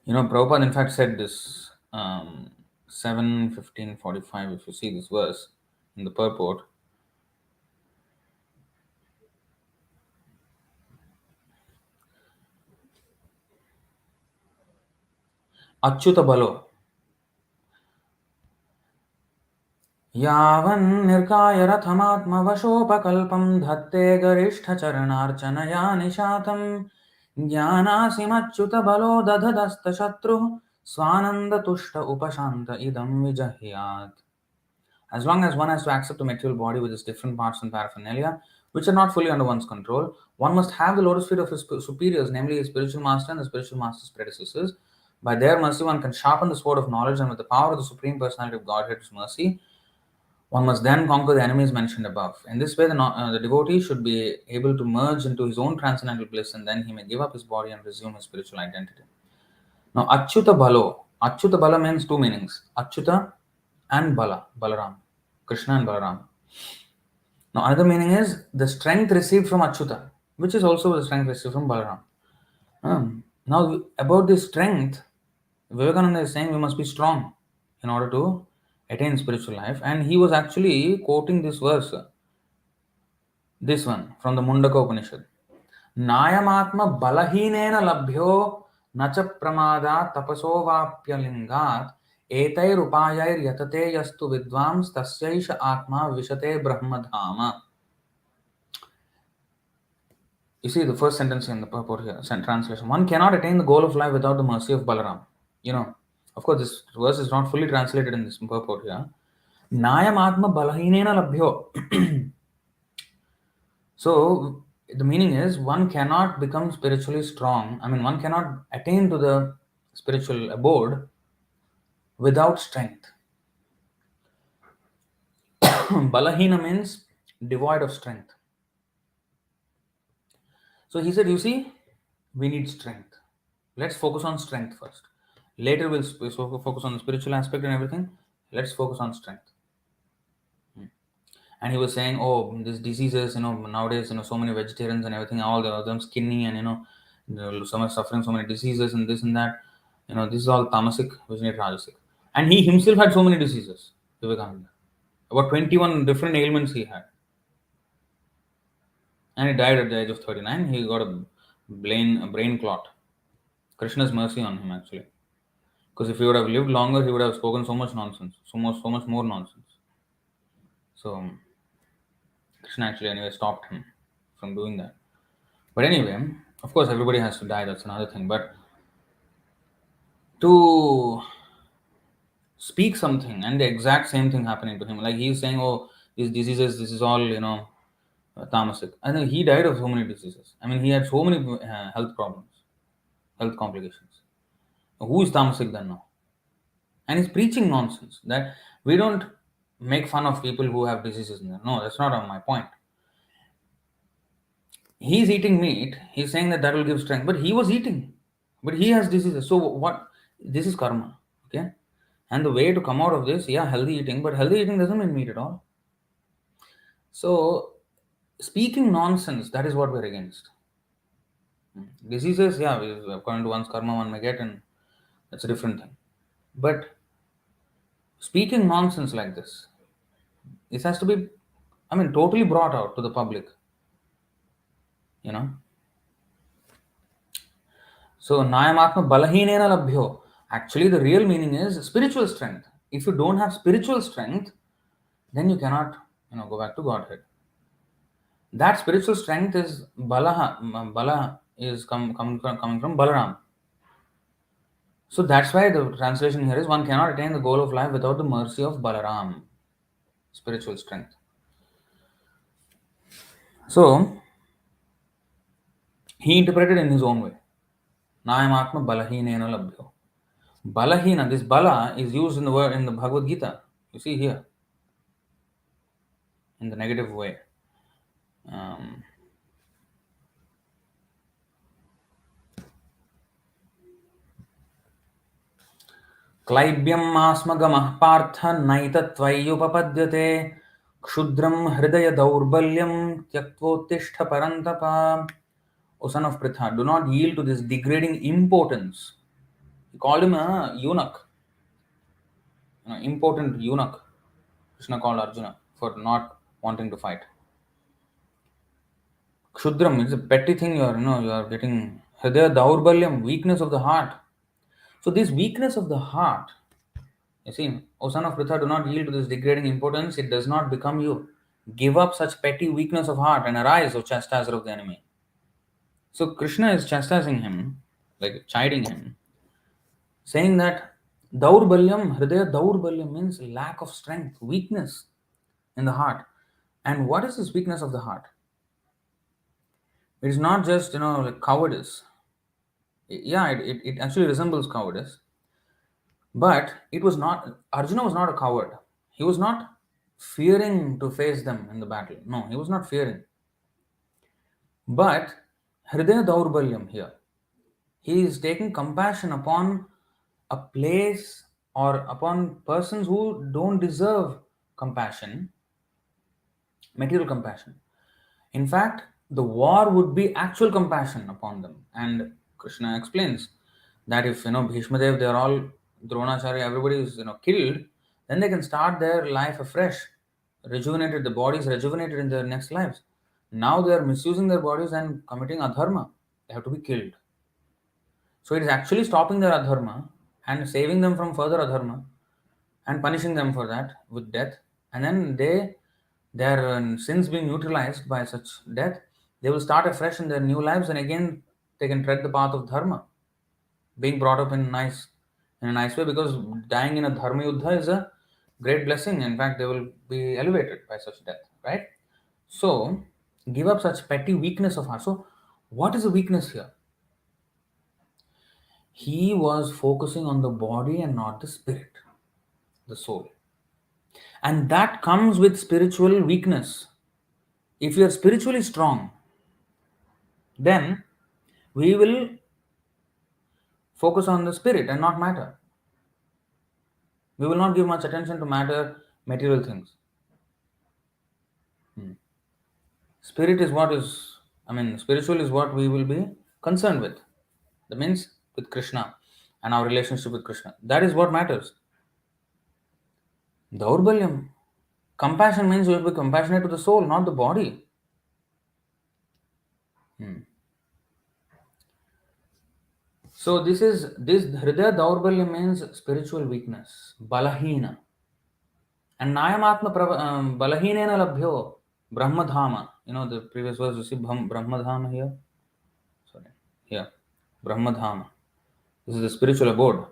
Prabhupada in fact said this 7:15:45. If you see this verse in the purport, Achyuta balo यावन्निर्काय रथमात्मवशोपकल्पं धत्ते गरिष्ठचरणार्चनया निशातं ज्ञानासिमच्युतबलो दधदस्तशत्रुः स्वानन्दतुष्ट उपशान्त idam विजह्यात्. As long as one has to accept a material body with its different parts and paraphernalia, which are not fully under one's control, one must have the lotus feet of his superiors, namely his spiritual master and the spiritual master's predecessors. By their mercy, one can sharpen the sword of knowledge, and with the power of the Supreme Personality of Godhead's mercy, one must then conquer the enemies mentioned above. In this way, the devotee should be able to merge into his own transcendental bliss, and then he may give up his body and resume his spiritual identity. Now, Achyuta Balo. Achyuta Bala means two meanings. Achyuta and Bala, Balaram. Kṛṣṇa and Balaram. Now, another meaning is the strength received from Achyuta, which is also the strength received from Balaram. Now, about this strength, Vivekananda is saying we must be strong in order to attain spiritual life, and he was actually quoting this verse, this one from the Mundaka Upanishad. Nayamatma balahinena labhyo nacha pramada tapaso vapyalingat etair upayair yatate yastu vidvams tasyaisha atma vishate brahmadhama. You see the first sentence in the purport here, translation. One cannot attain the goal of life without the mercy of Balaram. Of course, this verse is not fully translated in this purport here. Nayam atma balahinena labhyo. So, the meaning is one cannot become spiritually strong. One cannot attain to the spiritual abode without strength. Balahina means devoid of strength. So he said, you see, we need strength. Let's focus on strength first. Later we'll focus on the spiritual aspect and everything. Let's focus on strength. And he was saying, oh, these diseases, nowadays, so many vegetarians and everything, all of them skinny and, some are suffering so many diseases and this and that. This is all tamasic, which need rajasic. And he himself had so many diseases, Vivekananda. About 21 different ailments he had. And he died at the age of 39. He got a brain clot. Krishna's mercy on him, actually. Because if he would have lived longer, he would have spoken so much nonsense, so much more nonsense. So Krishna actually anyway stopped him from doing that. But anyway, of course, everybody has to die. That's another thing. But to speak something and the exact same thing happening to him, like he's saying, "Oh, these diseases, this is all tamasic." I know he died of so many diseases. I mean, he had so many health problems, health complications. Who is tamasic then now? And he's preaching nonsense that we don't make fun of people who have diseases. No, that's not my point. He's eating meat. He's saying that will give strength, but he was eating, but he has diseases. So what? This is karma, okay? And the way to come out of this, yeah, healthy eating, but healthy eating doesn't mean meat at all. So speaking nonsense, that is what we're against. Diseases, yeah, according to one's karma, one may get, and that's a different thing. But speaking nonsense like this has to be, totally brought out to the public. So, nayamatma balahinena labhyo. Actually, the real meaning is spiritual strength. If you don't have spiritual strength, then you cannot, go back to Godhead. That spiritual strength is balaha. Bala is coming from Balaram. So that's why the translation here is one cannot attain the goal of life without the mercy of Balaram, spiritual strength. So he interpreted in his own way. Nayamatma balahinena labhyo. Balahina, this bala is used in the word in the Bhagavad-gītā. You see here, in the negative way. क्लैब्यम् आस्मगमः Partha नैतत्त्वय्युपपद्यते क्षुद्रं हृदय दौर्बल्यं त्यक्त्वोत्तिष्ठ परन्तप. O son of Pritha, do not yield to this degrading impotence. He called him a eunuch, impotent eunuch. Krishna called Arjuna for not wanting to fight. Kshudram is a petty thing. You are getting hridaya daurbalyam, weakness of the heart. So this weakness of the heart, you see, O son of Pritha, do not yield to this degrading importance. It does not become you. Give up such petty weakness of heart and arise, O chastiser of the enemy. So Krishna is chastising him, like chiding him, saying that daurbalyam, hridaya daurbalyam means lack of strength, weakness in the heart. And what is this weakness of the heart? It is not just, like cowardice. Yeah, it actually resembles cowardice. But it was not, Arjuna was not a coward. He was not fearing to face them in the battle. No, he was not fearing. But hridaya daurbalyam here, he is taking compassion upon a place or upon persons who don't deserve compassion, material compassion. In fact, the war would be actual compassion upon them. And Krishna explains that if Bhishmadev, they are all Dronacharya, everybody is killed, then they can start their life afresh, rejuvenated. The body is rejuvenated in their next lives. Now they are misusing their bodies and committing adharma. They have to be killed. So it is actually stopping their adharma and saving them from further adharma and punishing them for that with death. And then their sins being neutralized by such death, they will start afresh in their new lives, and again they can tread the path of dharma, being brought up in a nice way, because dying in a dharma yuddha is a great blessing. In fact, they will be elevated by such death, right? So give up such petty weakness of heart. So what is the weakness here? He was focusing on the body and not the spirit, the soul. And that comes with spiritual weakness. If you are spiritually strong, then we will focus on the spirit and not matter. We will not give much attention to matter, material things. Spirit is spiritual is what we will be concerned with. That means with Krishna and our relationship with Krishna. That is what matters. Daurbalyam. Compassion means you will be compassionate to the soul, not the body. So this hridaya daurbalya means spiritual weakness, balahina. And nayamatma balahinena labhyo brahmadhama. You know the previous verse you see brahmadhama here. Sorry, here brahmadhama. This is the spiritual abode.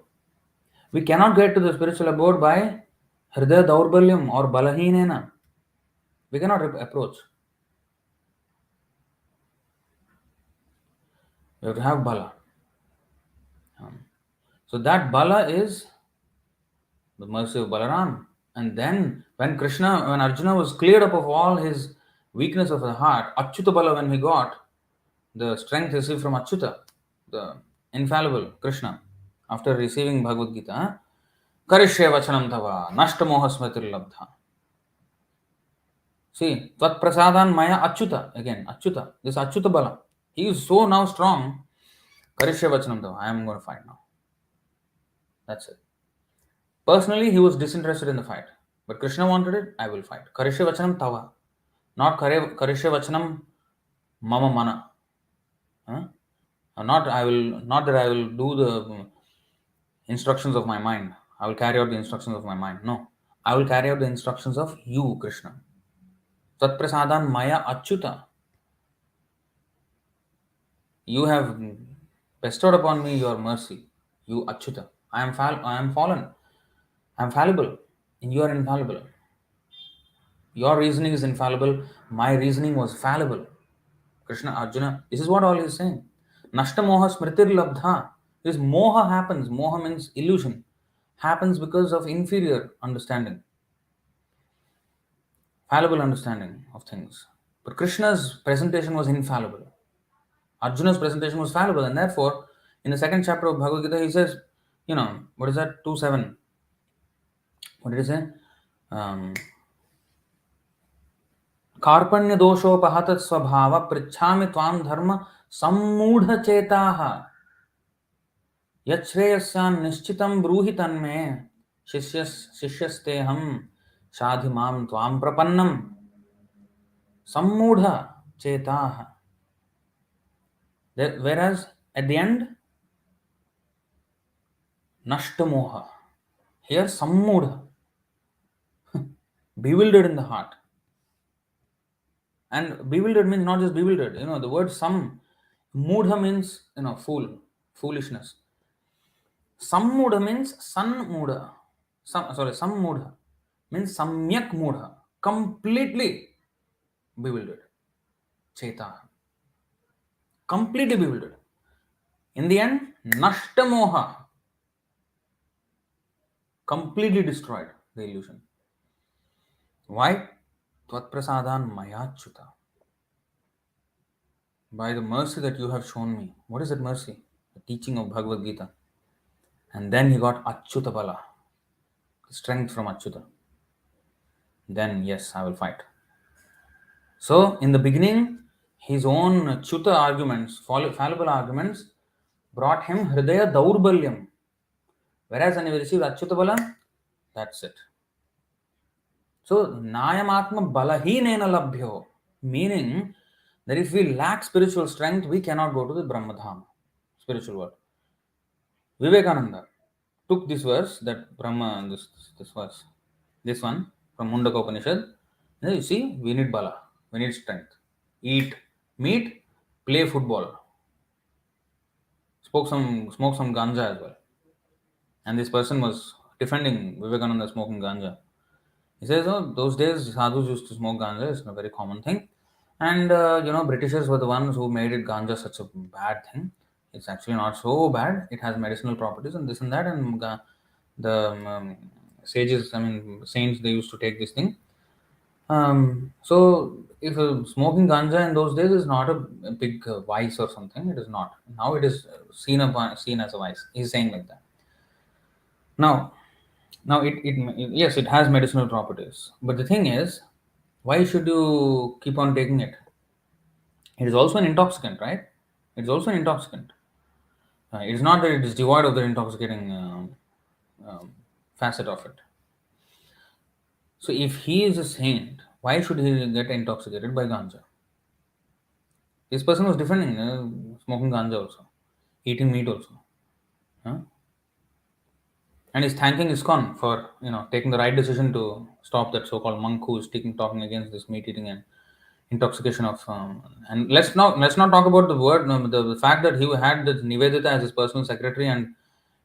We cannot get to the spiritual abode by hridaya daurbalyam or balahinena. We cannot approach. We have to have bala. So that bala is the mercy of Balaram. And then when Arjuna was cleared up of all his weakness of the heart, Achyuta bala when he got, the strength received from Achyuta, the infallible Krishna, after receiving Bhagavad-gītā, Karishye vachanam tava, nashta moha smritir labdha. See, Tvat prasadan maya Achyuta, again, Achyuta, this Achyuta bala. He is so now strong, Karishye vachanam tava, I am going to fight now. That's it. Personally, he was disinterested in the fight. But Krishna wanted it, I will fight. Karishya vachanam tava. Not karishya vachanam mama mana. Not that I will do the instructions of my mind. I will carry out the instructions of my mind. No. I will carry out the instructions of you, Krishna. Tat prasadan maya achyuta. You have bestowed upon me your mercy. You achyuta. I am fallen. I am fallible. And you are infallible. Your reasoning is infallible. My reasoning was fallible. Krishna, Arjuna, this is what all he is saying. Nashta moha smritir labdha. This moha happens. Moha means illusion. Happens because of inferior understanding. Fallible understanding of things. But Krishna's presentation was infallible. Arjuna's presentation was fallible. And therefore, in the second chapter of Bhagavad-gītā, he says, what is that? 2:7. What did he say? कार्पण्य दोषोपहत स्वभाव पृच्छामि त्वां धर्म सम्मूढ़ चेताः यच्छ्रेयस्यान् निश्चितं ब्रूहि तन्मे शिष्यस्तेऽहं शाधि मां त्वां प्रपन्नम् सम्मूढ़ चेताः. Whereas at the end, nashta moha. Here sammudha, bewildered in the heart. And bewildered means not just bewildered. The word mudha means, foolishness. Sammudha means sammudha. Sammudha means samyak mudha. Completely bewildered. Cheta. Completely bewildered. In the end, nashta moha. Completely destroyed the illusion. Why? Tvat prasadan mayachyuta. By the mercy that you have shown me. What is that mercy? The teaching of Bhagavad-gītā. And then he got Achyuta bala. Strength from Achyuta. Then, yes, I will fight. So, in the beginning, his own Achyuta arguments, fallible arguments, brought him Hridaya Daurbalyam. Whereas when he received Achyuta bala, that's it. So, Nayamatma Balahinena Labhyo, meaning that if we lack spiritual strength, we cannot go to the Brahmadhama, spiritual world. Vivekananda took this verse, that Brahma, this verse, this one from Mundaka Upanishad. You see, we need bala, we need strength. Eat meat, play football, smoke some ganja as well. And this person was defending Vivekananda smoking ganja. He says, those days sadhus used to smoke ganja, it's a very common thing. And, Britishers were the ones who made it ganja such a bad thing. It's actually not so bad. It has medicinal properties and this and that. And the sages, saints, they used to take this thing. So, if smoking ganja in those days is not a big vice or something, it is not. Now it is seen as a vice. He's saying like that. Now, yes, it has medicinal properties. But the thing is, why should you keep on taking it? It is also an intoxicant, right? It is also an intoxicant. It is not that it is devoid of the intoxicating facet of it. So if he is a saint, why should he get intoxicated by ganja? This person was defending smoking ganja also, eating meat also. Huh? And he's thanking ISKCON for taking the right decision to stop that so-called monk who is talking against this meat eating and intoxication of. And let's not talk about the word the fact that he had this Nivedita as his personal secretary, and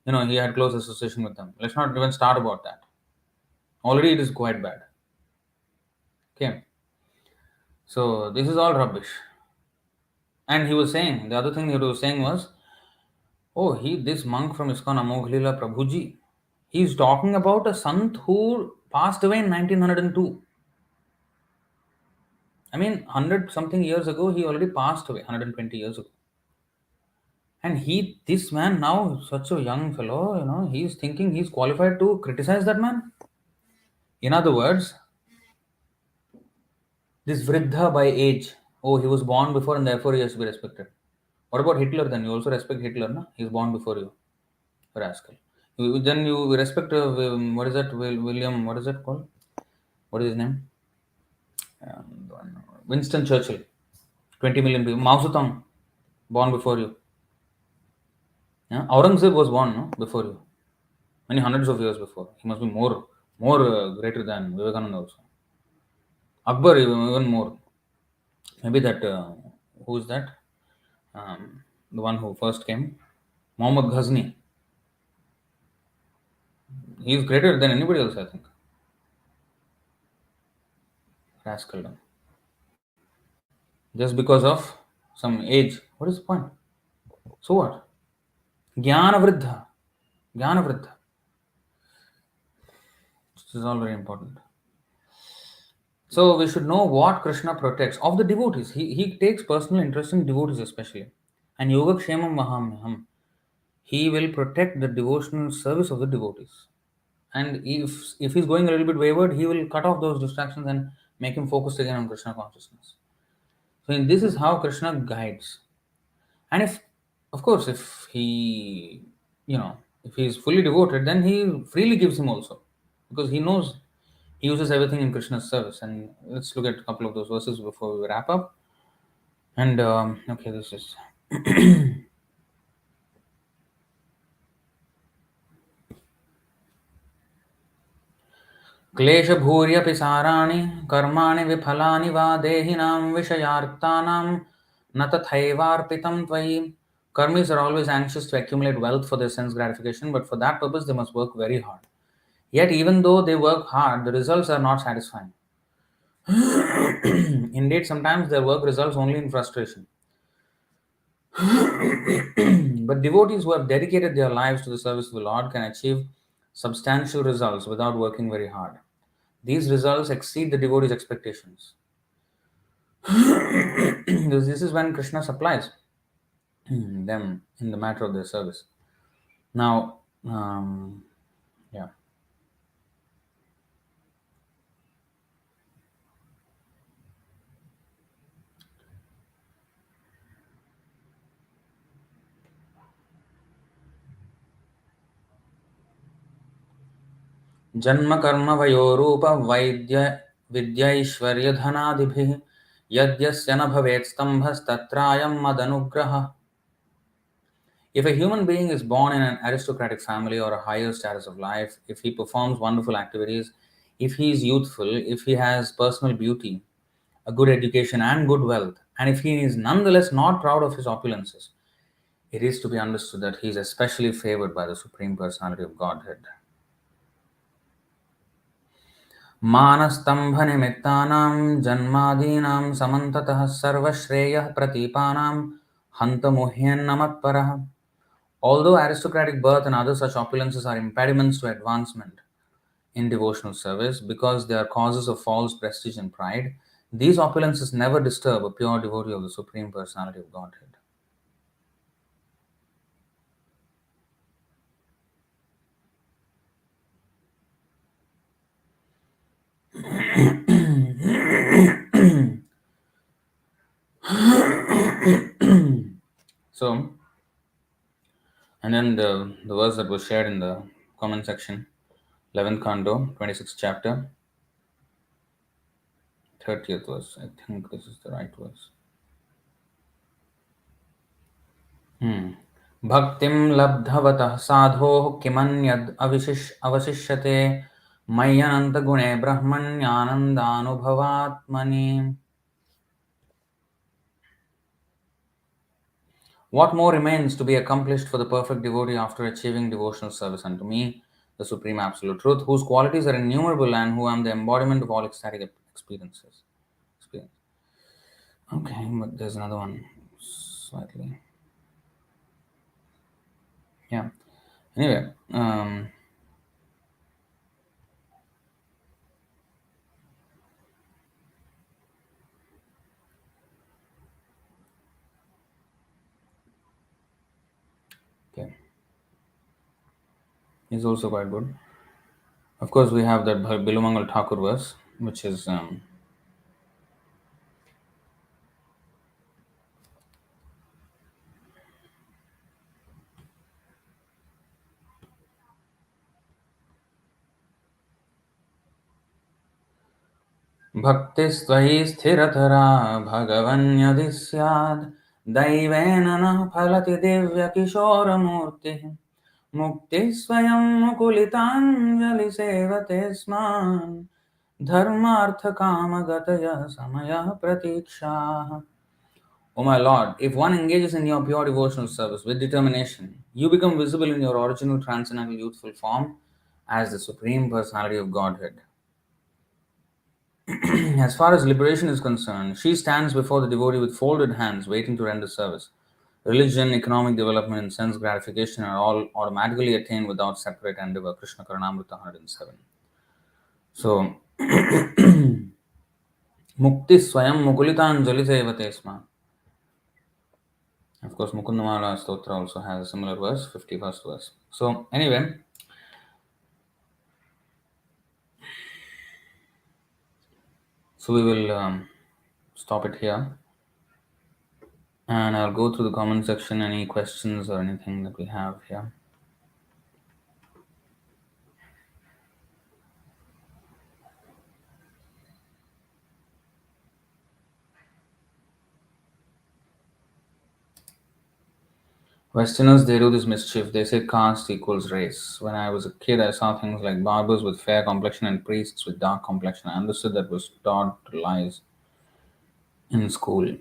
he had close association with them. Let's not even start about that. Already it is quite bad. Okay, so this is all rubbish. And he was saying, the other thing he was saying was, oh, this monk from ISKCON Amoghilila Prabhuji, he's talking about a sant who passed away in 1902. I mean, 100 something years ago, he already passed away, 120 years ago. And this man now, such a young fellow, he's thinking he's qualified to criticize that man. In other words, this Vriddha by age, oh, he was born before and therefore he has to be respected. What about Hitler then? You also respect Hitler, no? He's born before you, rascal. Then you respect, what is that, William, what is that called? What is his name? Winston Churchill. 20 million people. Mao Zedong, born before you. Yeah? Aurangzeb was born before you. Many hundreds of years before. He must be more greater than Vivekananda also. Akbar even more. Maybe that, who is that? The one who first came. Muhammad Ghazni. He is greater than anybody else, I think. Rascal. Just because of some age. What is the point? So what? Jnana Vriddha. Jnana Vriddha. This is all very important. So we should know what Kṛṣṇa protects of the devotees. He takes personal interest in devotees especially. And yoga-kṣemaṁ vahāmy. He will protect the devotional service of the devotees. And if he's going a little bit wayward, he will cut off those distractions and make him focused again on Krishna consciousness. So this is how Krishna guides. And of course, if if he is fully devoted, then he freely gives him also. Because he knows he uses everything in Krishna's service. And let's look at a couple of those verses before we wrap up. And okay, this is क्लेशभूर्यपि साराणि कर्माणि विफलानि वा देहिनां विषयार्तानां न तथैवार्पितं त्वयि. Karmis are always anxious to accumulate wealth for their sense gratification, but for that purpose they must work very hard. Yet even though they work hard, the results are not satisfying. Indeed, sometimes their work results only in frustration. But devotees who have dedicated their lives to the service of the Lord can achieve substantial results without working very hard. These results exceed the devotee's expectations. This is when Krishna supplies them in the matter of their service. Now, yeah. जन्म कर्म वयोरूप वैद्य विद्यैश्वर्य धनादिभिः यद्यस्य न भवेत् स्तम्भस्तत्रायं मदनुग्रहः. If a human being is born in an aristocratic family or a higher status of life, if he performs wonderful activities, if he is youthful, if he has personal beauty, a good education and good wealth, and if he is nonetheless not proud of his opulences, it is to be understood that he is especially favored by the Supreme Personality of Godhead. मानस्तम्भनिमित्तानां जन्मादीनां समन्ततः सर्वश्रेयः प्रतीपानां हन्तमुह्यन्नमत्परः. Although aristocratic birth and other such opulences are impediments to advancement in devotional service because they are causes of false prestige and pride, these opulences never disturb a pure devotee of the Supreme Personality of Godhead. So, and then the verse that was shared in the comment section, 11th Canto, 26th chapter, 30th verse. I think this is the right verse. भक्तिं लब्धवतः साधोः किमन्यद् अवशिष्यते मय्यनन्तगुणे ब्रह्मण्यानन्दानुभवात्मनि. What more remains to be accomplished for the perfect devotee after achieving devotional service unto me, the Supreme Absolute Truth, whose qualities are innumerable and who am the embodiment of all ecstatic experiences? Experience. Okay, but there's another one. Slightly. Yeah. Anyway, okay. Is also quite good. Of course, we have that Bilumangal Thakur verse, which is भक्तिस्त्वयि स्थिरतरा भगवन्यदि स्याद् दैवेन न फलति दिव्यकिशोरमूर्तिः मुक्तिः स्वयं मुकुलिताञ्जलिसेवते स्मान् धर्मार्थकामगतयः समयः प्रतीक्षाः. O my Lord, if one engages in your pure devotional service with determination, you become visible in your original transcendental youthful form as the Supreme Personality of Godhead. As far as liberation is concerned, she stands before the devotee with folded hands, waiting to render service. Religion, economic development, and sense gratification are all automatically attained without separate endeavor. Kṛṣṇa Karunamrita 107. So, Mukti Swayam Mukulitanjali Sevate Sma. Of course, Mukundamala Stotra also has a similar verse, 51st verse. So, anyway, so we will stop it here and I'll go through the comment section. Any questions or anything that we have here? Westerners, they do this mischief. They say caste equals race. When I was a kid, I saw things like barbers with fair complexion and priests with dark complexion. I understood that was taught lies in school.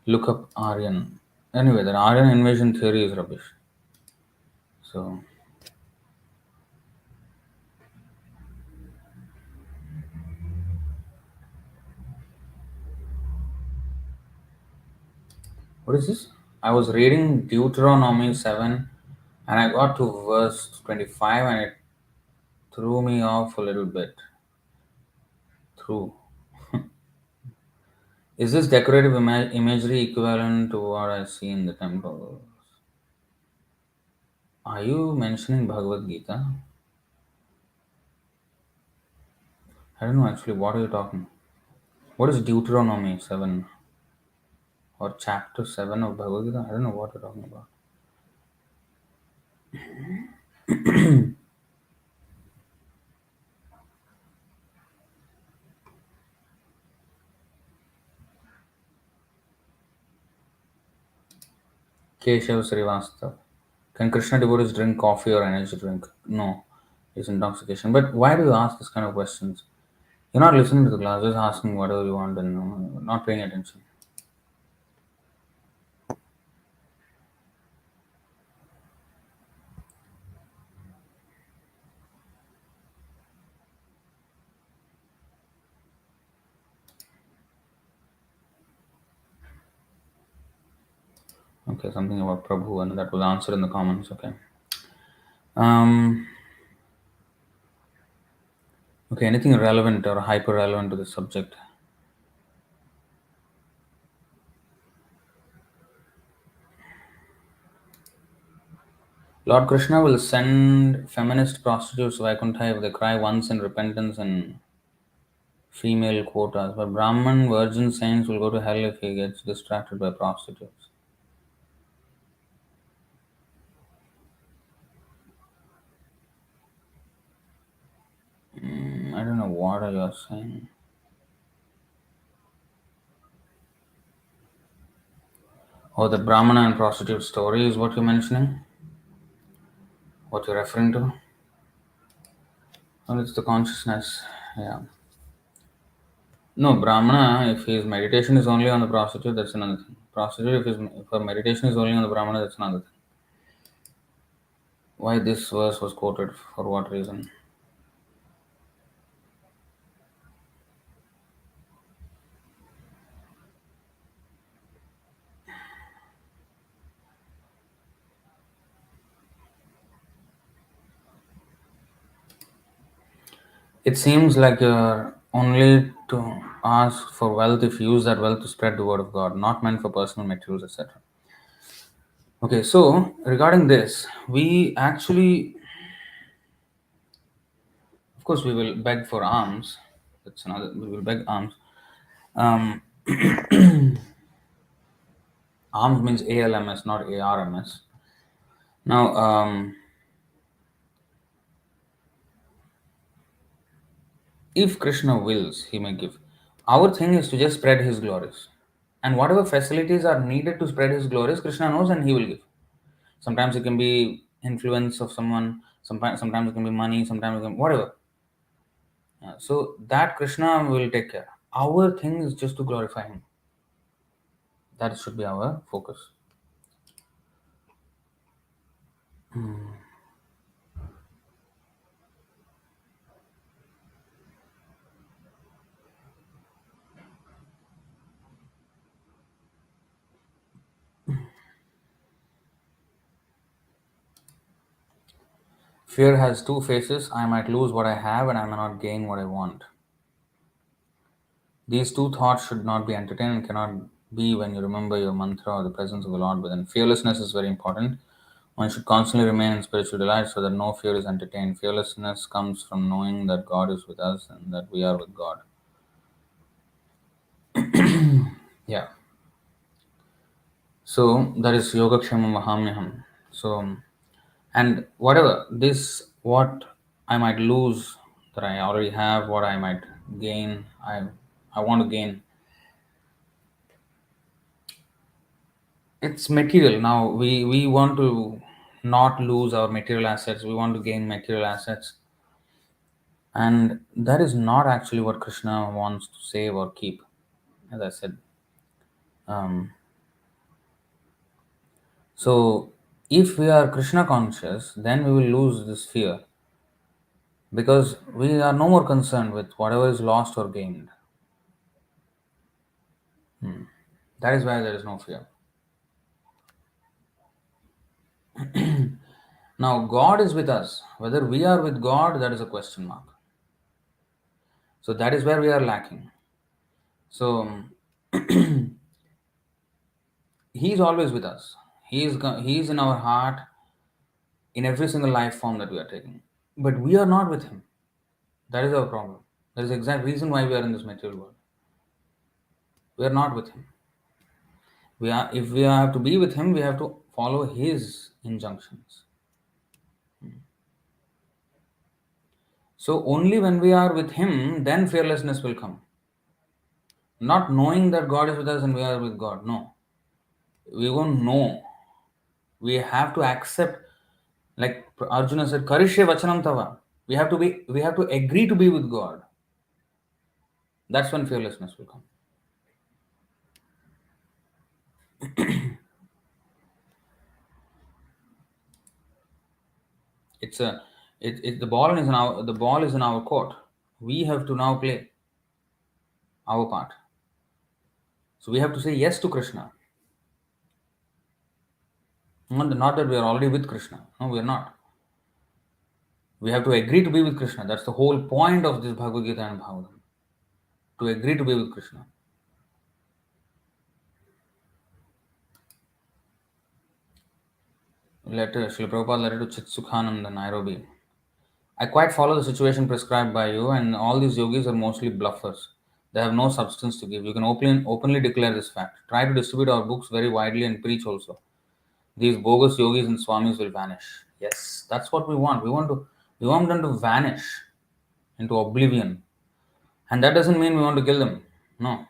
Look up Aryan. Anyway, that Aryan invasion theory is rubbish. So, what is this? I was reading Deuteronomy 7 and I got to verse 25 and it threw me off a little bit. Through. Is this decorative imagery equivalent to what I see in the temple? Are you mentioning Bhagavad-gītā? I don't know actually. What are you talking? What is Deuteronomy 7 or chapter 7 of Bhagavad-gītā? I don't know what you're talking about. Keshav Srivastav. Can Krishna devotees drink coffee or energy drink? No. It's intoxication. But why do you ask this kind of questions? You're not listening to the class, just asking whatever you want and not paying attention. Okay, something about Prabhu, and that was answered in the comments. Okay. Um, okay, anything relevant or hyper relevant to the subject? Lord Krishna will send feminist prostitutes to Vaikuntha if they cry once in repentance and female quotas, but Brahman virgin saints will go to hell if he gets distracted by prostitutes. I don't know what are you saying. Or the Brahmana and prostitute story is what you're mentioning? What you're referring to? Well, it's the consciousness. Yeah. No, Brahmana, if his meditation is only on the prostitute, that's another thing. Prostitute, if her meditation is only on the Brahmana, that's another thing. Why this verse was quoted? For what reason? It seems like you're only to ask for wealth if you use that wealth to spread the word of God, not meant for personal materials, etc. Okay, so regarding this, we actually, of course, we will beg for alms. That's another. We will beg alms. Um, alms means ALMS, not ARMS. Now, if Krishna wills, he may give. Our thing is to just spread his glories. And whatever facilities are needed to spread his glories, Krishna knows and he will give. Sometimes it can be influence of someone, sometimes it can be money, sometimes it can whatever. So that Krishna will take care. Our thing is just to glorify him. That should be our focus. Fear has two faces. I might lose what I have and I may not gain what I want. These two thoughts should not be entertained and cannot be when you remember your mantra or the presence of the Lord within. Fearlessness is very important. One should constantly remain in spiritual delight so that no fear is entertained. Fearlessness comes from knowing that God is with us and that we are with God. Yeah. So that is yoga-kṣemaṁ vahāmy. So, and whatever this, what I might lose that I already have, what I might gain, I want to gain. It's material. Now we want to not lose our material assets. We want to gain material assets, and that is not actually what Krishna wants to save or keep. As I said, um, so if we are Krishna conscious, then we will lose this fear because we are no more concerned with whatever is lost or gained. That is why there is no fear. Now, God is with us. Whether we are with God, that is a question mark. So that is where we are lacking. So He is always with us. He is in our heart in every single life form that we are taking. But we are not with Him. That is our problem. That is the exact reason why we are in this material world. We are not with Him. If we have to be with Him, we have to follow His injunctions. So only when we are with Him, then fearlessness will come. Not knowing that God is with us and we are with God. No. We won't know. We have to accept, like Arjuna said, Karishye vachanam tava. We have to agree to be with God. That's when fearlessness will come. It's a the ball is in our court. We have to now play our part. So we have to say yes to Krishna. Not that we are already with Krishna. No, we are not. We have to agree to be with Krishna. That's the whole point of this Bhagavad-gītā and Bhagavatam. To agree to be with Krishna. Srila Prabhupada letter to Chitsukhananda, Nairobi. I quite follow the situation prescribed by you, and all these yogis are mostly bluffers. They have no substance to give. You can openly declare this fact. Try to distribute our books very widely and preach also. These bogus yogis and swamis will vanish. Yes, that's what we want. We want them to vanish into oblivion. And that doesn't mean we want to kill them. No.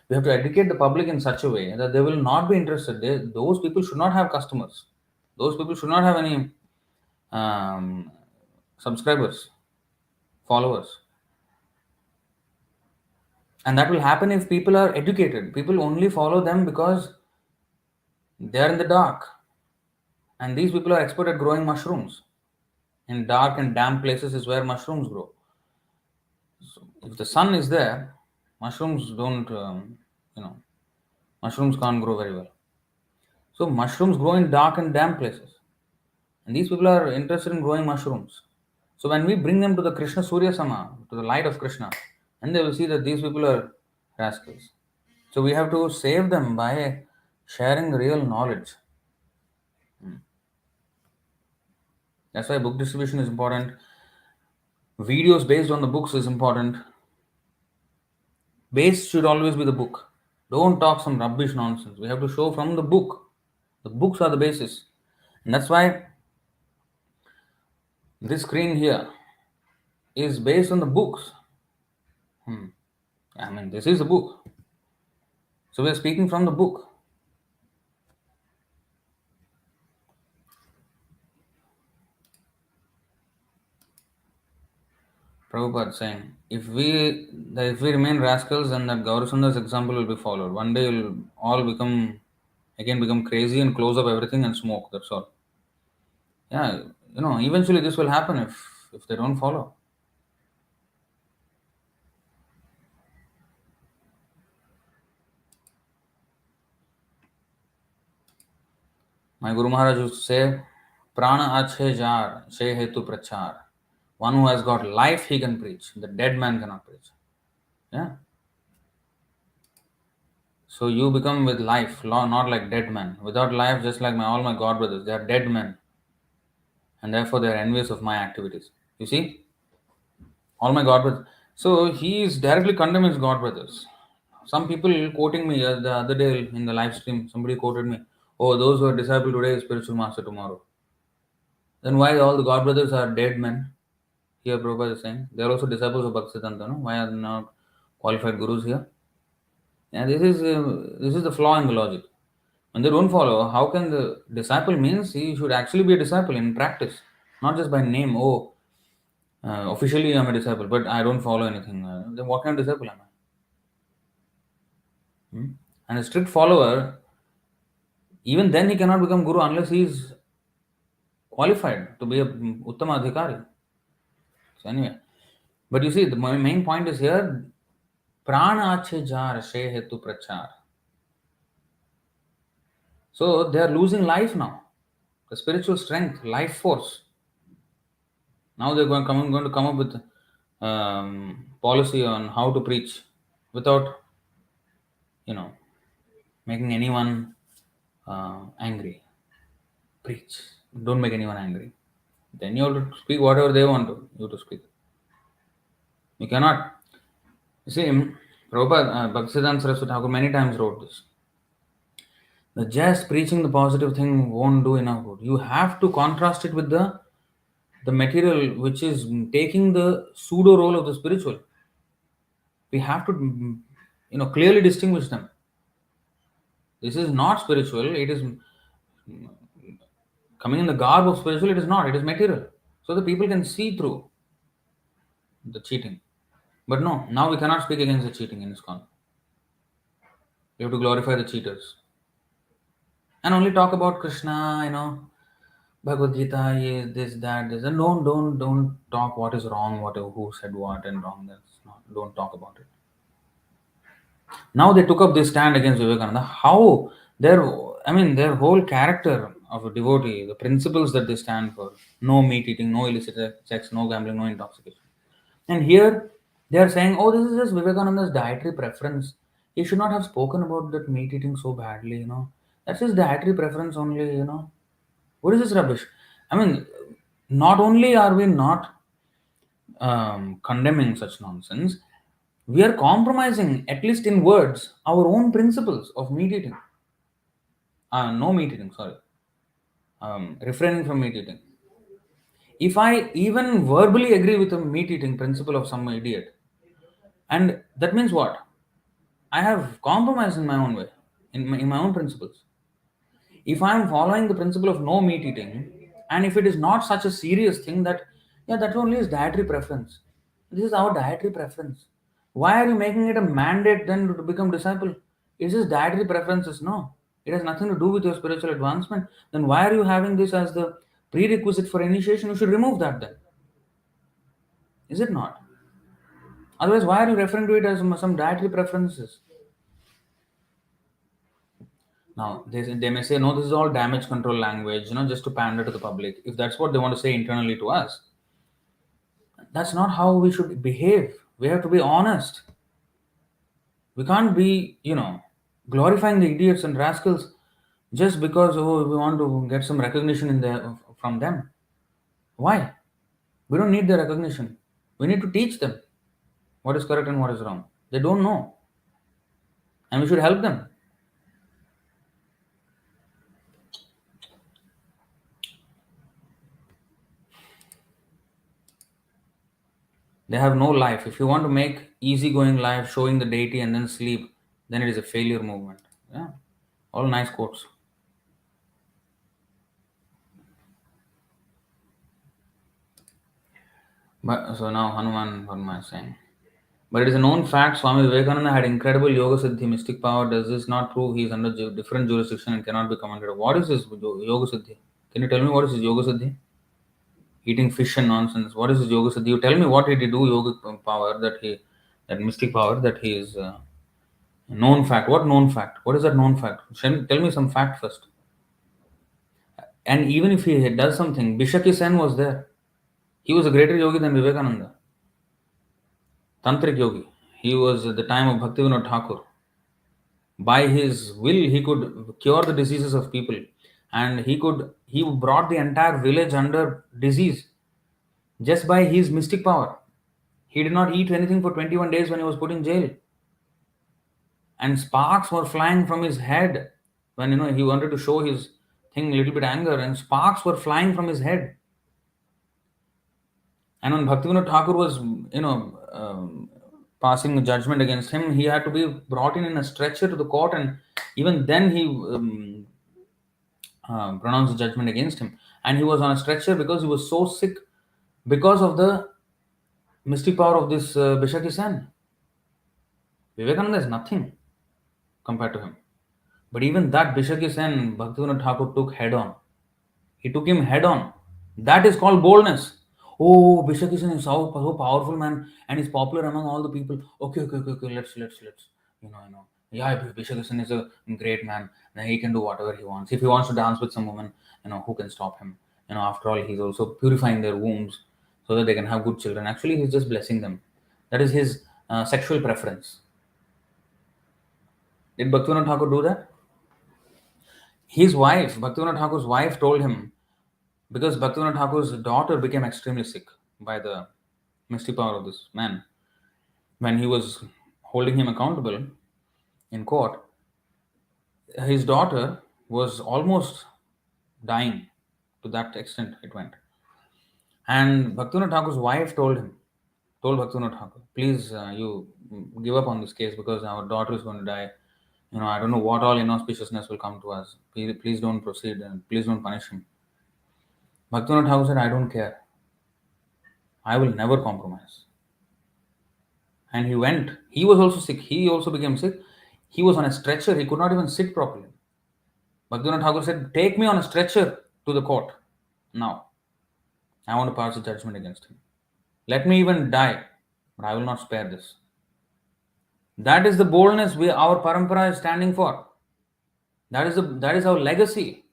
We have to educate the public in such a way that they will not be interested. Those people should not have customers. Those people should not have any um, subscribers, followers. And that will happen if people are educated. People only follow them because they are in the dark. And these people are expert at growing mushrooms. In dark and damp places is where mushrooms grow. So if the sun is there, mushrooms don't, mushrooms can't grow very well. So mushrooms grow in dark and damp places. And these people are interested in growing mushrooms. So when we bring them to the Krishna Surya Sama, to the light of Krishna, and they will see that these people are rascals. So we have to save them by sharing real knowledge. That's why book distribution is important. Videos based on the books is important. Base should always be the book. Don't talk some rubbish nonsense. We have to show from the book. The books are the basis. And that's why this screen here is based on the books. I mean, this is the book. So we are speaking from the book. Prabhupada saying, if we remain rascals, then that Gaurasundar's example will be followed. One day we'll all become crazy and close up everything and smoke. That's all. Yeah, eventually this will happen if they don't follow. My Guru Maharaj used to say, Prana achhe jar, she hetu prachar. One who has got life, he can preach. The dead man cannot preach. Yeah. So you become with life, not like dead men. Without life, just like all my God brothers, they are dead men. And therefore they are envious of my activities. You see? All my God brothers. So he is directly condemning his God brothers. Some people quoting me the other day in the live stream, somebody quoted me, oh, those who are disciple today, spiritual master tomorrow. Then why all the God brothers are dead men? Here Prabhupada is saying, they are also disciples of Bhaktivedanta. No? Why are they not qualified gurus here? And this is the flaw in the logic. When they don't follow, how can the disciple means he should actually be a disciple in practice, not just by name. Oh, officially I'm a disciple, but I don't follow anything. Then what kind of disciple am I? And a strict follower, even then he cannot become guru unless he is qualified to be a uttama adhikari. So anyway, but you see, the main point is here, prana ache jar she hetu prachar. So they are losing life now, the spiritual strength, life force. Now they're going to come up with policy on how to preach without, making anyone angry. Preach. Don't make anyone angry. Then you have to speak whatever they want you to speak. You cannot. You see, Prabhupada, Bhaktisiddhanta Saraswati Thakur many times wrote this. The just preaching the positive thing won't do enough good. You have to contrast it with the material which is taking the pseudo role of the spiritual. We have to, clearly distinguish them. This is not spiritual. It is coming in the garb of spiritual. It is not. It is material. So the people can see through the cheating. But no, now we cannot speak against the cheating in ISKCON. We have to glorify the cheaters. And only talk about Krishna, Bhagavad-gītā, this, that, this. And don't talk what is wrong, who said what and wrong. That's not. Don't talk about it. Now they took up this stand against Vivekananda. How their whole character of a devotee, the principles that they stand for, no meat eating, no illicit sex, no gambling, no intoxication. And here they are saying, oh, this is just Vivekananda's dietary preference. He should not have spoken about that meat eating so badly, That's his dietary preference only, What is this rubbish? I mean, not only are we not condemning such nonsense, we are compromising, at least in words, our own principles of meat eating. No meat eating, sorry. Refraining from meat eating. If I even verbally agree with the meat eating principle of some idiot, and that means what? I have compromised in my own way, in my own principles. If I am following the principle of no meat eating, and if it is not such a serious thing that, yeah, that only is dietary preference. This is our dietary preference. Why are you making it a mandate then to become disciple? It's just dietary preferences, no. It has nothing to do with your spiritual advancement. Then why are you having this as the prerequisite for initiation? You should remove that then. Is it not? Otherwise, why are you referring to it as some dietary preferences? Now, they may say, no, this is all damage control language, just to pander to the public. If that's what they want to say internally to us, that's not how we should behave. We have to be honest. We can't be, glorifying the idiots and rascals just because, oh, we want to get some recognition from them. Why? We don't need the recognition. We need to teach them what is correct and what is wrong. They don't know. And we should help them. They have no life. If you want to make easygoing life, showing the deity and then sleep, then it is a failure movement. Yeah. All nice quotes. But so now Hanuman, what am I saying? But it is a known fact Swami Vivekananda had incredible yoga siddhi, mystic power. Does this not prove he is under different jurisdiction and cannot be commanded? What is his yoga siddhi? Can you tell me what is his yoga siddhi? Eating fish and nonsense. What is his yoga siddhi? You tell me what did he do yoga power that mystic power that he is known fact. What known fact? What is that known fact? Tell me some fact first. And even if he does something, Bishaki Sen was there. He was a greater yogi than Vivekananda. Tantric yogi. He was at the time of Bhaktivinoda Thakur. By his will, he could cure the diseases of people, and he brought the entire village under disease just by his mystic power. He did not eat anything for 21 days when he was put in jail, and sparks were flying from his head when he wanted to show his thing a little bit anger, and sparks were flying from his head. And when Bhaktivinoda Thakur was, passing judgment against him, he had to be brought in a stretcher to the court, and even then he pronounced judgment against him. And he was on a stretcher because he was so sick because of the mystic power of this Bishaki Sen. Vivekananda is nothing compared to him. But even that Bishaki Sen, Bhaktivinoda Thakur took head on. He took him head on. That is called boldness. Oh, Bishaki Sen is so powerful, man, and he's popular among all the people. Okay. Let's. Yeah, Bishaki Sen is a great man. He can do whatever he wants. If he wants to dance with some woman, who can stop him? After all, he's also purifying their wombs so that they can have good children. Actually, he's just blessing them. That is his sexual preference. Did Bhaktivinoda Thakur do that? His wife, Bhaktivinoda Thakur's wife, told him, because Bhaktivinoda Thakur's daughter became extremely sick by the mystic power of this man. When he was holding him accountable in court, his daughter was almost dying. To that extent, it went. And Bhaktivinoda Thakur's wife told Bhaktivinoda Thakur, please, you give up on this case because our daughter is going to die. I don't know what all inauspiciousness will come to us. Please don't proceed and please don't punish him. Bhaktivinoda Thakur said, I don't care. I will never compromise. And he went. He was also sick. He also became sick. He was on a stretcher. He could not even sit properly. Bhaktivinoda Thakur said, take me on a stretcher to the court. Now, I want to pass a judgment against him. Let me even die, but I will not spare this. That is the boldness our parampara is standing for. That is our legacy.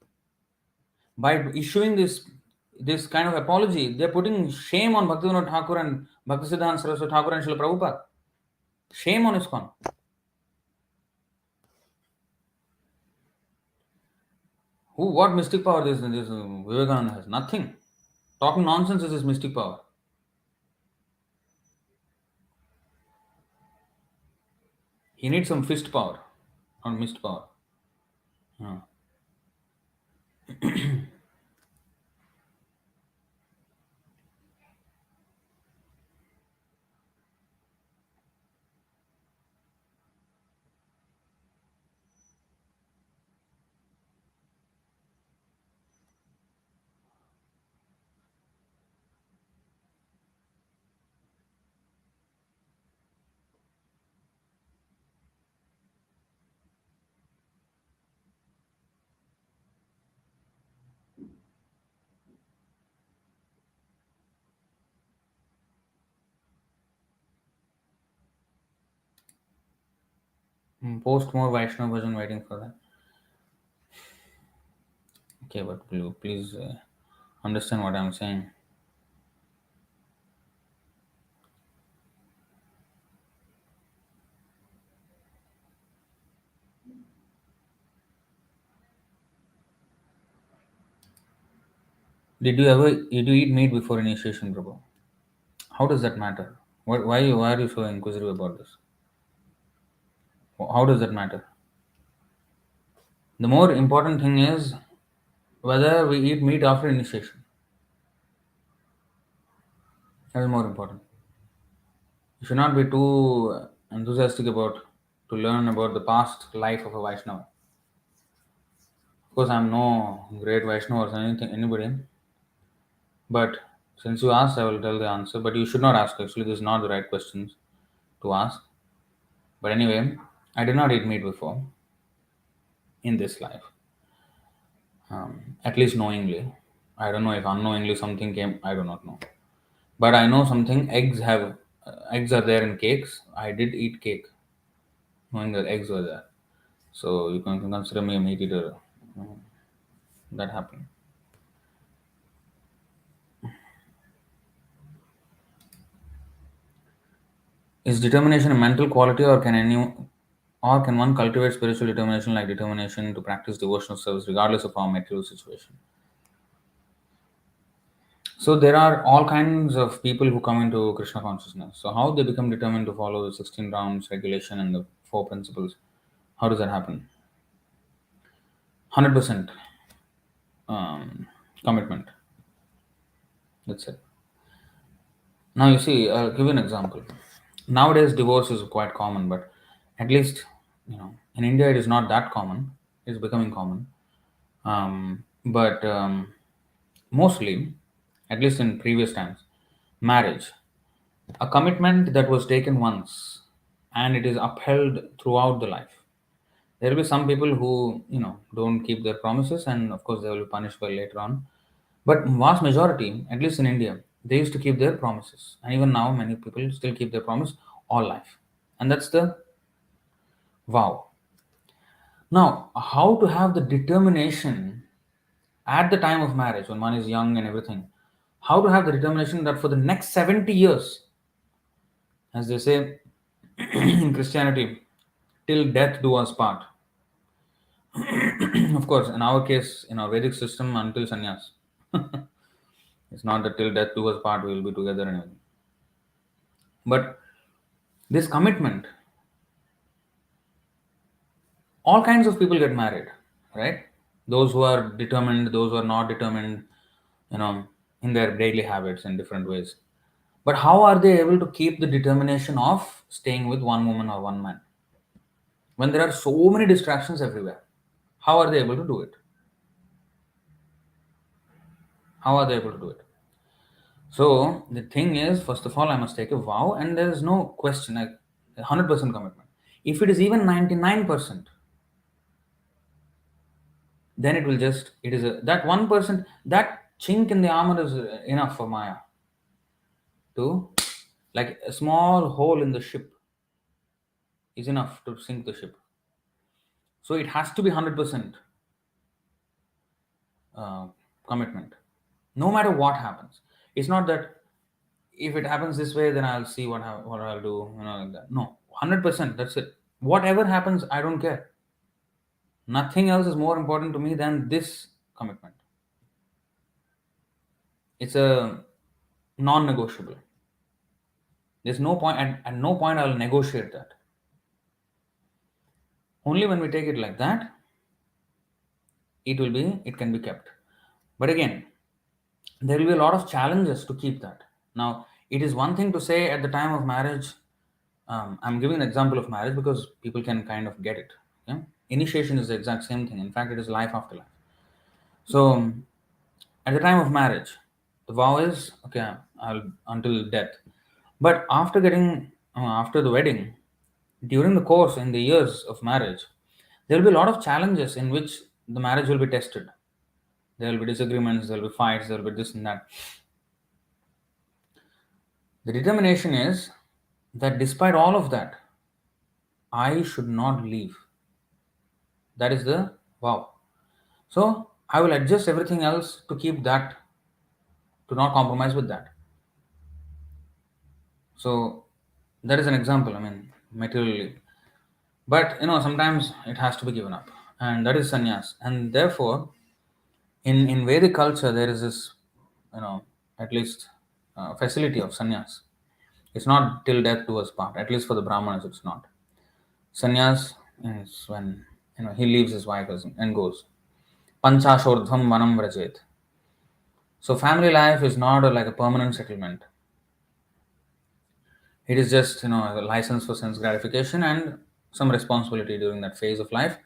By issuing this kind of apology, they're putting shame on Bhaktivinoda Thakur and Bhaktisiddhanta Saraswati Thakur and Srila Prabhupada. Shame on ISKCON. What mystic power this Vivekananda has? Nothing. Talking nonsense is his mystic power. He needs some fist power, not mist power. Huh. Post more Vaishnava bhajan, waiting for that. Okay, but please understand what I'm saying. Did you eat meat before initiation, Prabhu? How does that matter? Why are you so inquisitive about this? How does that matter? The more important thing is whether we eat meat after initiation. That is more important. You should not be too enthusiastic about to learn about the past life of a Vaishnava. Of course, I'm no great Vaishnava or anything, anybody. But since you asked, I will tell the answer. But you should not ask. Actually, this is not the right questions to ask. But anyway, I did not eat meat before in this life. At least knowingly. I don't know if unknowingly something came. I do not know. But I know something. Eggs are there in cakes. I did eat cake, knowing that eggs were there. So you can consider me a meat eater. That happened. Is determination a mental quality, or can one cultivate spiritual determination like determination to practice devotional service regardless of our material situation? So there are all kinds of people who come into Krishna consciousness. So how they become determined to follow the 16 rounds regulation and the four principles? How does that happen? 100% commitment. That's it. Now you see, I'll give you an example. Nowadays, divorce is quite common, but at least in India it is not that common. It's becoming common. But mostly, at least in previous times, marriage, a commitment that was taken once, and it is upheld throughout the life. There will be some people who don't keep their promises, and of course they will be punished by later on. But vast majority, at least in India, they used to keep their promises, and even now many people still keep their promise all life, and that's the vow. Now, how to have the determination at the time of marriage when one is young and everything? How to have the determination that for the next 70 years, as they say in Christianity, till death do us part. Of course, in our case, in our Vedic system, until sannyas. It's not that till death do us part, we will be together and everything. But this commitment, all kinds of people get married, right? Those who are determined, those who are not determined, you know, in their daily habits in different ways. But how are they able to keep the determination of staying with one woman or one man when there are so many distractions everywhere? How are they able to do it? How are they able to do it? So the thing is, first of all, I must take a vow, and there is no question, like 100% commitment. If it is even 99%, then it is that 1%, that chink in the armor is enough for Maya to, like a small hole in the ship is enough to sink the ship. So it has to be 100% uh, commitment, no matter what happens. It's not that if it happens this way, then I'll see what I'll do, like that. No, 100%. That's it. Whatever happens, I don't care. Nothing else is more important to me than this commitment. It's a non-negotiable. There's no point, and at no point I'll negotiate that. Only when we take it like that, it can be kept. But again, there will be a lot of challenges to keep that. Now, it is one thing to say at the time of marriage. I'm giving an example of marriage because people can kind of get it. Yeah? Initiation is the exact same thing. In fact, it is life after life. So, at the time of marriage, the vow is okay, until death. But after the wedding, during the course in the years of marriage, there will be a lot of challenges in which the marriage will be tested. There will be disagreements, there will be fights, there will be this and that. The determination is that despite all of that, I should not leave. That is the vow. So I will adjust everything else to keep that, to not compromise with that. So that is an example, I mean, materially. But sometimes it has to be given up. And that is sannyas. And therefore, in Vedic culture, there is this, at least facility of sannyas. It's not till death do us part. At least for the Brahmanas, it's not. Sannyas is when he leaves his wife and goes. Panchashordhvam manam vrajet. So family life is not like a permanent settlement. It is just a license for sense gratification and some responsibility during that phase of life,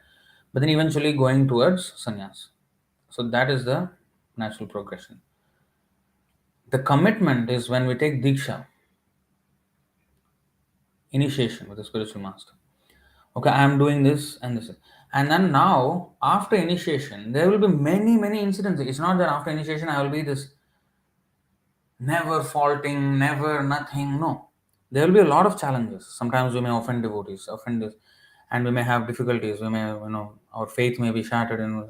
but then eventually going towards sannyas. So that is the natural progression. The commitment is when we take diksha, initiation with a spiritual master. Okay, I am doing this and this, and then now after initiation there will be many incidents. It's not that after initiation I will be this never faulting, never nothing. No, there will be a lot of challenges. Sometimes we may offend devotees, offend this, and we may have difficulties. We may, our faith may be shattered, and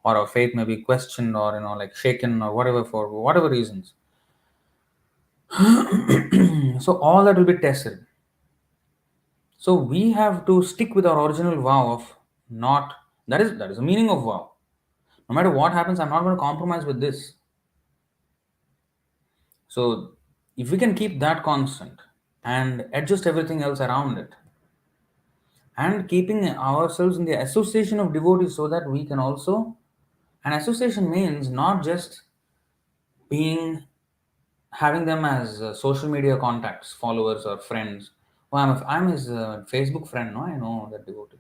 or our faith may be questioned, or like shaken, or whatever, for whatever reasons. So all that will be tested. So we have to stick with our original vow of not. That is the meaning of vow. No matter what happens, I'm not going to compromise with this. So if we can keep that constant and adjust everything else around it, and keeping ourselves in the association of devotees, so that we can also, an association means not just being, having them as social media contacts, followers or friends. Oh, I'm his Facebook friend. No, I know that devotee.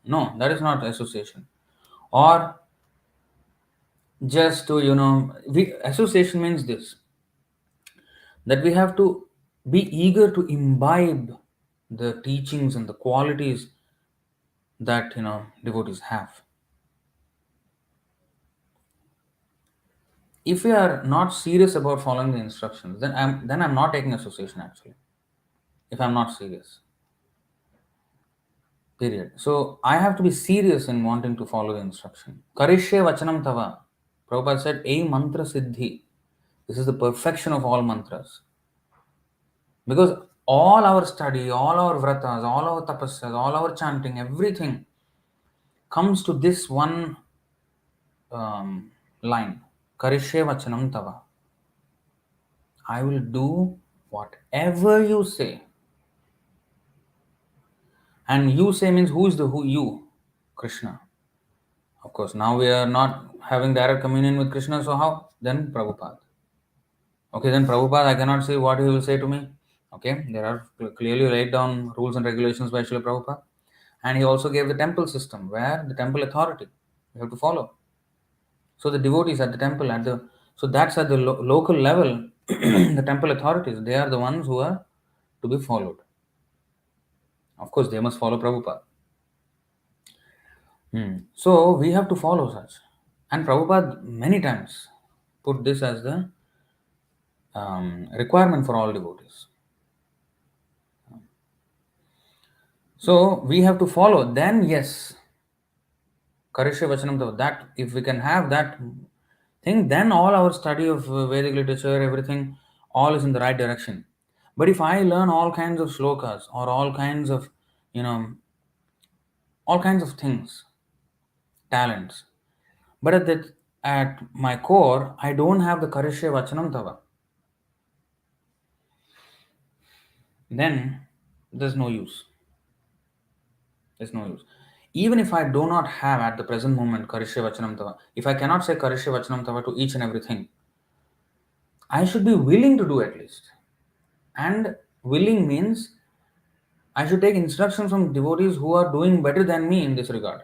No, that is not association. Or just to, association means this, that we have to be eager to imbibe the teachings and the qualities that devotees have. If we are not serious about following the instructions, then I'm not taking association actually. If I'm not serious, period. So I have to be serious in wanting to follow the instruction. Karishye vachanam tava. Prabhupada said, a mantra siddhi. This is the perfection of all mantras. Because all our study, all our vratas, all our tapasyas, all our chanting, everything comes to this one line. Karishye vachanam tava. I will do whatever you say. And you say means who is the who? You, Kṛṣṇa. Of course, now we are not having direct communion with Kṛṣṇa, so how? Then Prabhupada. Okay, then Prabhupada, I cannot say what he will say to me. Okay, there are clearly laid down rules and regulations by Srila Prabhupada. And he also gave the temple system, where the temple authority we have to follow. So the devotees at the temple, so that's at the local level, the temple authorities, they are the ones who are to be followed. Of course, they must follow Prabhupada. So we have to follow such. And Prabhupada many times put this as the requirement for all devotees. So we have to follow. Then yes, Karishya Vachanam Tava, that if we can have that thing, then all our study of Vedic literature, everything, all is in the right direction. But if I learn all kinds of shlokas or all kinds of, all kinds of things, talents, but at my core, I don't have the Karishya Vachanam Tava, then there's no use. There's no use. Even if I do not have at the present moment Karishya Vachanam Tava, if I cannot say Karishya Vachanam Tava to each and everything, I should be willing to do at least. And willing means I should take instruction from devotees who are doing better than me in this regard,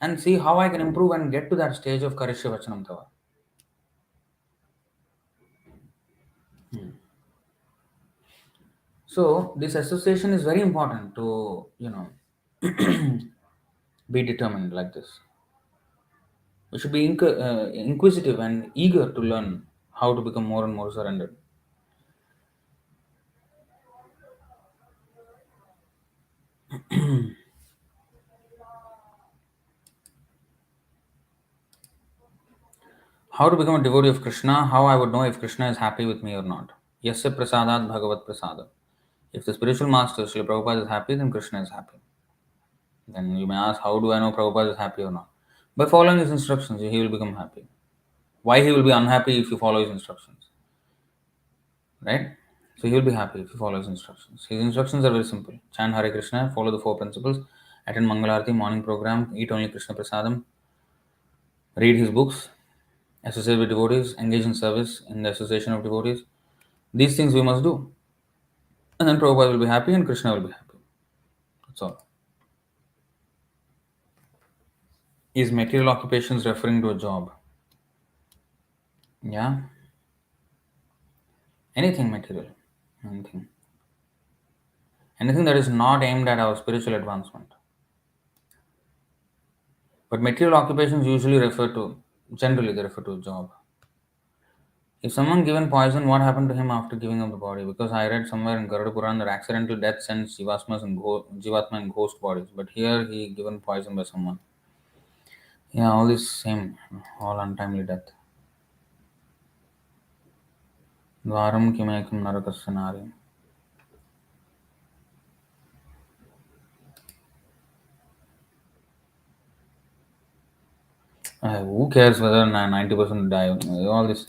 and see how I can improve and get to that stage of Karishya Vachanam Tava. So this association is very important to, be determined like this. We should be inquisitive and eager to learn how to become more and more surrendered. How to become a devotee of Krishna? How I would know if Krishna is happy with me or not? Yasya prasadat bhagavat prasada. If the spiritual master, Srila Prabhupada, is happy, then Krishna is happy. Then you may ask, how do I know Prabhupada is happy or not? By following his instructions, he will become happy. Why he will be unhappy if you follow his instructions? Right? So he will be happy if you follow his instructions. His instructions are very simple. Chant Hare Krishna, follow the four principles, attend Mangalarti, morning program, eat only Krishna Prasadam, read his books, associate with devotees, engage in service in the association of devotees. These things we must do. And then Prabhupada will be happy and Krishna will be happy. That's all. Is material occupations referring to a job? Yeah. Anything material. Anything. Anything that is not aimed at our spiritual advancement. But material occupations generally they refer to a job. If someone given poison, what happened to him after giving up the body? Because I read somewhere in Garuda Puran that accidental death sends Jivatma in ghost bodies. But here he given poison by someone. Yeah, all this same, all untimely death. Dvaram kimekam narakasya nari. Who cares whether 90% die? All this,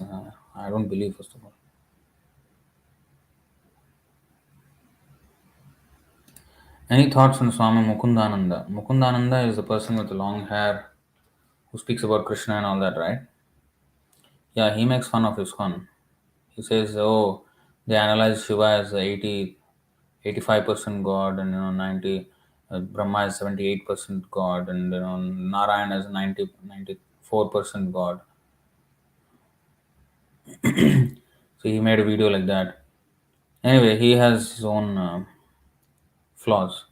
I don't believe, first of all. Any thoughts on Swami Mukundananda? Mukundananda is the person with the long hair who speaks about Krishna and all that, right? Yeah, he makes fun of ISKCON. He says, oh, they analyze Shiva as 85% God, and 90, Brahma is 78% God, and Narayana is 94% God. So he made a video like that. Anyway, he has his own flaws.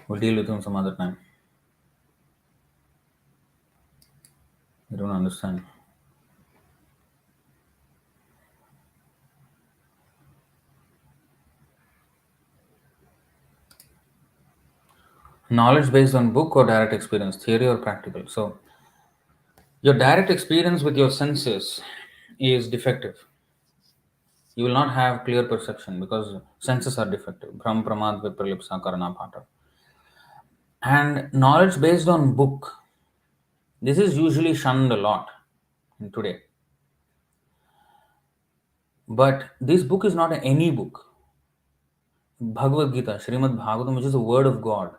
We'll deal with him some other time. I don't understand. Knowledge based on book or direct experience, theory or practical. So, your direct experience with your senses is defective. You will not have clear perception because senses are defective. Brahm pramad vipralipsa karana pata. And knowledge based on book, this is usually shunned a lot in today. But this book is not any book. Bhagavad-gītā, Srimad Bhagavatam, which is the word of God.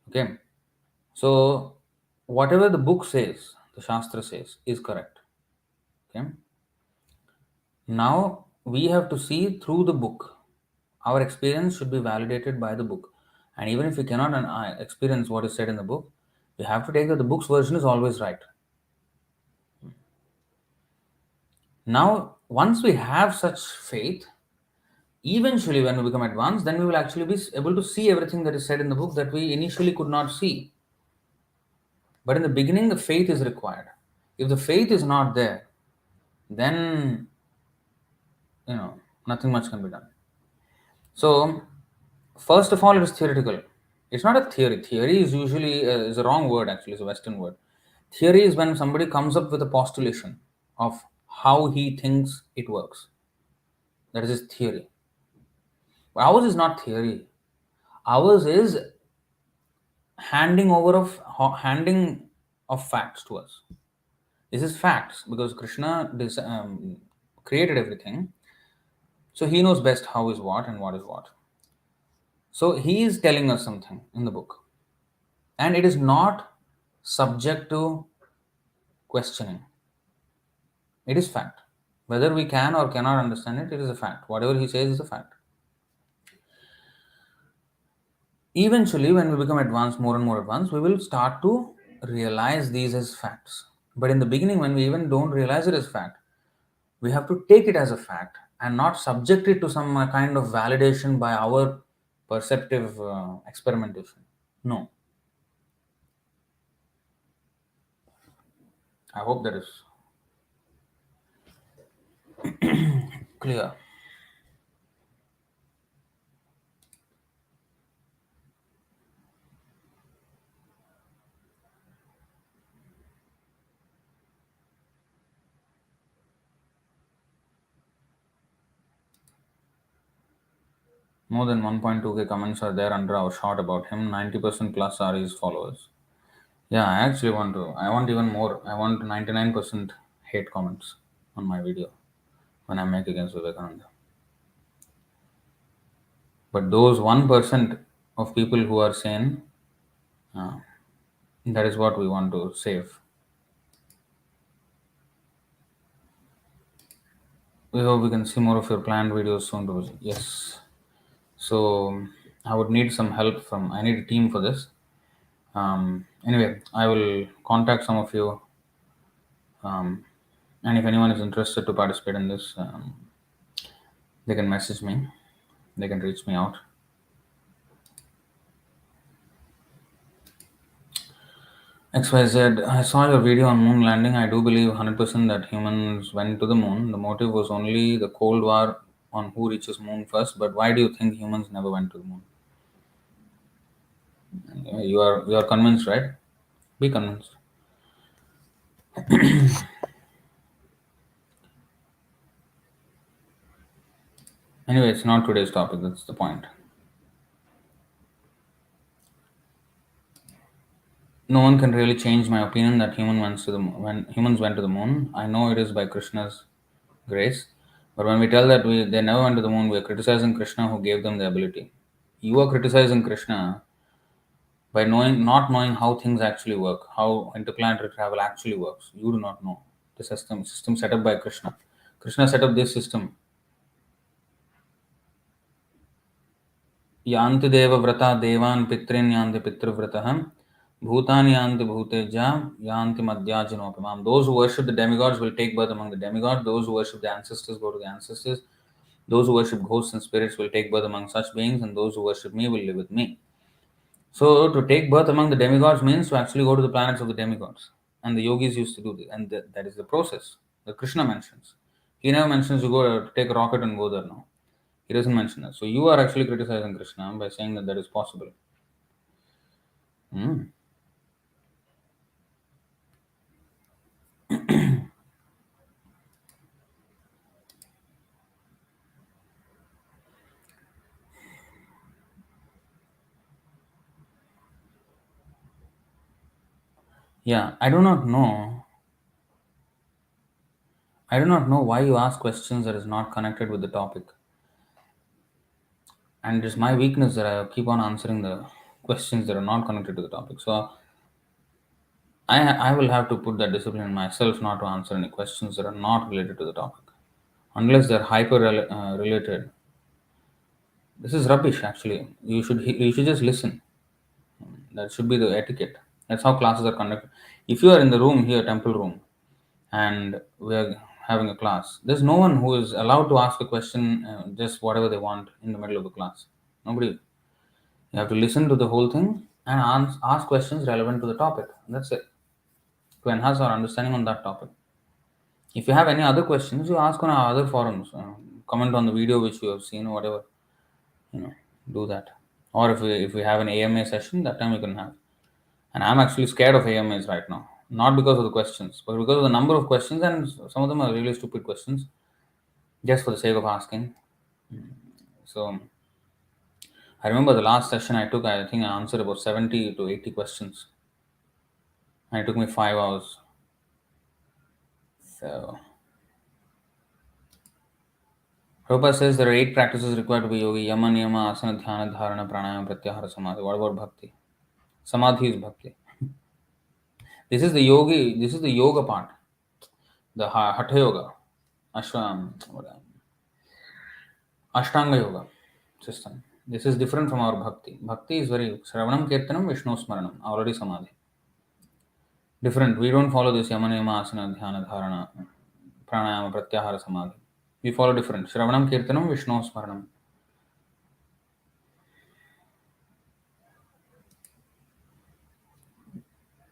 Okay. So, whatever the book says, the Shastra says, is correct. Okay. Now, we have to see through the book. Our experience should be validated by the book. And even if we cannot experience what is said in the book, we have to take that the book's version is always right. Now, once we have such faith, eventually when we become advanced, then we will actually be able to see everything that is said in the book that we initially could not see. But in the beginning, the faith is required. If the faith is not there, then nothing much can be done. So, first of all, it is theoretical. It's not a theory. Theory is usually is a wrong word. Actually, it's a Western word. Theory is when somebody comes up with a postulation of how he thinks it works. That is his theory. But ours is not theory. Ours is handing of facts to us. This is facts because Krishna created everything, so he knows best how is what and what is what. So he is telling us something in the book, and it is not subject to questioning. It is fact. Whether we can or cannot understand it, it is a fact. Whatever he says is a fact. Eventually, when we become advanced, more and more advanced, we will start to realize these as facts. But in the beginning, when we even don't realize it as fact, we have to take it as a fact and not subject it to some kind of validation by our perceptive experimentation. No. I hope that is clear. More than 1.2k comments are there under our short about him. 90% plus are his followers. Yeah, I actually want to. I want even more. I want 99% hate comments on my video when I make against Vivekananda. But those 1% of people who are sane, uh, that is what we want to save. We hope we can see more of your planned videos soon, Rosie. Yes. So I would need some help from. I need a team for this. Anyway, I will contact some of you, and if anyone is interested to participate in this, they can message me. They can reach me out. XYZ, I saw your video on moon landing. I do believe 100% that humans went to the moon. The motive was only the Cold War on who reaches moon first. But why do you think humans never went to the moon? You are convinced, right? Be convinced. Anyway, it's not today's topic. That's the point. No one can really change my opinion that when humans went to the moon. I know it is by Krishna's grace, but when we tell that they never went to the moon, we are criticizing Krishna who gave them the ability. You are criticizing Krishna by not knowing how things actually work, how interplanetary travel actually works. You do not know the system set up by Krishna. Krishna set up this system. Yanti deva vrata devan pitrin yanti pitruvratah bhutani yanti bhuteja yanti madhyajanopamam. Those who worship the demigods will take birth among the demigods. Those who worship the ancestors go to the ancestors. Those who worship ghosts and spirits will take birth among such beings, and those who worship me will live with me. So, to take birth among the demigods means to actually go to the planets of the demigods. And the yogis used to do this, and that is the process that Krishna mentions. He never mentions you go take a rocket and go there now. He doesn't mention that. So, you are actually criticizing Krishna by saying that that is possible. Hmm. Yeah, I do not know. I do not know why you ask questions that is not connected with the topic. And it's my weakness that I keep on answering the questions that are not connected to the topic. So, I will have to put that discipline in myself not to answer any questions that are not related to the topic, unless they're related. This is rubbish. Actually, you should just listen. That should be the etiquette. That's how classes are conducted. If you are in the room here, temple room, and we are having a class, there's no one who is allowed to ask a question just whatever they want in the middle of the class. Nobody. You have to listen to the whole thing and ask questions relevant to the topic. That's it. To enhance our understanding on that topic. If you have any other questions, you ask on our other forums. Comment on the video which you have seen, or whatever. Do that. Or if we have an AMA session, that time we can have. And I'm actually scared of AMAs right now, not because of the questions, but because of the number of questions, and some of them are really stupid questions, just for the sake of asking. So I remember the last session I took. I think I answered about 70 to 80 questions, and it took me 5 hours. So Prabhupada says there are 8 practices required to be yogi: yama, niyama, asana, dhyana, dharana, pranayama, pratyahara, samadhi. What about bhakti? Samadhi is bhakti. This is the yogi. This is the yoga part, the hatha yoga, ashtanga yoga system. This is different from our bhakti. Bhakti is very Shravanam Kirtanam Vishnu Smaranam, already samadhi. Different. We don't follow this yama, niyama, asana, dhyana, dharana, pranayama, pratyahara, samadhi. We follow different. Shravanam Kirtanam Vishnu Smaranam.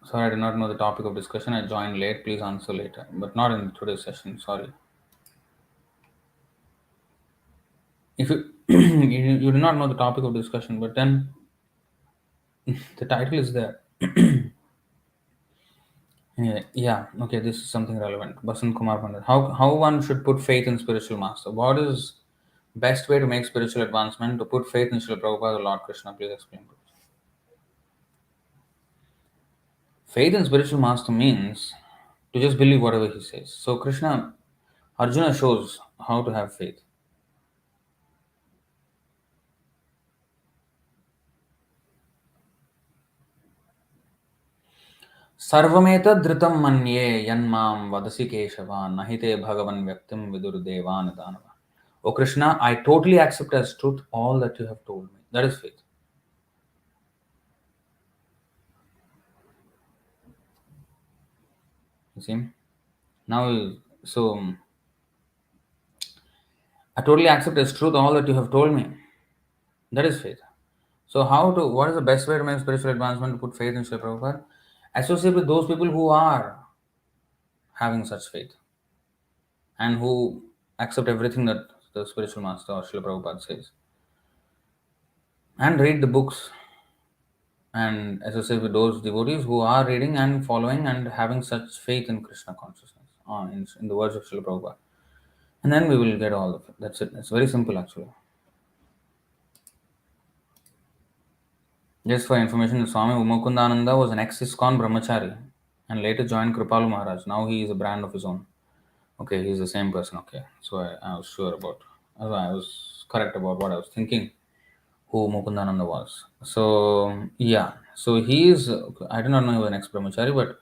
Sorry, I did not know the topic of discussion. I joined late. Please answer later, but not in today's session. Sorry. If you you do not know the topic of discussion, but then the title is there. Anyway, yeah, okay, this is something relevant. Basant Kumar Pandit. How one should put faith in spiritual master? Best way to make spiritual advancement, to put faith in Srila Prabhupada or Lord Krishna. Please explain. Faith in spiritual master means to just believe whatever he says. So Krishna, Arjuna shows how to have faith. Sarvameta dhritam manye yanmam vadasi keshava nahite bhagavan vyaktim vidurdevan danava. O Krishna, I totally accept as truth all that you have told me. That is faith. You see? Now, so I totally accept as truth all that you have told me. That is faith. So, what is the best way to make spiritual advancement? To put faith in Srila Prabhupada? Associate with those people who are having such faith and who accept everything that the spiritual master or Srila Prabhupada says. And read the books and associate with those devotees who are reading and following and having such faith in Krishna consciousness, in the words of Srila Prabhupada. And then we will get all of it. That's it. It's very simple actually. Just for information, Swami Mukundananda was an ex-ISKCON brahmachari and later joined Kripalu Maharaj. Now he is a brand of his own. Okay, he's the same person. Okay, so I was sure about, I was correct about what I was thinking, who Mukundananda was. So, yeah, so he is, I do not know he was an ex-brahmachari, but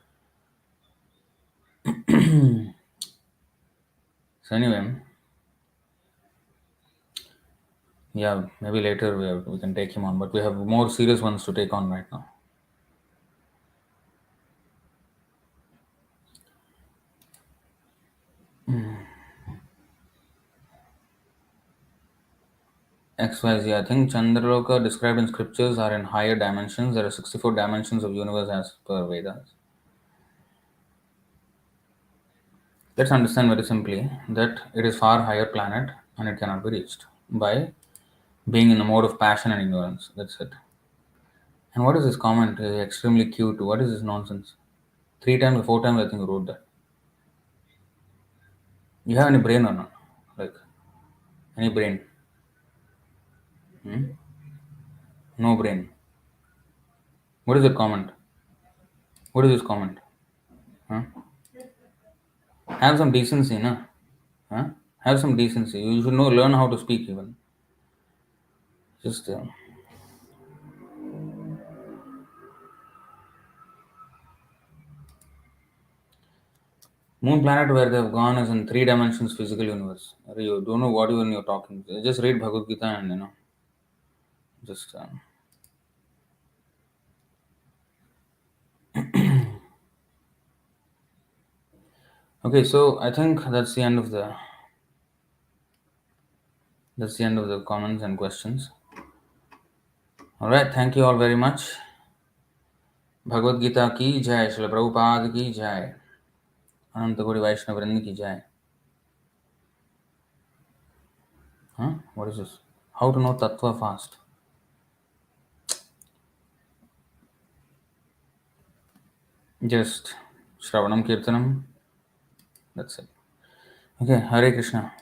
so anyway, yeah, maybe later we can take him on, but we have more serious ones to take on right now. XYZ, I think Chandraloka described in scriptures are in higher dimensions. There are 64 dimensions of universe as per Vedas. Let's understand very simply that it is far higher planet and it cannot be reached by being in the mode of passion and ignorance. That's it. And what is this comment? Extremely cute. What is this nonsense? 3 times or 4 times I think you wrote that. You have any brain or not? Like, any brain? Hmm? No brain. What is the comment? What is this comment? Huh? Have some decency, na? Huh? Have some decency. You should know, learn how to speak even. Just moon planet where they've gone is in 3 dimensions physical universe. You don't know what even you're talking. Just read Bhagavad-gītā and just okay. So I think that's the end of the comments and questions. All right. Thank you all very much. Bhagavad-gītā ki jai. Srila Prabhupada ki jai. Anantagori Vaishnava Vrinda ki jai. Huh? What is this? How to know Tattva fast? Just Shravanam Kirtanam. That's it. Okay. Hare Krishna.